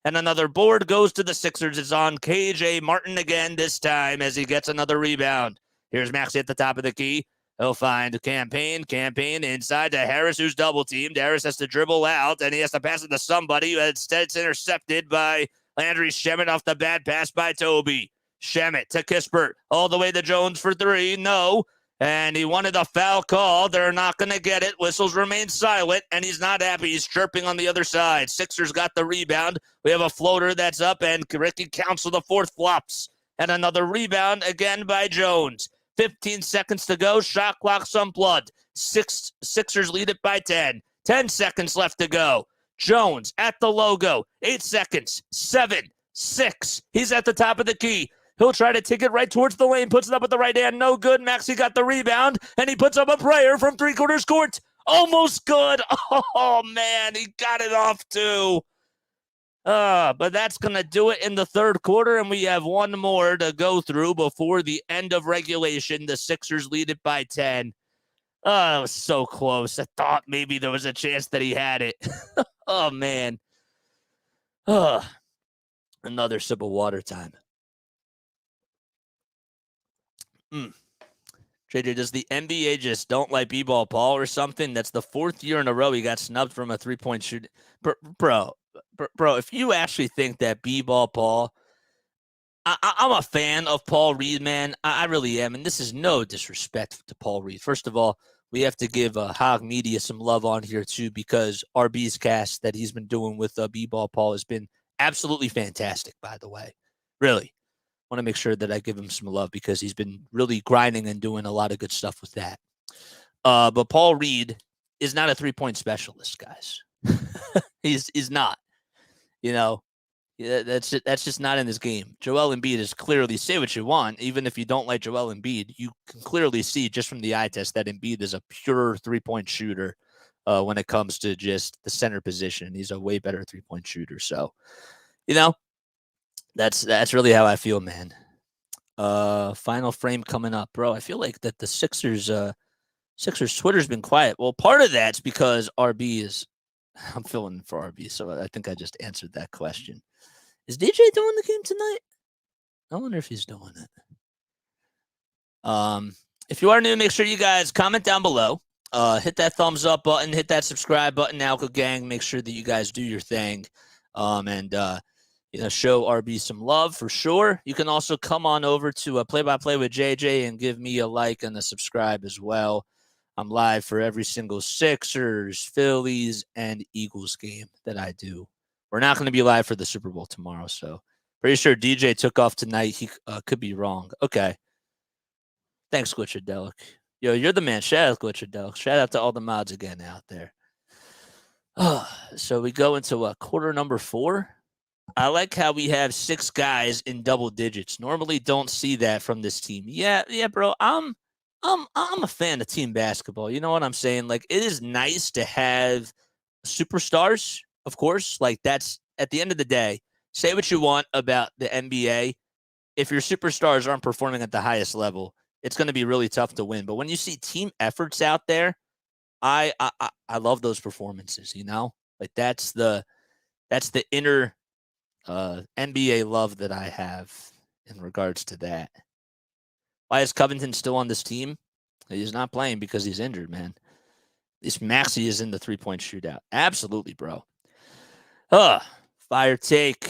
And another board goes to the Sixers. It's on KJ Martin again this time as he gets another rebound. Here's Maxey at the top of the key. He'll find Cam Payne inside to Harris, who's double-teamed. Harris has to dribble out, and he has to pass it to somebody. Instead, it's intercepted by Landry Shamet off the bad pass by Toby. Shamet to Kispert, all the way to Jones for 3. No. And he wanted a foul call. They're not going to get it. Whistles remain silent, and he's not happy. He's chirping on the other side. Sixers got the rebound. We have a floater that's up, and Ricky counts for the fourth flops. And another rebound again by Jones. 15 seconds to go. Shot clock, some blood. Sixers lead it by 10. 10 seconds left to go. Jones at the logo. 8 seconds. 7, 6. He's at the top of the key. He'll try to take it right towards the lane, puts it up with the right hand. No good. Maxey got the rebound, and he puts up a prayer from three-quarters court. Almost good. Oh, man, he got it off, too. But that's going to do it in the third quarter, and we have one more to go through before the end of regulation. The Sixers lead it by 10. Oh, it was so close. I thought maybe there was a chance that he had it. Oh, man. Another sip of water time. JJ, does the NBA just don't like B-ball Paul or something? That's the fourth year in a row he got snubbed from a three-point shoot. Bro, if you actually think that B-ball Paul, I'm a fan of Paul Reed, man. I really am, and this is no disrespect to Paul Reed. First of all, we have to give Hog Media some love on here, too, because RB's cast that he's been doing with B-ball Paul has been absolutely fantastic, by the way. Really. Want to make sure that I give him some love because he's been really grinding and doing a lot of good stuff with that. But Paul Reed is not a three-point specialist, guys. He's not. You know, that's just not in his game. Joel Embiid is clearly, say what you want, even if you don't like Joel Embiid, you can clearly see just from the eye test that Embiid is a pure three-point shooter when it comes to just the center position. He's a way better three-point shooter. So, you know, that's really how I feel, man. Final frame coming up, bro. I feel like that the Sixers Twitter's been quiet. Well, part of that's because RB is. I'm filling for RB, so I think I just answered that question. Is DJ doing the game tonight? I wonder if he's doing it. If you are new, make sure you guys comment down below. Hit that thumbs up button, hit that subscribe button, Alco Gang. Make sure that you guys do your thing. And show RB some love for sure. You can also come on over to Play by Play with JJ and give me a like and a subscribe as well. I'm live for every single Sixers, Phillies, and Eagles game that I do. We're not going to be live for the Super Bowl tomorrow, so pretty sure DJ took off tonight. He could be wrong. Okay. Thanks, Glitchadelic. Yo, you're the man. Shout out, Glitchadelic. Shout out to all the mods again out there. So we go into quarter number 4. I like how we have 6 guys in double digits. Normally don't see that from this team. Yeah, bro. I'm a fan of team basketball. You know what I'm saying? Like, it is nice to have superstars, of course. Like, that's at the end of the day, say what you want about the NBA. If your superstars aren't performing at the highest level, it's going to be really tough to win. But when you see team efforts out there, I love those performances, you know? Like, that's the inner NBA love that I have in regards to that. Why is Covington still on this team? He's not playing because he's injured, man. This Maxey is in the three-point shootout. Absolutely, bro. Fire take,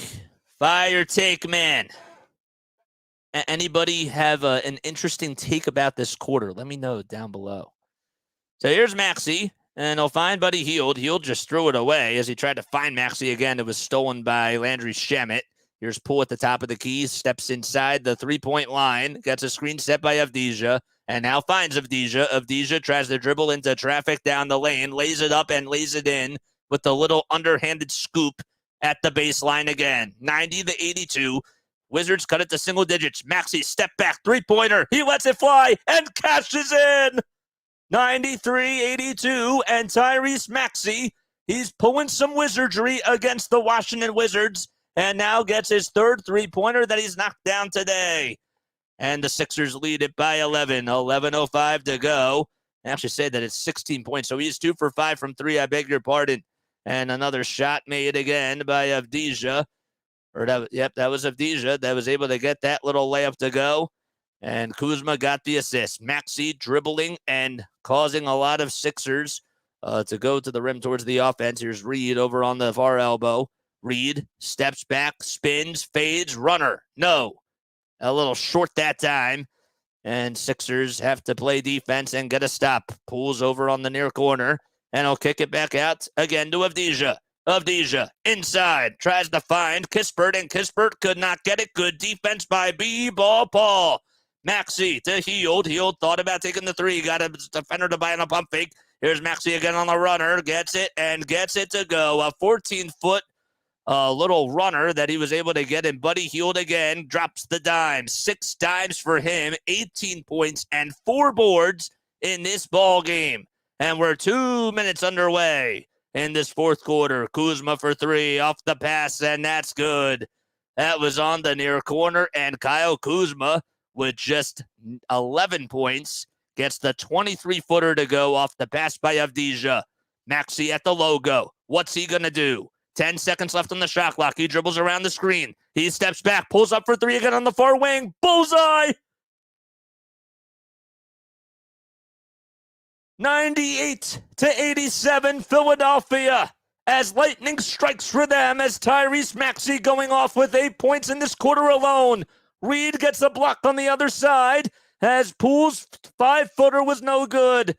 man. Anybody have an interesting take about this quarter? Let me know down below. So here's Maxey, and he'll find Buddy Hield. Hield just threw it away as he tried to find Maxey again. It was stolen by Landry Shamet. Here's Poole at the top of the key, steps inside the three-point line, gets a screen set by Avdija, and now finds Avdija. Avdija tries to dribble into traffic down the lane, lays it up and lays it in with the little underhanded scoop at the baseline again. 90-82. Wizards cut it to single digits. Maxey step back, three-pointer. He lets it fly and cashes in. 93-82, and Tyrese Maxey, he's pulling some wizardry against the Washington Wizards, and now gets his third three-pointer that he's knocked down today. And the Sixers lead it by 11. 11:05 to go. I actually say that it's 16 points, so he's 2 for 5 from 3, I beg your pardon. And another shot made again by Avdija. That was Avdija that was able to get that little layup to go. And Kuzma got the assist. Maxey dribbling and causing a lot of Sixers to go to the rim towards the offense. Here's Reed over on the far elbow. Reed steps back, spins, fades, runner. No. A little short that time. And Sixers have to play defense and get a stop. Pools over on the near corner, and he'll kick it back out again to Avdija. Avdija inside, tries to find Kispert, and Kispert could not get it. Good defense by B-Ball Paul. Maxey to Hield. Hield thought about taking the three. Got a defender to buy on a pump fake. Here's Maxey again on the runner. Gets it and gets it to go. A 14-foot little runner that he was able to get, and Buddy Hield again drops the dime. 6 dimes for him, 18 points and 4 boards in this ball game. And we're 2 minutes underway in this fourth quarter. Kuzma for 3 off the pass, and that's good. That was on the near corner, and Kyle Kuzma with just 11 points gets the 23-footer to go off the pass by Avdija. Maxey at the logo. What's he going to do? 10 seconds left on the shot clock. He dribbles around the screen. He steps back, pulls up for 3 again on the far wing. Bullseye! 98-87 Philadelphia as lightning strikes for them as Tyrese Maxey going off with 8 points in this quarter alone. Reed gets a block on the other side as Poole's 5-footer was no good.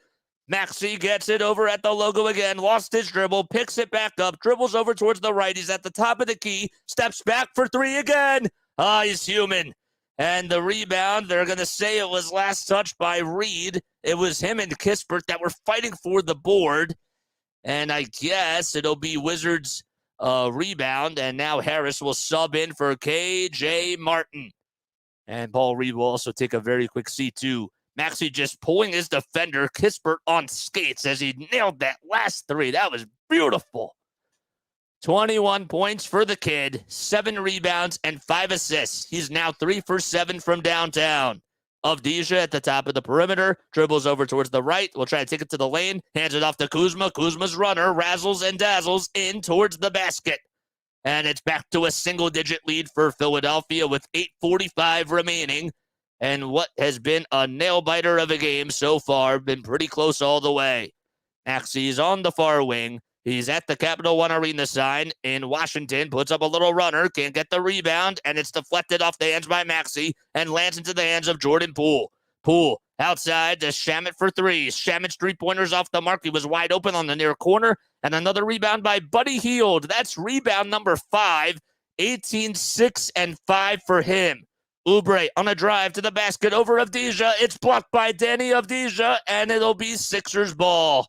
Maxey gets it over at the logo again, lost his dribble, picks it back up, dribbles over towards the right. He's at the top of the key, steps back for 3 again. He's human. And the rebound, they're going to say it was last touched by Reed. It was him and Kispert that were fighting for the board. And I guess it'll be Wizards' rebound. And now Harris will sub in for K.J. Martin. And Paul Reed will also take a very quick C2. Maxey just pulling his defender, Kispert, on skates as he nailed that last 3. That was beautiful. 21 points for the kid, 7 rebounds, and 5 assists. He's now 3 for 7 from downtown. Avdija at the top of the perimeter, dribbles over towards the right, will try to take it to the lane, hands it off to Kuzma. Kuzma's runner razzles and dazzles in towards the basket. And it's back to a single-digit lead for Philadelphia with 8:45 remaining. And what has been a nail-biter of a game so far, been pretty close all the way. Maxey's on the far wing. He's at the Capital One Arena sign in Washington, puts up a little runner, can't get the rebound, and it's deflected off the hands by Maxey and lands into the hands of Jordan Poole. Poole outside to Shamet for 3. Shamet's 3-pointers off the mark. He was wide open on the near corner, and another rebound by Buddy Hield. That's rebound number 5, 18, 6, and 5 for him. Oubre on a drive to the basket over Avdija. It's blocked by Danny Avdija, and it'll be Sixers ball.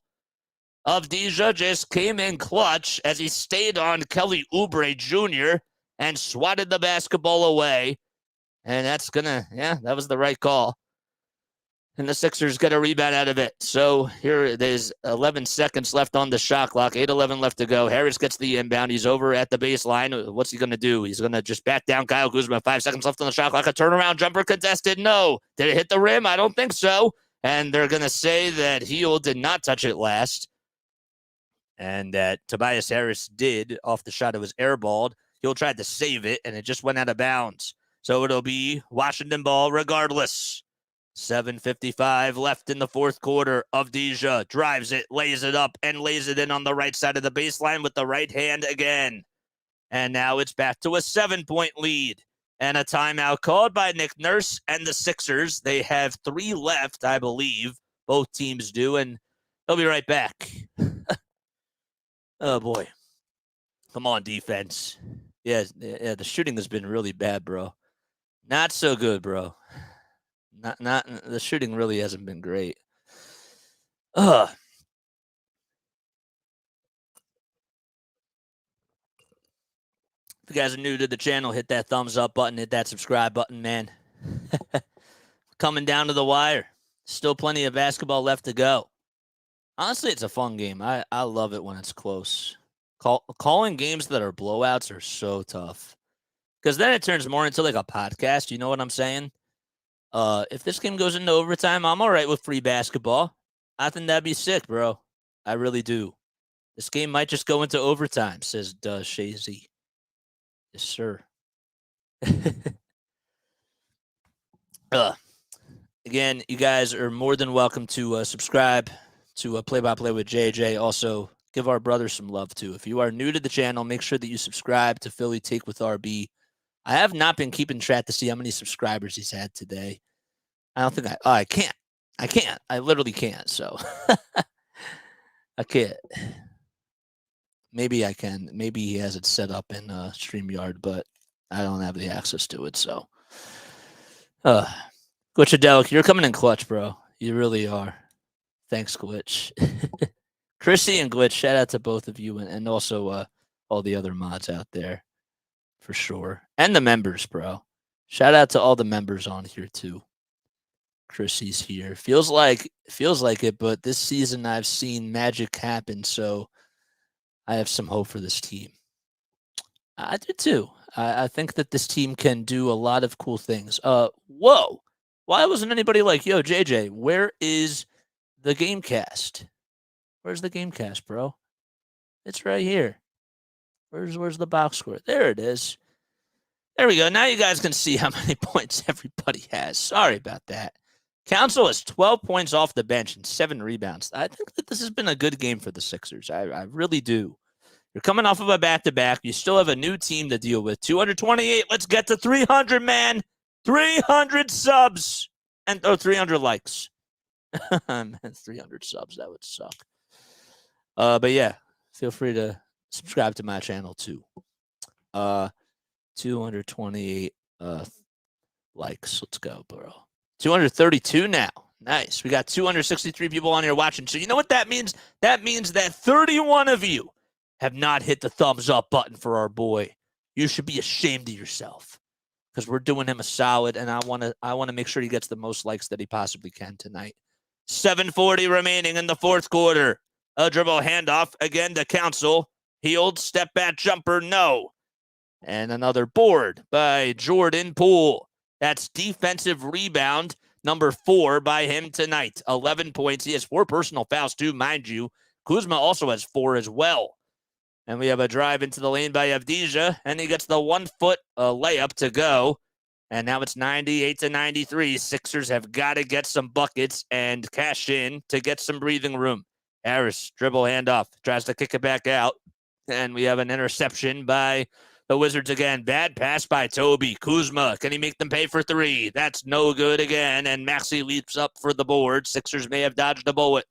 Avdija just came in clutch as he stayed on Kelly Oubre Jr. and swatted the basketball away. And that was the right call. And the Sixers get a rebound out of it. So here there's 11 seconds left on the shot clock, 8:11 left to go. Harris gets the inbound. He's over at the baseline. What's he going to do? He's going to just back down Kyle Kuzma. 5 seconds left on the shot clock. A turnaround jumper contested. No. Did it hit the rim? I don't think so. And they're going to say that Hield did not touch it last. And that Tobias Harris did off the shot. It was airballed. Hield tried to save it, and it just went out of bounds. So it'll be Washington ball regardless. 7:55 left in the fourth quarter. Avdija drives it, lays it up, and lays it in on the right side of the baseline with the right hand again. And now it's back to a 7-point lead. And a timeout called by Nick Nurse and the Sixers. They have 3 left, I believe. Both teams do, and they'll be right back. Oh, boy. Come on, defense. Yeah, the shooting has been really bad, bro. Not so good, bro. Not the shooting really hasn't been great. If you guys are new to the channel, hit that thumbs up button, hit that subscribe button, man. Coming down to the wire. Still plenty of basketball left to go. Honestly, it's a fun game. I love it when it's close. Calling games that are blowouts are so tough. Because then it turns more into like a podcast. You know what I'm saying? If this game goes into overtime, I'm all right with free basketball. I think that'd be sick, bro. I really do. This game might just go into overtime, says Shazy. Yes, sir. Again, you guys are more than welcome to subscribe to Play by Play with JJ. Also, give our brother some love, too. If you are new to the channel, make sure that you subscribe to Philly Take with RB. I have not been keeping track to see how many subscribers he's had today. I don't think I can't. I can't. I literally can't. So I can't. Maybe I can. Maybe he has it set up in StreamYard, but I don't have the access to it. So, Glitchadelic, you're coming in clutch, bro. You really are. Thanks, Glitch. Chrissy and Glitch, shout out to both of you and also all the other mods out there for sure. And the members, bro. Shout out to all the members on here too. Chrissy's here. Feels like it, but this season I've seen magic happen, so I have some hope for this team. I do too. I think that this team can do a lot of cool things. Whoa. Why wasn't anybody like, yo, JJ, where is the Gamecast? Where's the Gamecast, bro? It's right here. Where's the box score? There it is. There we go. Now you guys can see how many points everybody has. Sorry about that. Council has 12 points off the bench and 7 rebounds. I think that this has been a good game for the Sixers. I really do. You're coming off of a back-to-back. You still have a new team to deal with. 228. Let's get to 300, man. 300 subs. And 300 likes. 300 subs. That would suck. But yeah, feel free to subscribe to my channel too. 228 likes. Let's go, bro. 232 now. Nice. We got 263 people on here watching. So you know what that means? That means that 31 of you have not hit the thumbs up button for our boy. You should be ashamed of yourself because we're doing him a solid, and I want to make sure he gets the most likes that he possibly can tonight. 7:40 remaining in the fourth quarter. A dribble handoff again to Council. Healed step back jumper, no. And another board by Jordan Poole. That's defensive rebound number 4 by him tonight. 11 points. He has 4 personal fouls too, mind you. Kuzma also has 4 as well. And we have a drive into the lane by Avdija, and he gets the 1-foot layup to go. And now it's 98-93. Sixers have got to get some buckets and cash in to get some breathing room. Harris, dribble handoff, tries to kick it back out. And we have an interception by the Wizards again. Bad pass by Toby. Kuzma, can he make them pay for 3? That's no good again. And Maxey leaps up for the board. Sixers may have dodged a bullet.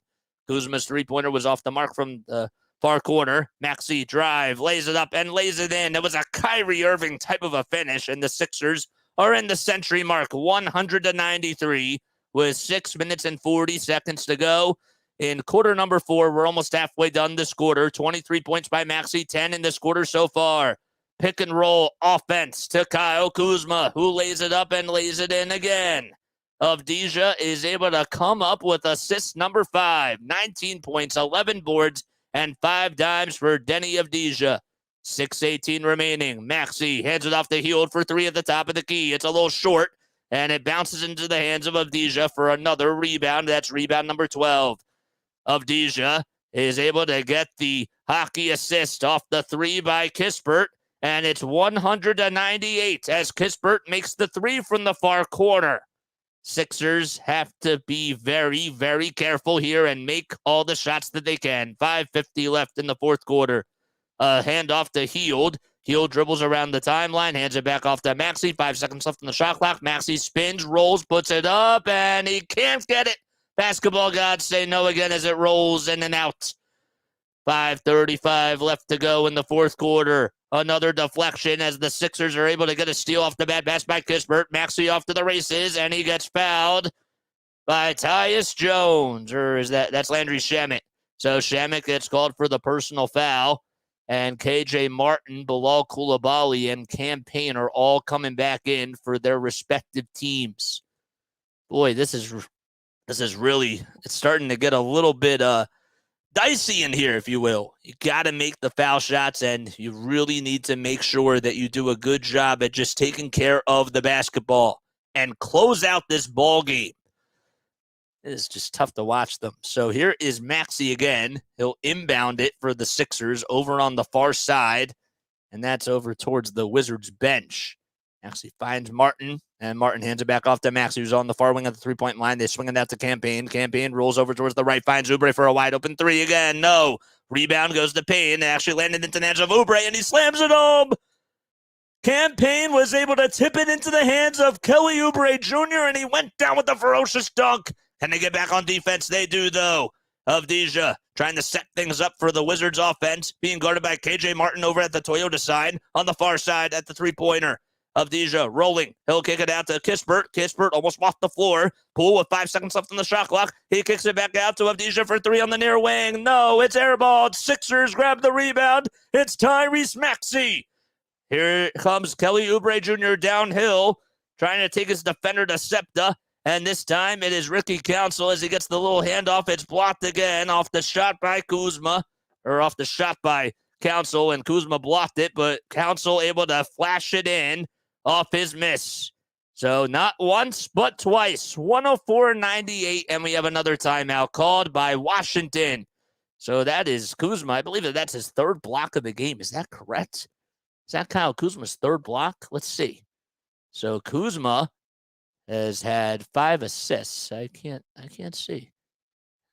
Kuzma's three-pointer was off the mark from the far corner. Maxey drive, lays it up and lays it in. It was a Kyrie Irving type of a finish, and the Sixers are in the century mark, 100-93, with 6 minutes and 40 seconds to go. In quarter number 4, we're almost halfway done this quarter. 23 points by Maxey, 10 in this quarter so far. Pick and roll offense to Kyle Kuzma, who lays it up and lays it in again. Avdija is able to come up with assist number 5. 19 points, 11 boards, and 5 dimes for Denny Avdija. 6:18 remaining. Maxey hands it off to Hield for 3 at the top of the key. It's a little short, and it bounces into the hands of Avdija for another rebound. That's rebound number 12. Avdija is able to get the hockey assist off the 3 by Kispert, and it's 100-98 as Kispert makes the 3 from the far corner. Sixers have to be very, very careful here and make all the shots that they can. 5:50 left in the fourth quarter. Handoff to Hield. Hield dribbles around the timeline, hands it back off to Maxey. 5 seconds left on the shot clock. Maxey spins, rolls, puts it up, and he can't get it. Basketball gods say no again as it rolls in and out. 5:35 left to go in the fourth quarter. Another deflection as the Sixers are able to get a steal off the bad pass by Kispert. Maxey off to the races, and he gets fouled by Tyus Jones. Or that's Landry Shamet. So Shamet gets called for the personal foul. And KJ Martin, Bilal Coulibaly, and Cam Payne are all coming back in for their respective teams. Boy, this is really, it's starting to get a little bit dicey in here, if you will. You got to make the foul shots, and you really need to make sure that you do a good job at just taking care of the basketball and close out this ball game. It is just tough to watch them. So here is Maxey again. He'll inbound it for the Sixers over on the far side, and that's over towards the Wizards bench. Maxey finds Martin, and Martin hands it back off to Maxey, who's on the far wing of the three-point line. They swing it out to Cam Payne. Cam Payne rolls over towards the right, finds Oubre for a wide-open 3 again. No. Rebound goes to Payne. They actually landed into the hands of Oubre, and he slams it home. Campaign was able to tip it into the hands of Kelly Oubre Jr., and he went down with a ferocious dunk. Can they get back on defense? They do, though. Avdija trying to set things up for the Wizards offense, being guarded by KJ Martin over at the Toyota side, on the far side at the three-pointer. Avdija rolling. He'll kick it out to Kispert. Kispert almost off the floor. Poole with 5 seconds left on the shot clock. He kicks it back out to Avdija for three on the near wing. No, it's airballed. Sixers grab the rebound. It's Tyrese Maxey. Here comes Kelly Oubre Jr. downhill, trying to take his defender to Septa. And this time it is Ricky Council as he gets the little handoff. It's blocked again off the shot by Kuzma, or off the shot by Council, and Kuzma blocked it, but Council able to flash it in off his miss. So not once, but twice. 104-98, and we have another timeout called by Washington. So that is Kuzma. I believe that's his third block of the game. Is that correct? Is that Kyle Kuzma's third block? Let's see. So Kuzma has had 5 assists. I can't see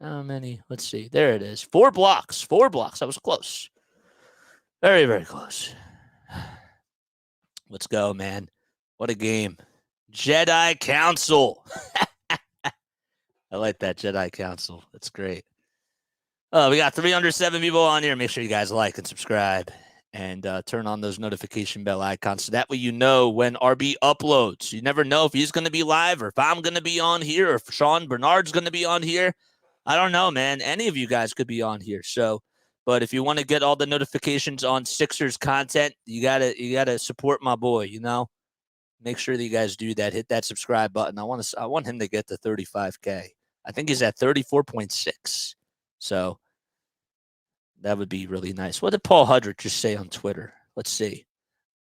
how many. Let's see. There it is. 4 blocks. 4 blocks. That was close. Very, very close. Let's go, man. What a game. Jedi Council. I like that, Jedi Council. That's great. We got 307 people on here. Make sure you guys like and subscribe and turn on those notification bell icons so that way you know when RB uploads. You never know if he's going to be live or if I'm going to be on here or if Sean Bernard's going to be on here. I don't know, man. Any of you guys could be on here. So, but if you want to get all the notifications on Sixers content, you gotta support my boy, you know? Make sure that you guys do that. Hit that subscribe button. I want him to get to 35K. I think he's at 34.6. So that would be really nice. What did Paul Hudrick just say on Twitter? Let's see.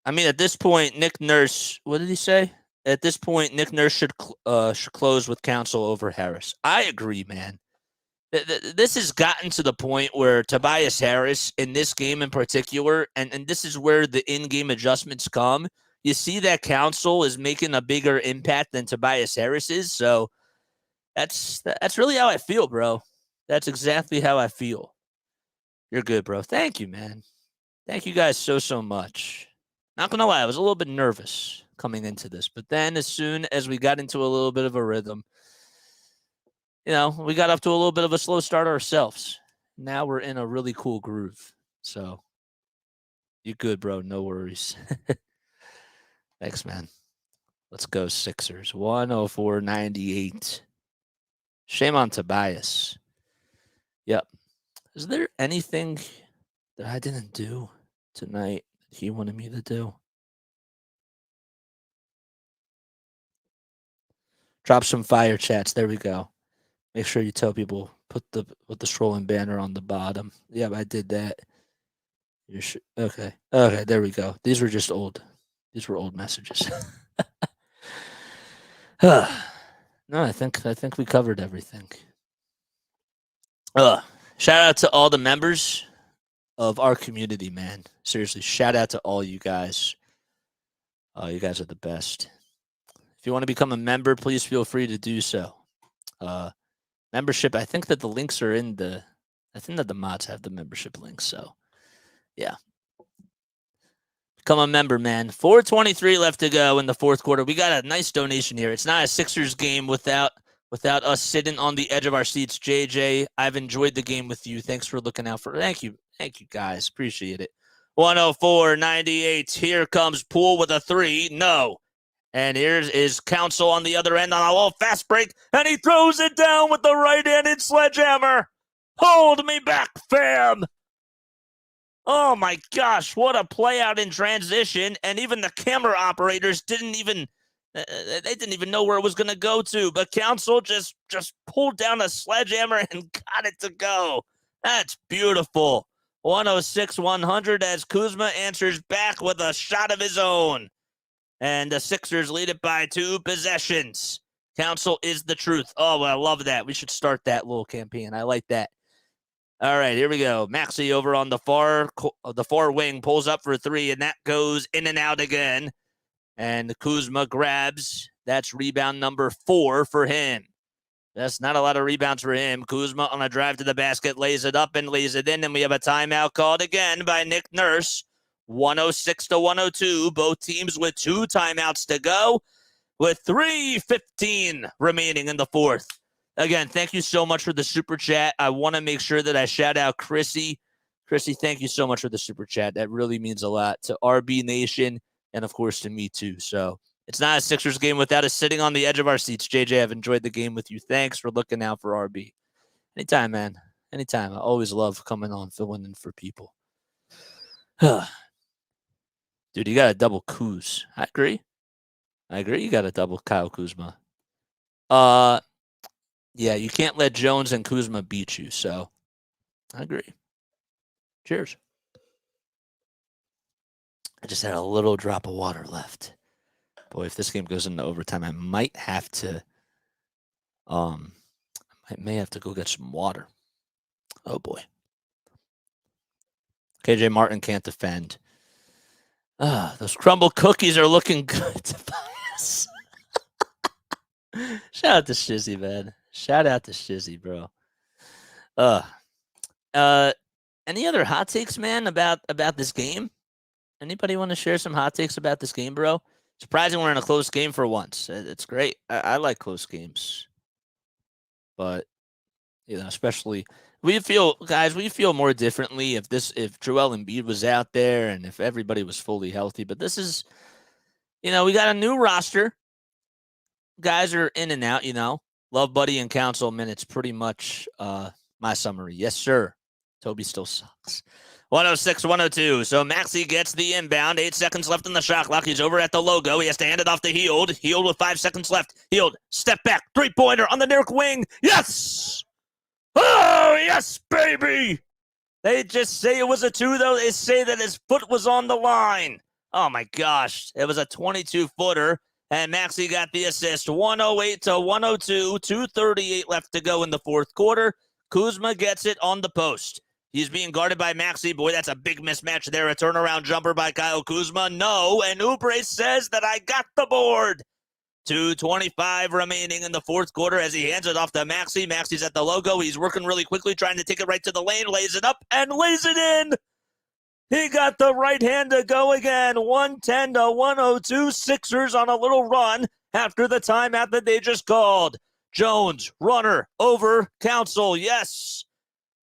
I mean, at this point, Nick Nurse, what did he say? At this point, Nick Nurse should close with Council over Harris. I agree, man. This has gotten to the point where Tobias Harris, in this game in particular, and this is where the in-game adjustments come, you see that Council is making a bigger impact than Tobias Harris is. So that's really how I feel, bro. That's exactly how I feel. You're good, bro. Thank you, man. Thank you guys so much. Not going to lie, I was a little bit nervous coming into this. But then as soon as we got into a little bit of a rhythm, you know, we got up to a little bit of a slow start ourselves. Now we're in a really cool groove. So you're good, bro. No worries. Thanks, man. Let's go Sixers. 104-98. Shame on Tobias. Yep. Is there anything that I didn't do tonight that he wanted me to do? Drop some fire chats. There we go. Make sure you tell people, put the scrolling banner on the bottom. Yep, I did that. Okay. Okay, there we go. These were just old. These were old messages. No, I think we covered everything. Shout out to all the members of our community, man. Seriously, shout out to all you guys. You guys are the best. If you want to become a member, please feel free to do so. Membership, I think that the links are in the... I think that the mods have the membership links, so yeah. Become a member, man. 4:23 left to go in the fourth quarter. We got a nice donation here. It's not a Sixers game without us sitting on the edge of our seats. JJ, I've enjoyed the game with you. Thanks for looking out for it. Thank you, guys. Appreciate it. 104-98. Here comes Poole with a 3. No. And here's is Council on the other end on a little fast break, and he throws it down with the right-handed sledgehammer. Hold me back, fam. Oh, my gosh, what a play out in transition, and even the camera operators didn't even know where it was going to go to, but Council just pulled down a sledgehammer and got it to go. That's beautiful. 106-100 as Kuzma answers back with a shot of his own, and the Sixers lead it by 2 possessions. Council is the truth. Oh, I love that. We should start that little campaign. I like that. All right, here we go. Maxey over on the far wing pulls up for 3, and that goes in and out again. And Kuzma grabs. That's rebound number 4 for him. That's not a lot of rebounds for him. Kuzma on a drive to the basket, lays it up and lays it in, and we have a timeout called again by Nick Nurse. 106 to 102. Both teams with 2 timeouts to go, with 3:15 remaining in the fourth. Again, thank you so much for the super chat. I want to make sure that I shout out Chrissy. Chrissy, thank you so much for the super chat. That really means a lot to RB Nation and, of course, to me too. So it's not a Sixers game without us sitting on the edge of our seats. JJ, I've enjoyed the game with you. Thanks for looking out for RB. Anytime, man. Anytime. I always love coming on, filling in for people. Dude, you got a double Kuz. I agree. You got a double Kyle Kuzma. Yeah, you can't let Jones and Kuzma beat you, so I agree. Cheers. I just had a little drop of water left. Boy, if this game goes into overtime, I might have to I may have to go get some water. Oh boy. KJ Martin can't defend. Those crumble cookies are looking good, Tobias. Shout out to Shizzy, man. Shout out to Shizzy, bro. Any other hot takes, man, about this game? Anybody want to share some hot takes about this game, bro? Surprising we're in a close game for once. It's great. I like close games. But, especially we feel more differently if Joel Embiid was out there and if everybody was fully healthy. But this is, we got a new roster. Guys are in and out, Love Buddy and Council minutes, pretty much my summary. Yes, sir. Toby still sucks. 106, 102. So Maxey gets the inbound. 8 seconds left in the shot clock. He's over at the logo. He has to hand it off to Hield. Hield with 5 seconds left. Hield, step back. 3-pointer on the near wing. Yes! Oh, yes, baby! They just say it was a 2, though. They say that his foot was on the line. Oh, my gosh. It was a 22-footer. And Maxey got the assist. 108 to 102. 2:38 left to go in the fourth quarter. Kuzma gets it on the post. He's being guarded by Maxey. Boy, that's a big mismatch there. A turnaround jumper by Kyle Kuzma. No, and Oubre says that I got the board. 2:25 remaining in the fourth quarter as he hands it off to Maxey. Maxey's at the logo. He's working really quickly, trying to take it right to the lane. Lays it up and lays it in. He got the right hand to go again. 110 to 102. Sixers on a little run after the timeout that they just called. Jones, runner, over, Council, yes.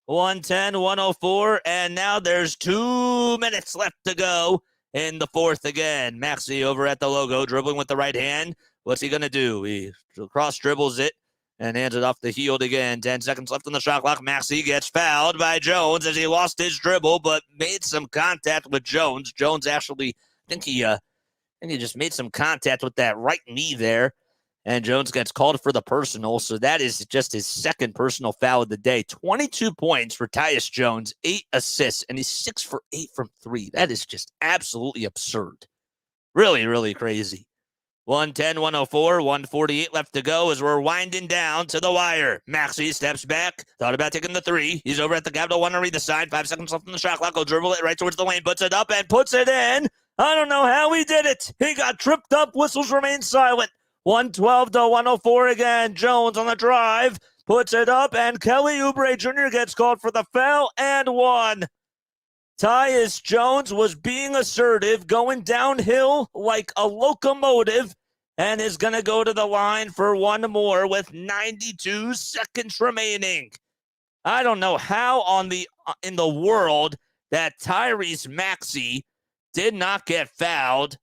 110, 104, and now there's 2 minutes left to go in the fourth again. Maxey over at the logo, dribbling with the right hand. What's he going to do? He cross dribbles it and hands it off the Hield again. 10 seconds left on the shot clock. Maxey gets fouled by Jones as he lost his dribble, but made some contact with Jones. Jones actually, I think he just made some contact with that right knee there. And Jones gets called for the personal, so that is just his second personal foul of the day. 22 points for Tyus Jones, 8 assists, and he's 6 for 8 from 3. That is just absolutely absurd. Really, really crazy. 110, 104, 148 left to go as we're winding down to the wire. Maxey steps back, thought about taking the 3. He's over at the Capital One Arena side. 5 seconds left on the shot clock. He'll dribble it right towards the lane, puts it up and puts it in. I don't know how he did it. He got tripped up. Whistles remain silent. 112 to 104 again. Jones on the drive, puts it up, and Kelly Oubre Jr. gets called for the foul and 1. Tyus Jones was being assertive, going downhill like a locomotive, and is going to go to the line for 1 more with 92 seconds remaining. I don't know how in the world that Tyrese Maxey did not get fouled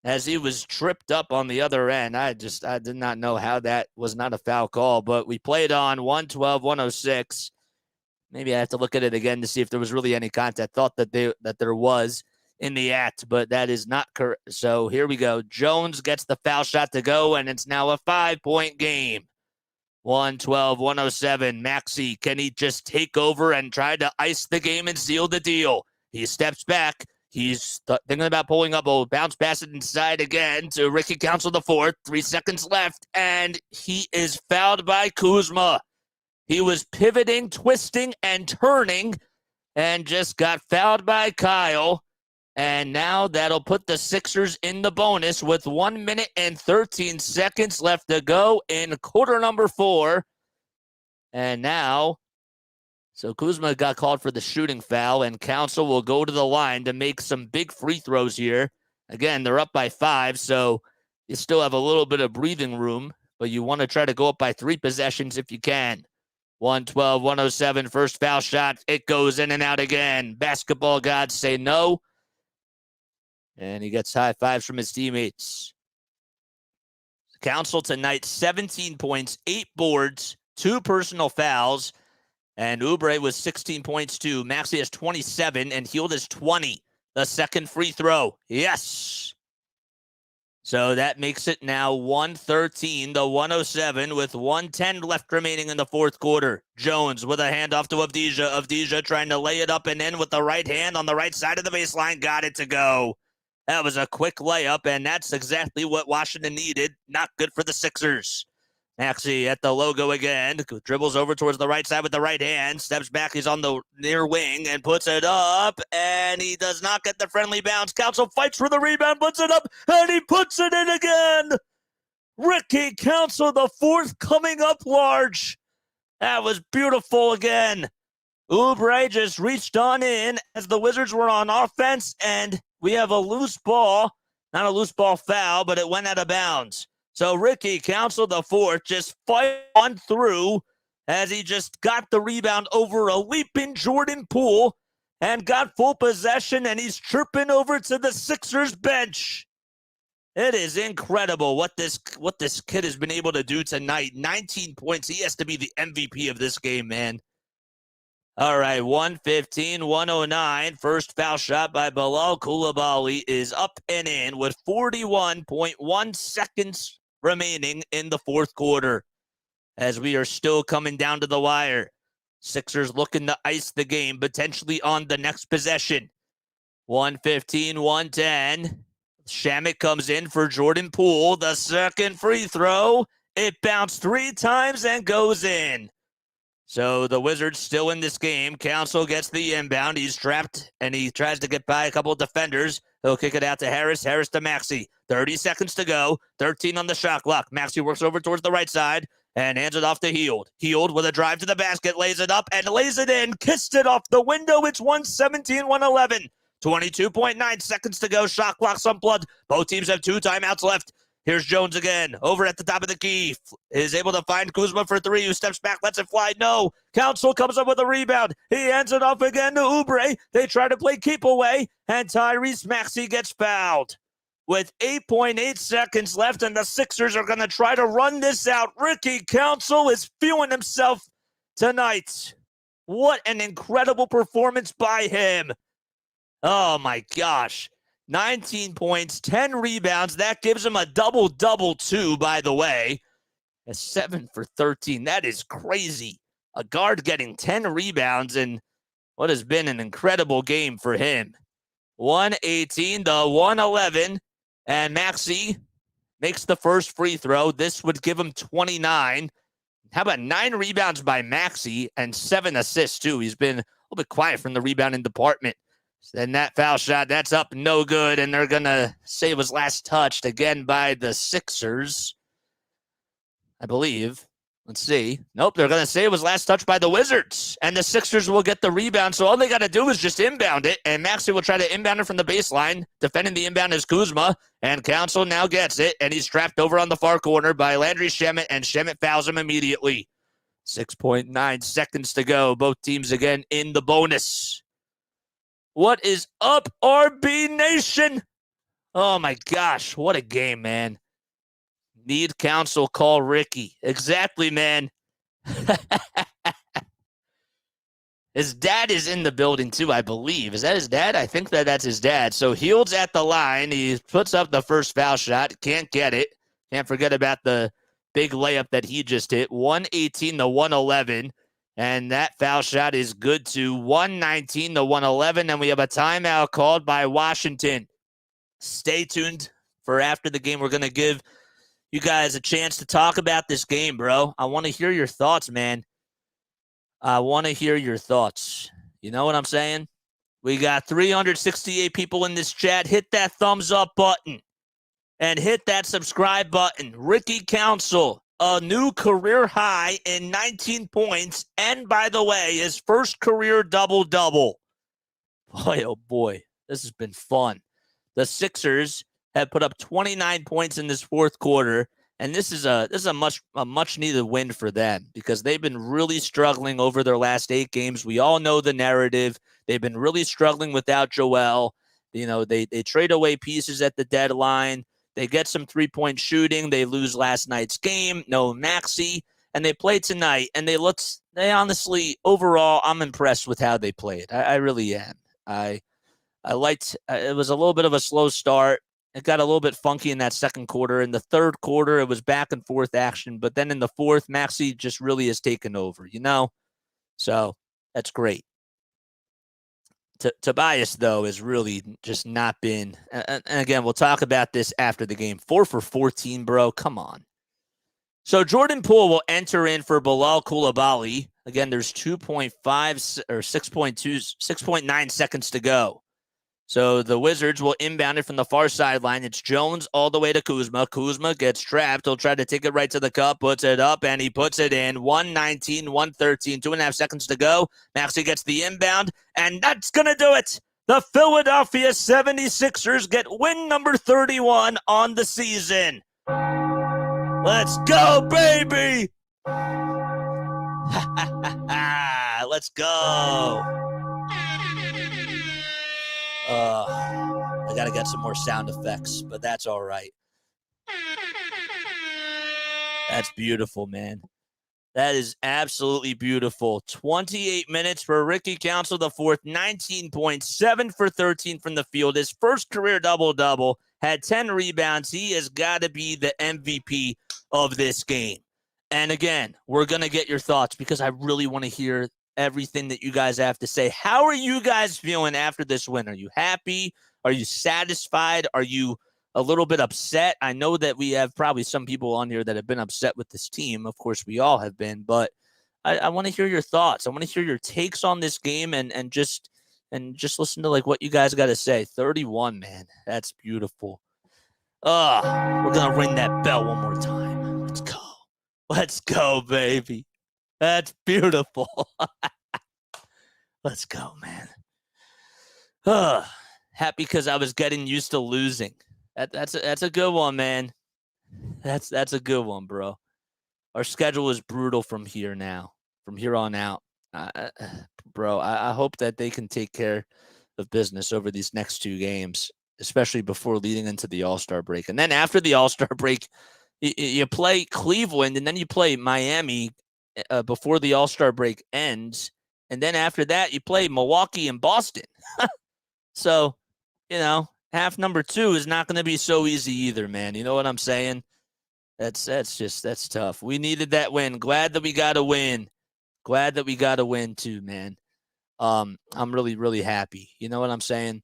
as he was tripped up on the other end. I did not know how that was not a foul call, but we played on 112, 106. Maybe I have to look at it again to see if there was really any contact. Thought that there was in the act, but that is not correct. So here we go. Jones gets the foul shot to go, and it's now a 5-point game. 112, 107. Maxey, can he just take over and try to ice the game and seal the deal? He steps back. He's thinking about pulling up. Oh, bounce pass it inside again to Ricky Council the 4th. 3 seconds left, and he is fouled by Kuzma. He was pivoting, twisting, and turning, and just got fouled by Kyle. And now that'll put the Sixers in the bonus with 1 minute and 13 seconds left to go in quarter number 4. And now So Kuzma got called for the shooting foul, and Council will go to the line to make some big free throws here. Again, they're up by 5, so you still have a little bit of breathing room, but you want to try to go up by 3 possessions if you can. 112, 107, first foul shot. It goes in and out again. Basketball gods say no. And he gets high fives from his teammates. Council tonight, 17 points, 8 boards, 2 personal fouls. And Oubre was 16 points too. Maxey has 27 and Hield has 20. The second free throw. Yes. So that makes it now 113 to 107 with 110 left remaining in the fourth quarter. Jones with a handoff to Avdija. Avdija trying to lay it up and in with the right hand on the right side of the baseline. Got it to go. That was a quick layup, and that's exactly what Washington needed. Not good for the Sixers. Maxey at the logo again. Dribbles over towards the right side with the right hand. Steps back. He's on the near wing and puts it up. And he does not get the friendly bounce. Council fights for the rebound. Puts it up. And he puts it in again. Ricky Council, the fourth, coming up large. That was beautiful again. Oubre just reached on in as the Wizards were on offense. And we have a loose ball. Not a loose ball foul, but it went out of bounds. So Ricky Council, the fourth, just fight on through as he just got the rebound over a leaping Jordan Poole and got full possession, and he's chirping over to the Sixers bench. It is incredible what this kid has been able to do tonight. 19 points. He has to be the MVP of this game, man. All right, 115, 109. First foul shot by Bilal Coulibaly is up and in with 41.1 seconds remaining in the fourth quarter as we are still coming down to the wire. Sixers looking to ice the game, potentially on the next possession. 115, 110. Shamet comes in for Jordan Poole. The second free throw. It bounced 3 times and goes in. So the Wizards still in this game. Council gets the inbound. He's trapped, and he tries to get by a couple of defenders. He'll kick it out to Harris. Harris to Maxey. 30 seconds to go. 13 on the shot clock. Maxey works over towards the right side and hands it off to Hield. Hield with a drive to the basket, lays it up and lays it in. Kissed it off the window. It's 117, 111. 22.9 seconds to go. Shot clock's unplugged. Both teams have 2 timeouts left. Here's Jones again, over at the top of the key. Is able to find Kuzma for 3, who steps back, lets it fly. No. Council comes up with a rebound. He hands it off again to Oubre. They try to play keep away, and Tyrese Maxey gets fouled. With 8.8 seconds left, and the Sixers are going to try to run this out. Ricky Council is feeling himself tonight. What an incredible performance by him. Oh, my gosh. 19 points, 10 rebounds. That gives him a double-double, too, by the way. A 7 for 13. That is crazy. A guard getting 10 rebounds in what has been an incredible game for him. 118 to 111. And Maxey makes the first free throw. This would give him 29. How about 9 rebounds by Maxey and 7 assists, too? He's been a little bit quiet from the rebounding department. Then that foul shot, that's up, no good, and they're going to say it was last touched again by the Sixers, I believe. Let's see. Nope, they're going to say it was last touched by the Wizards, and the Sixers will get the rebound, so all they got to do is just inbound it, and Maxey will try to inbound it from the baseline. Defending the inbound is Kuzma, and Council now gets it, and he's trapped over on the far corner by Landry Shamet, and Shamet fouls him immediately. 6.9 seconds to go. Both teams again in the bonus. What is up, RB Nation? Oh, my gosh. What a game, man. Need Council, call Ricky. Exactly, man. His dad is in the building, too, I believe. Is that his dad? I think that's his dad. So Hield's at the line. He puts up the first foul shot. Can't get it. Can't forget about the big layup that he just hit. 118 to 111. And that foul shot is good to 119 to 111. And we have a timeout called by Washington. Stay tuned for after the game. We're going to give you guys a chance to talk about this game, bro. I want to hear your thoughts, man. I want to hear your thoughts. You know what I'm saying? We got 368 people in this chat. Hit that thumbs up button and hit that subscribe button. Ricky Council, a new career high in 19 points, and by the way, his first career double-double. Boy, oh boy, this has been fun. The Sixers have put up 29 points in this fourth quarter, and this is a much needed win for them because they've been really struggling over their last 8 games. We all know the narrative. They've been really struggling without Joel. You know, they trade away pieces at the deadline. They get some 3-point shooting. They lose last night's game. No Maxey. And they play tonight. And they honestly, overall, I'm impressed with how they played. I really am. I liked it was a little bit of a slow start. It got a little bit funky in that second quarter. In the third quarter, it was back and forth action. But then in the fourth, Maxey just really has taken over, you know? So that's great. Tobias, though, has really just not been. And again, we'll talk about this after the game. 4 for 14, bro. Come on. So Jordan Poole will enter in for Bilal Coulibaly. Again, there's 2.5 or 6.9 seconds to go. So the Wizards will inbound it from the far sideline. It's Jones all the way to Kuzma. Kuzma gets trapped. He'll try to take it right to the cup, puts it up, and he puts it in. 119, 113, 2.5 seconds to go. Maxey gets the inbound, and that's going to do it. The Philadelphia 76ers get win number 31 on the season. Let's go, baby! Let's go. I got to get some more sound effects, but that's all right. That's beautiful, man. That is absolutely beautiful. 28 minutes for Ricky Council the fourth, 19 points, 7 for 13 from the field. His first career double-double, had 10 rebounds. He has got to be the MVP of this game. And again, we're going to get your thoughts because I really want to hear everything that you guys have to say. How are you guys feeling after this win? Are you happy? Are you satisfied? Are you a little bit upset? I know that we have probably some people on here that have been upset with this team. Of course, we all have been, but I want to hear your thoughts. I want to hear your takes on this game and just listen to like what you guys got to say. 31, man. That's beautiful. We're going to ring that bell one more time. Let's go. Let's go, baby. That's beautiful. Let's go, man. Happy because I was getting used to losing. That's a good one, man. That's a good one, bro. Our schedule is brutal from here on out. Bro, I hope that they can take care of business over these next 2 games, especially before leading into the All-Star break. And then after the All-Star break, you play Cleveland, and then you play Miami before the All-Star break ends. And then after that, you play Milwaukee and Boston. So, you know, half number 2 is not going to be so easy either, man. You know what I'm saying? That's tough. We needed that win. Glad that we got a win. Glad that we got a win too, man. I'm really, really happy. You know what I'm saying?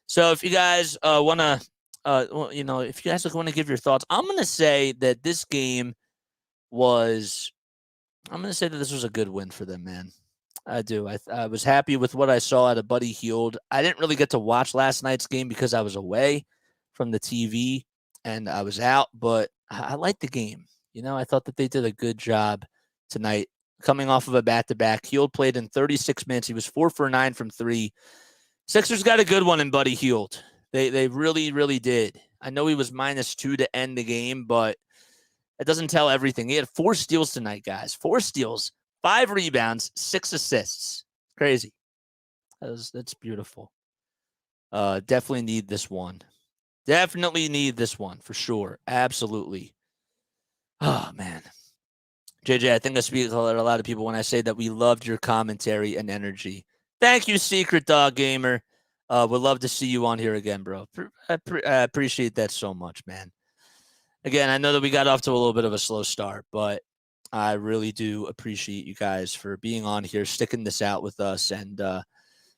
So if you guys want to, if you guys want to give your thoughts, I'm going to say that this was a good win for them, man. I do. I was happy with what I saw out of Buddy Hield. I didn't really get to watch last night's game because I was away from the TV and I was out, but I liked the game. You know, I thought that they did a good job tonight coming off of a back-to-back. Hield played in 36 minutes. He was 4 for 9 from 3. Sixers got a good one in Buddy Hield. They really, really did. I know he was -2 to end the game, but it doesn't tell everything. He had 4 steals tonight, guys. 4 steals, 5 rebounds, 6 assists. Crazy. That's beautiful. Definitely need this one. Definitely need this one for sure. Absolutely. Oh, man. JJ, I think I speak to a lot of people when I say that we loved your commentary and energy. Thank you, Secret Dog Gamer. Would love to see you on here again, bro. I appreciate that so much, man. Again, I know that we got off to a little bit of a slow start, but I really do appreciate you guys for being on here, sticking this out with us. And,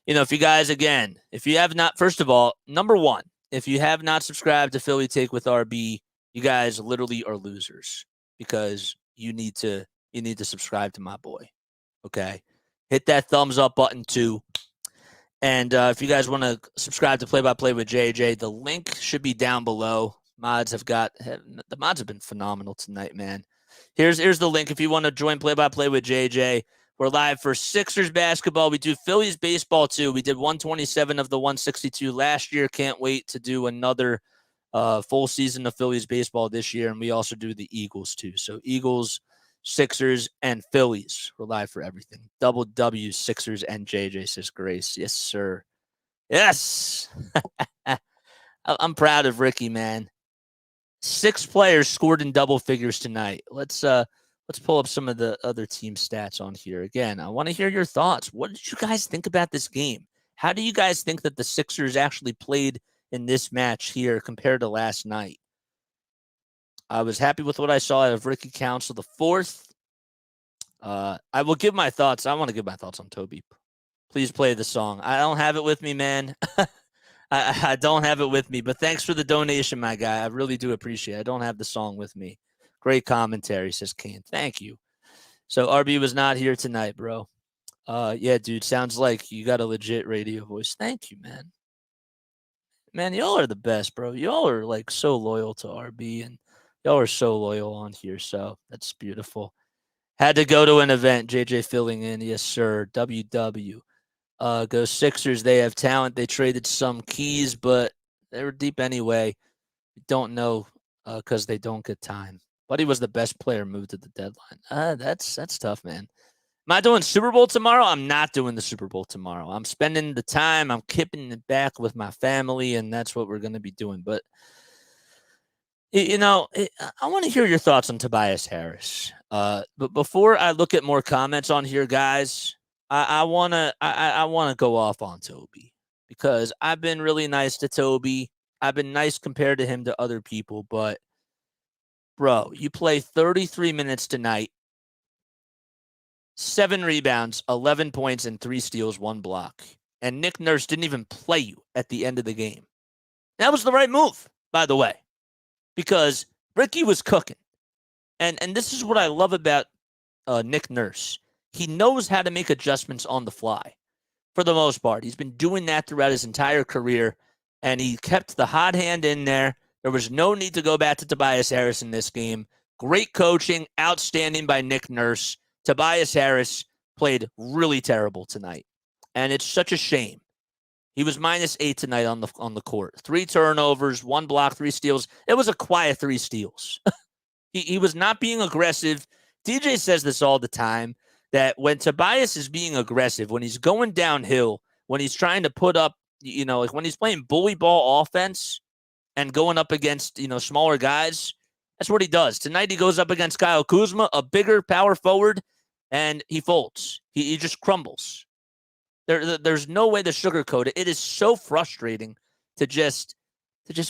if you guys, again, if you have not, first of all, number one, if you have not subscribed to Philly Take with RB, you guys literally are losers because you need to subscribe to my boy. Okay. Hit that thumbs up button too. And if you guys want to subscribe to Play by Play with JJ, the link should be down below. The mods have been phenomenal tonight, man. Here's the link if you want to join play-by-play with JJ. We're live for Sixers basketball. We do Phillies baseball too. We did 127 of the 162 last year. Can't wait to do another full season of Phillies baseball this year. And we also do the Eagles too. So Eagles, Sixers, and Phillies. We're live for everything. Double W, Sixers, and JJ, says Grace. Yes, sir. Yes. I'm proud of Ricky, man. 6 players scored in double figures tonight. Let's pull up some of the other team stats on here. Again, I want to hear your thoughts. What did you guys think about this game? How do you guys think that the Sixers actually played in this match here compared to last night? I was happy with what I saw out of Ricky Council the fourth. I will give my thoughts. I want to give my thoughts on Toby. Please play the song. I don't have it with me, man. I don't have it with me, but thanks for the donation, my guy. I really do appreciate it. I don't have the song with me. Great commentary, says Kane. Thank you. So RB was not here tonight, bro. Yeah, dude, sounds like you got a legit radio voice. Thank you, man. Man, y'all are the best, bro. Y'all are like so loyal to RB, and y'all are so loyal on here. So that's beautiful. Had to go to an event. JJ filling in. Yes, sir. WW. Go Sixers. They have talent. They traded some keys, but they were deep anyway. Don't know because they don't get time. But he was the best player moved to the deadline. That's tough, man. Am I doing Super Bowl tomorrow? I'm not doing the Super Bowl tomorrow. I'm spending the time. I'm keeping it back with my family, and that's what we're going to be doing. But, I want to hear your thoughts on Tobias Harris. But before I look at more comments on here, guys, I wanna go off on Toby because I've been really nice to Toby. I've been nice compared to him to other people, but bro, you play 33 minutes tonight, 7 rebounds, 11 points, and 3 steals, 1 block. And Nick Nurse didn't even play you at the end of the game. That was the right move, by the way, because Ricky was cooking. And this is what I love about Nick Nurse. He knows how to make adjustments on the fly for the most part. He's been doing that throughout his entire career, and he kept the hot hand in there. There was no need to go back to Tobias Harris in this game. Great coaching, outstanding by Nick Nurse. Tobias Harris played really terrible tonight, and it's such a shame. He was -8 tonight on the court. 3 turnovers, 1 block, 3 steals. It was a quiet 3 steals. He was not being aggressive. DJ says this all the time, that when Tobias is being aggressive, when he's going downhill, when he's trying to put up, like when he's playing bully ball offense and going up against, smaller guys, that's what he does. Tonight he goes up against Kyle Kuzma, a bigger power forward, and he folds. He just crumbles. There's no way to sugarcoat it. It is so frustrating to just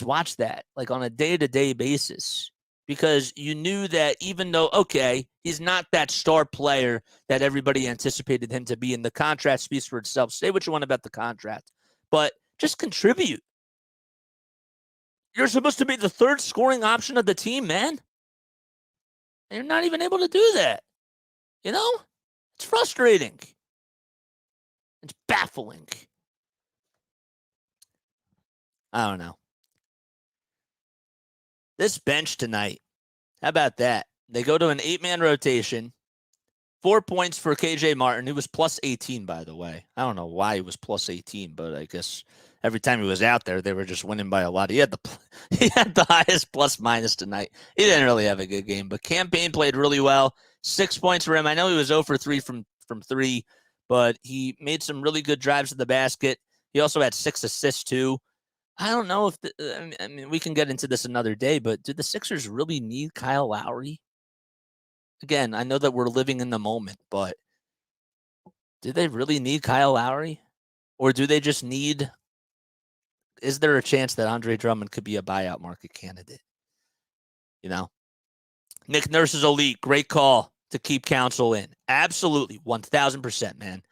watch that, like on a day-to-day basis. Because you knew that even though, okay, he's not that star player that everybody anticipated him to be, and the contract speaks for itself. Say what you want about the contract, but just contribute. You're supposed to be the 3rd scoring option of the team, man. And you're not even able to do that. It's frustrating. It's baffling. I don't know. This bench tonight, how about that? They go to an 8-man rotation. 4 points for KJ Martin, who was +18, by the way. I don't know why he was +18, but I guess every time he was out there, they were just winning by a lot. He had the highest plus-minus tonight. He didn't really have a good game, but Campaign played really well. 6 points for him. I know he was 0 for 3 from 3, but he made some really good drives to the basket. He also had 6 assists, too. I don't know if we can get into this another day, but do the Sixers really need Kyle Lowry? Again, I know that we're living in the moment, but do they really need Kyle Lowry? Or do they just need – is there a chance that Andre Drummond could be a buyout market candidate? Nick Nurse is elite. Great call to keep Council in. Absolutely. 1,000%, man.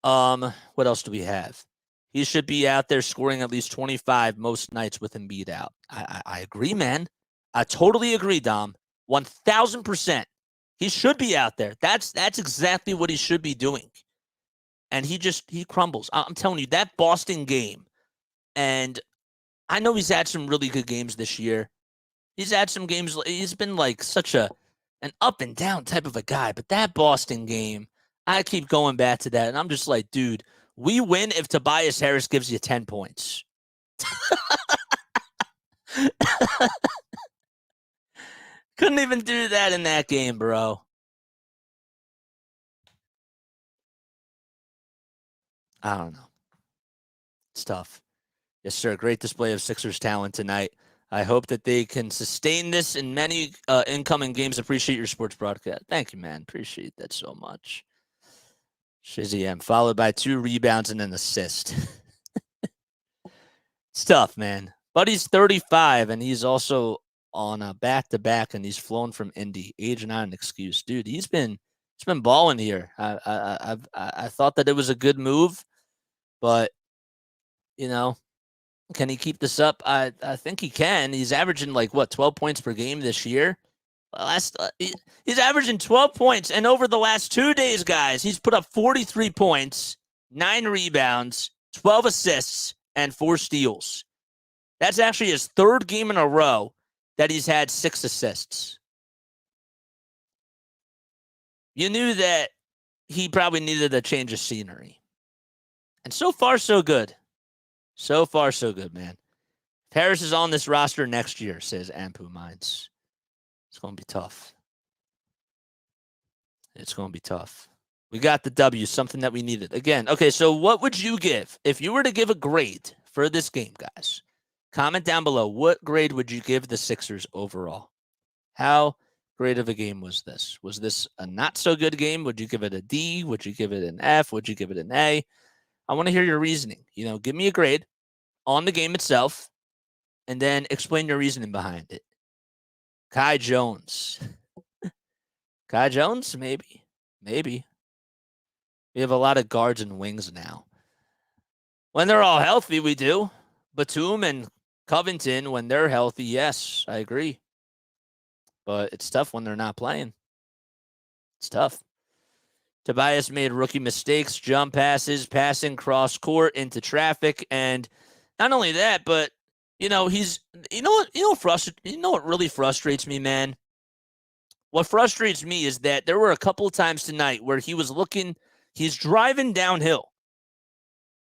What else do we have? He should be out there scoring at least 25 most nights with Embiid out. I agree, man. I totally agree, Dom. 1,000%. He should be out there. That's exactly what he should be doing. And he crumbles. I'm telling you, that Boston game, and I know he's had some really good games this year. He's had some games. He's been like such a an up and down type of a guy. But that Boston game, I keep going back to that, and I'm just like, dude, we win if Tobias Harris gives you 10 points. Couldn't even do that in that game, bro. I don't know. It's tough. Yes, sir. Great display of Sixers talent tonight. I hope that they can sustain this in many incoming games. Appreciate your sports broadcast. Thank you, man. Appreciate that so much. Shizzy M, followed by 2 rebounds and an assist. It's tough, man. But he's 35, and he's also on a back-to-back, and he's flown from Indy. Age not an excuse, dude. He's been balling here. I thought that it was a good move, but you know, can he keep this up? I think he can. He's averaging like what 12 points per game this year. He's averaging 12 points, and over the last 2 days, guys, he's put up 43 points, 9 rebounds, 12 assists, and 4 steals. That's actually his 3rd game in a row that he's had 6 assists. You knew that he probably needed a change of scenery. And so far, so good. So far, so good, man. If Harris is on this roster next year, says Ampu Mines. It's going to be tough. It's going to be tough. We got the W, something that we needed. Again, okay, so what would you give? If you were to give a grade for this game, guys, comment down below. What grade would you give the Sixers overall? How great of a game was this? Was this a not-so-good game? Would you give it a D? Would you give it an F? Would you give it an A? I want to hear your reasoning. Give me a grade on the game itself, and then explain your reasoning behind it. Kai Jones. Kai Jones, maybe. Maybe. We have a lot of guards and wings now. When they're all healthy, we do. Batum and Covington, when they're healthy, yes, I agree. But it's tough when they're not playing. It's tough. Tobias made rookie mistakes, jump passes, passing cross court into traffic, and not only that, but he's what really frustrates me, man. What frustrates me is that there were a couple of times tonight where he's driving downhill.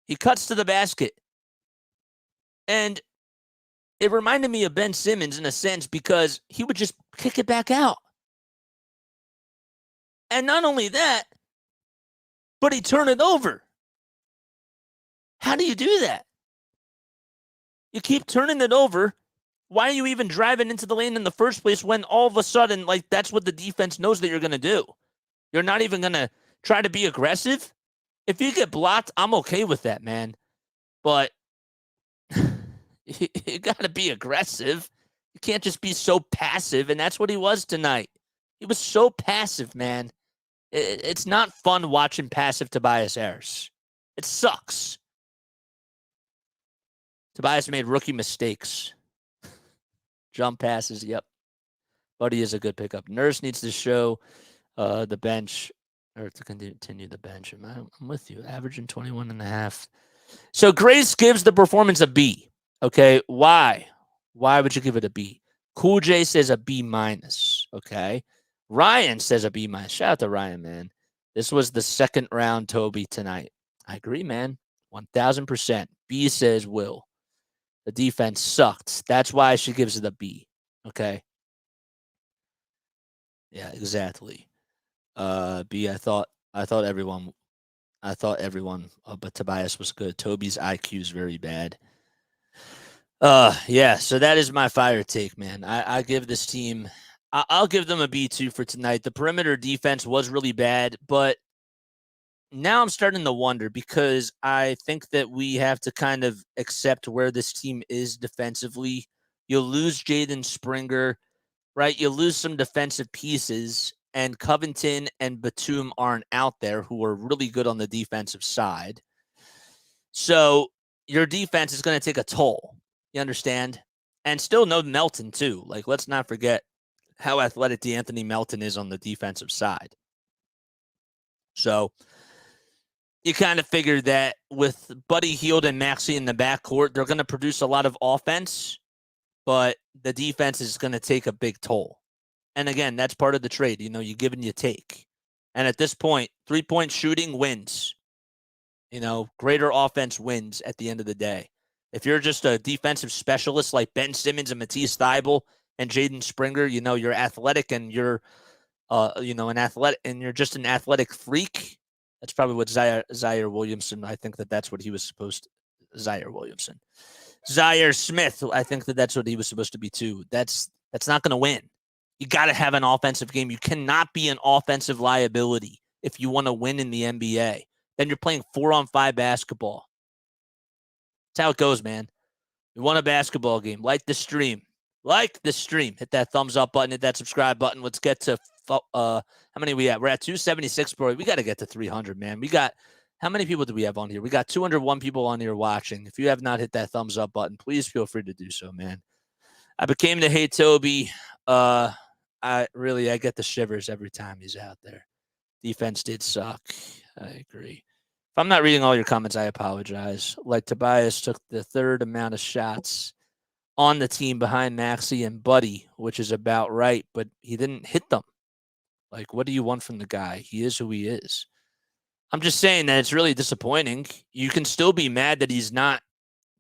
He cuts to the basket. And it reminded me of Ben Simmons in a sense because he would just kick it back out. And not only that, but he turned it over. How do you do that? You keep turning it over. Why are you even driving into the lane in the first place when all of a sudden, that's what the defense knows that you're going to do? You're not even going to try to be aggressive? If you get blocked, I'm okay with that, man. But you got to be aggressive. You can't just be so passive, and that's what he was tonight. He was so passive, man. It's not fun watching passive Tobias Harris. It sucks. Tobias made rookie mistakes. Jump passes, yep. Buddy is a good pickup. Nurse needs to show the bench, or to continue the bench. I'm with you. Averaging 21 and a half. So Grace gives the performance a B. Okay, why? Why would you give it a B? Cool J says a B minus. Okay. Ryan says a B minus. Shout out to Ryan, man. This was the 2nd round Toby tonight. I agree, man. 1,000%. B says Will. The defense sucked. That's why she gives it a B. Okay. Yeah, exactly. B. I thought everyone, but Tobias was good. Toby's IQ is very bad. Yeah. So that is my fire take, man. I give this team. I'll give them a B2 for tonight. The perimeter defense was really bad, but now I'm starting to wonder because I think that we have to kind of accept where this team is defensively. You'll lose Jaden Springer, right? You lose some defensive pieces, and Covington and Batum aren't out there, who are really good on the defensive side. So your defense is going to take a toll. You understand? And still no Melton, too. Let's not forget how athletic DeAnthony Melton is on the defensive side. So you kind of figure that with Buddy Hield and Maxey in the backcourt, they're going to produce a lot of offense, but the defense is going to take a big toll. And again, that's part of the trade. You know, you give and you take. And at this point, 3-point shooting wins. You know, greater offense wins at the end of the day. If you're just a defensive specialist like Ben Simmons and Matisse Thybulle and Jaden Springer, you know, you're athletic and you're, an athletic, and you're just an athletic freak. That's probably what Zaire Williamson, I think that's what he was supposed to, Zaire Williamson. Zaire Smith, I think that's what he was supposed to be too. That's not going to win. You got to have an offensive game. You cannot be an offensive liability if you want to win in the NBA. Then you're playing 4-on-5 basketball. That's how it goes, man. We won a basketball game. Like the stream. Hit that thumbs up button. Hit that subscribe button. Let's get to how many we at? We're at 276, bro. We got to get to 300, man. How many people do we have on here? We got 201 people on here watching. If you have not hit that thumbs up button, please feel free to do so, man. I became to hate Toby. I get the shivers every time he's out there. Defense did suck. I agree. If I'm not reading all your comments, I apologize. Like Tobias took the third amount of shots on the team behind Maxey and Buddy, which is about right, but he didn't hit them. Like, what do you want from the guy? He is who he is. I'm just saying that it's really disappointing. You can still be mad that he's not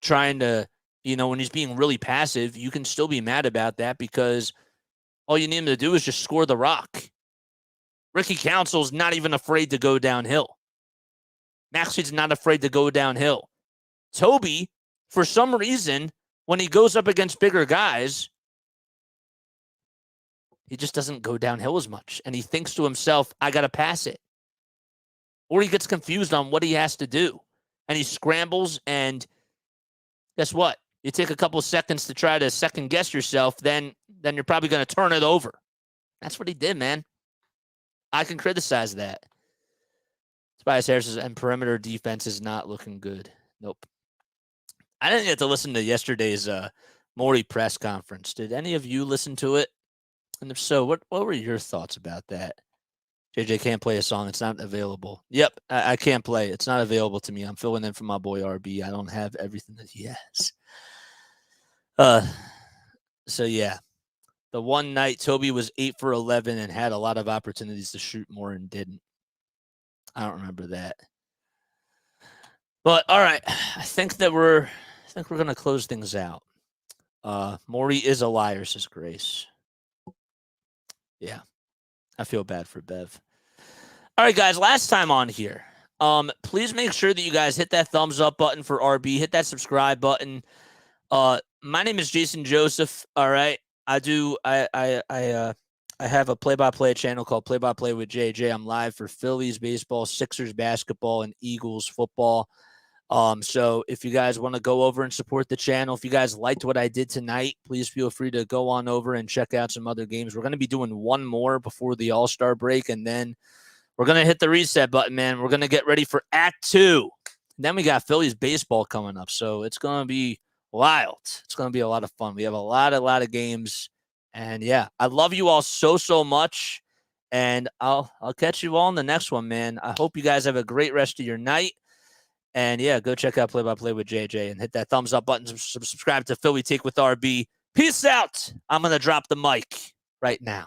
trying to, when he's being really passive, you can still be mad about that because all you need him to do is just score the rock. Ricky Council's not even afraid to go downhill. Maxey's not afraid to go downhill. Toby, for some reason, when he goes up against bigger guys, he just doesn't go downhill as much. And he thinks to himself, I got to pass it. Or he gets confused on what he has to do. And he scrambles, and guess what? You take a couple of seconds to try to second guess yourself, then you're probably going to turn it over. That's what he did, man. I can criticize that. Tobias Harris and perimeter defense is not looking good. Nope. I didn't get to listen to yesterday's Morey press conference. Did any of you listen to it? And if so, what were your thoughts about that? JJ can't play a song. It's not available. Yep, I can't play. It's not available to me. I'm filling in for my boy RB. I don't have everything that he has. So, yeah. The one night, Toby was 8 for 11 and had a lot of opportunities to shoot more and didn't. I don't remember that. But, all right. I think we're going to close things out. Morey is a liar, says Grace. Yeah. I feel bad for Bev. All right, guys, last time on here. Please make sure that you guys hit that thumbs up button for RB. Hit that subscribe button. My name is Jason Joseph. All right. I have a play-by-play channel called Play-by-Play with JJ. I'm live for Phillies baseball, Sixers basketball, and Eagles football. So if you guys want to go over and support the channel, if you guys liked what I did tonight, please feel free to go on over and check out some other games. We're going to be doing one more before the All-Star break, and then we're going to hit the reset button, man. We're going to get ready for Act 2. Then we got Phillies baseball coming up, so it's going to be wild. It's going to be a lot of fun. We have a lot of games, and yeah, I love you all so much, and I'll catch you all in the next one, man. I hope you guys have a great rest of your night. And, yeah, go check out Play-by-Play with JJ and hit that thumbs up button. Subscribe to Philly Take with RB. Peace out. I'm going to drop the mic right now.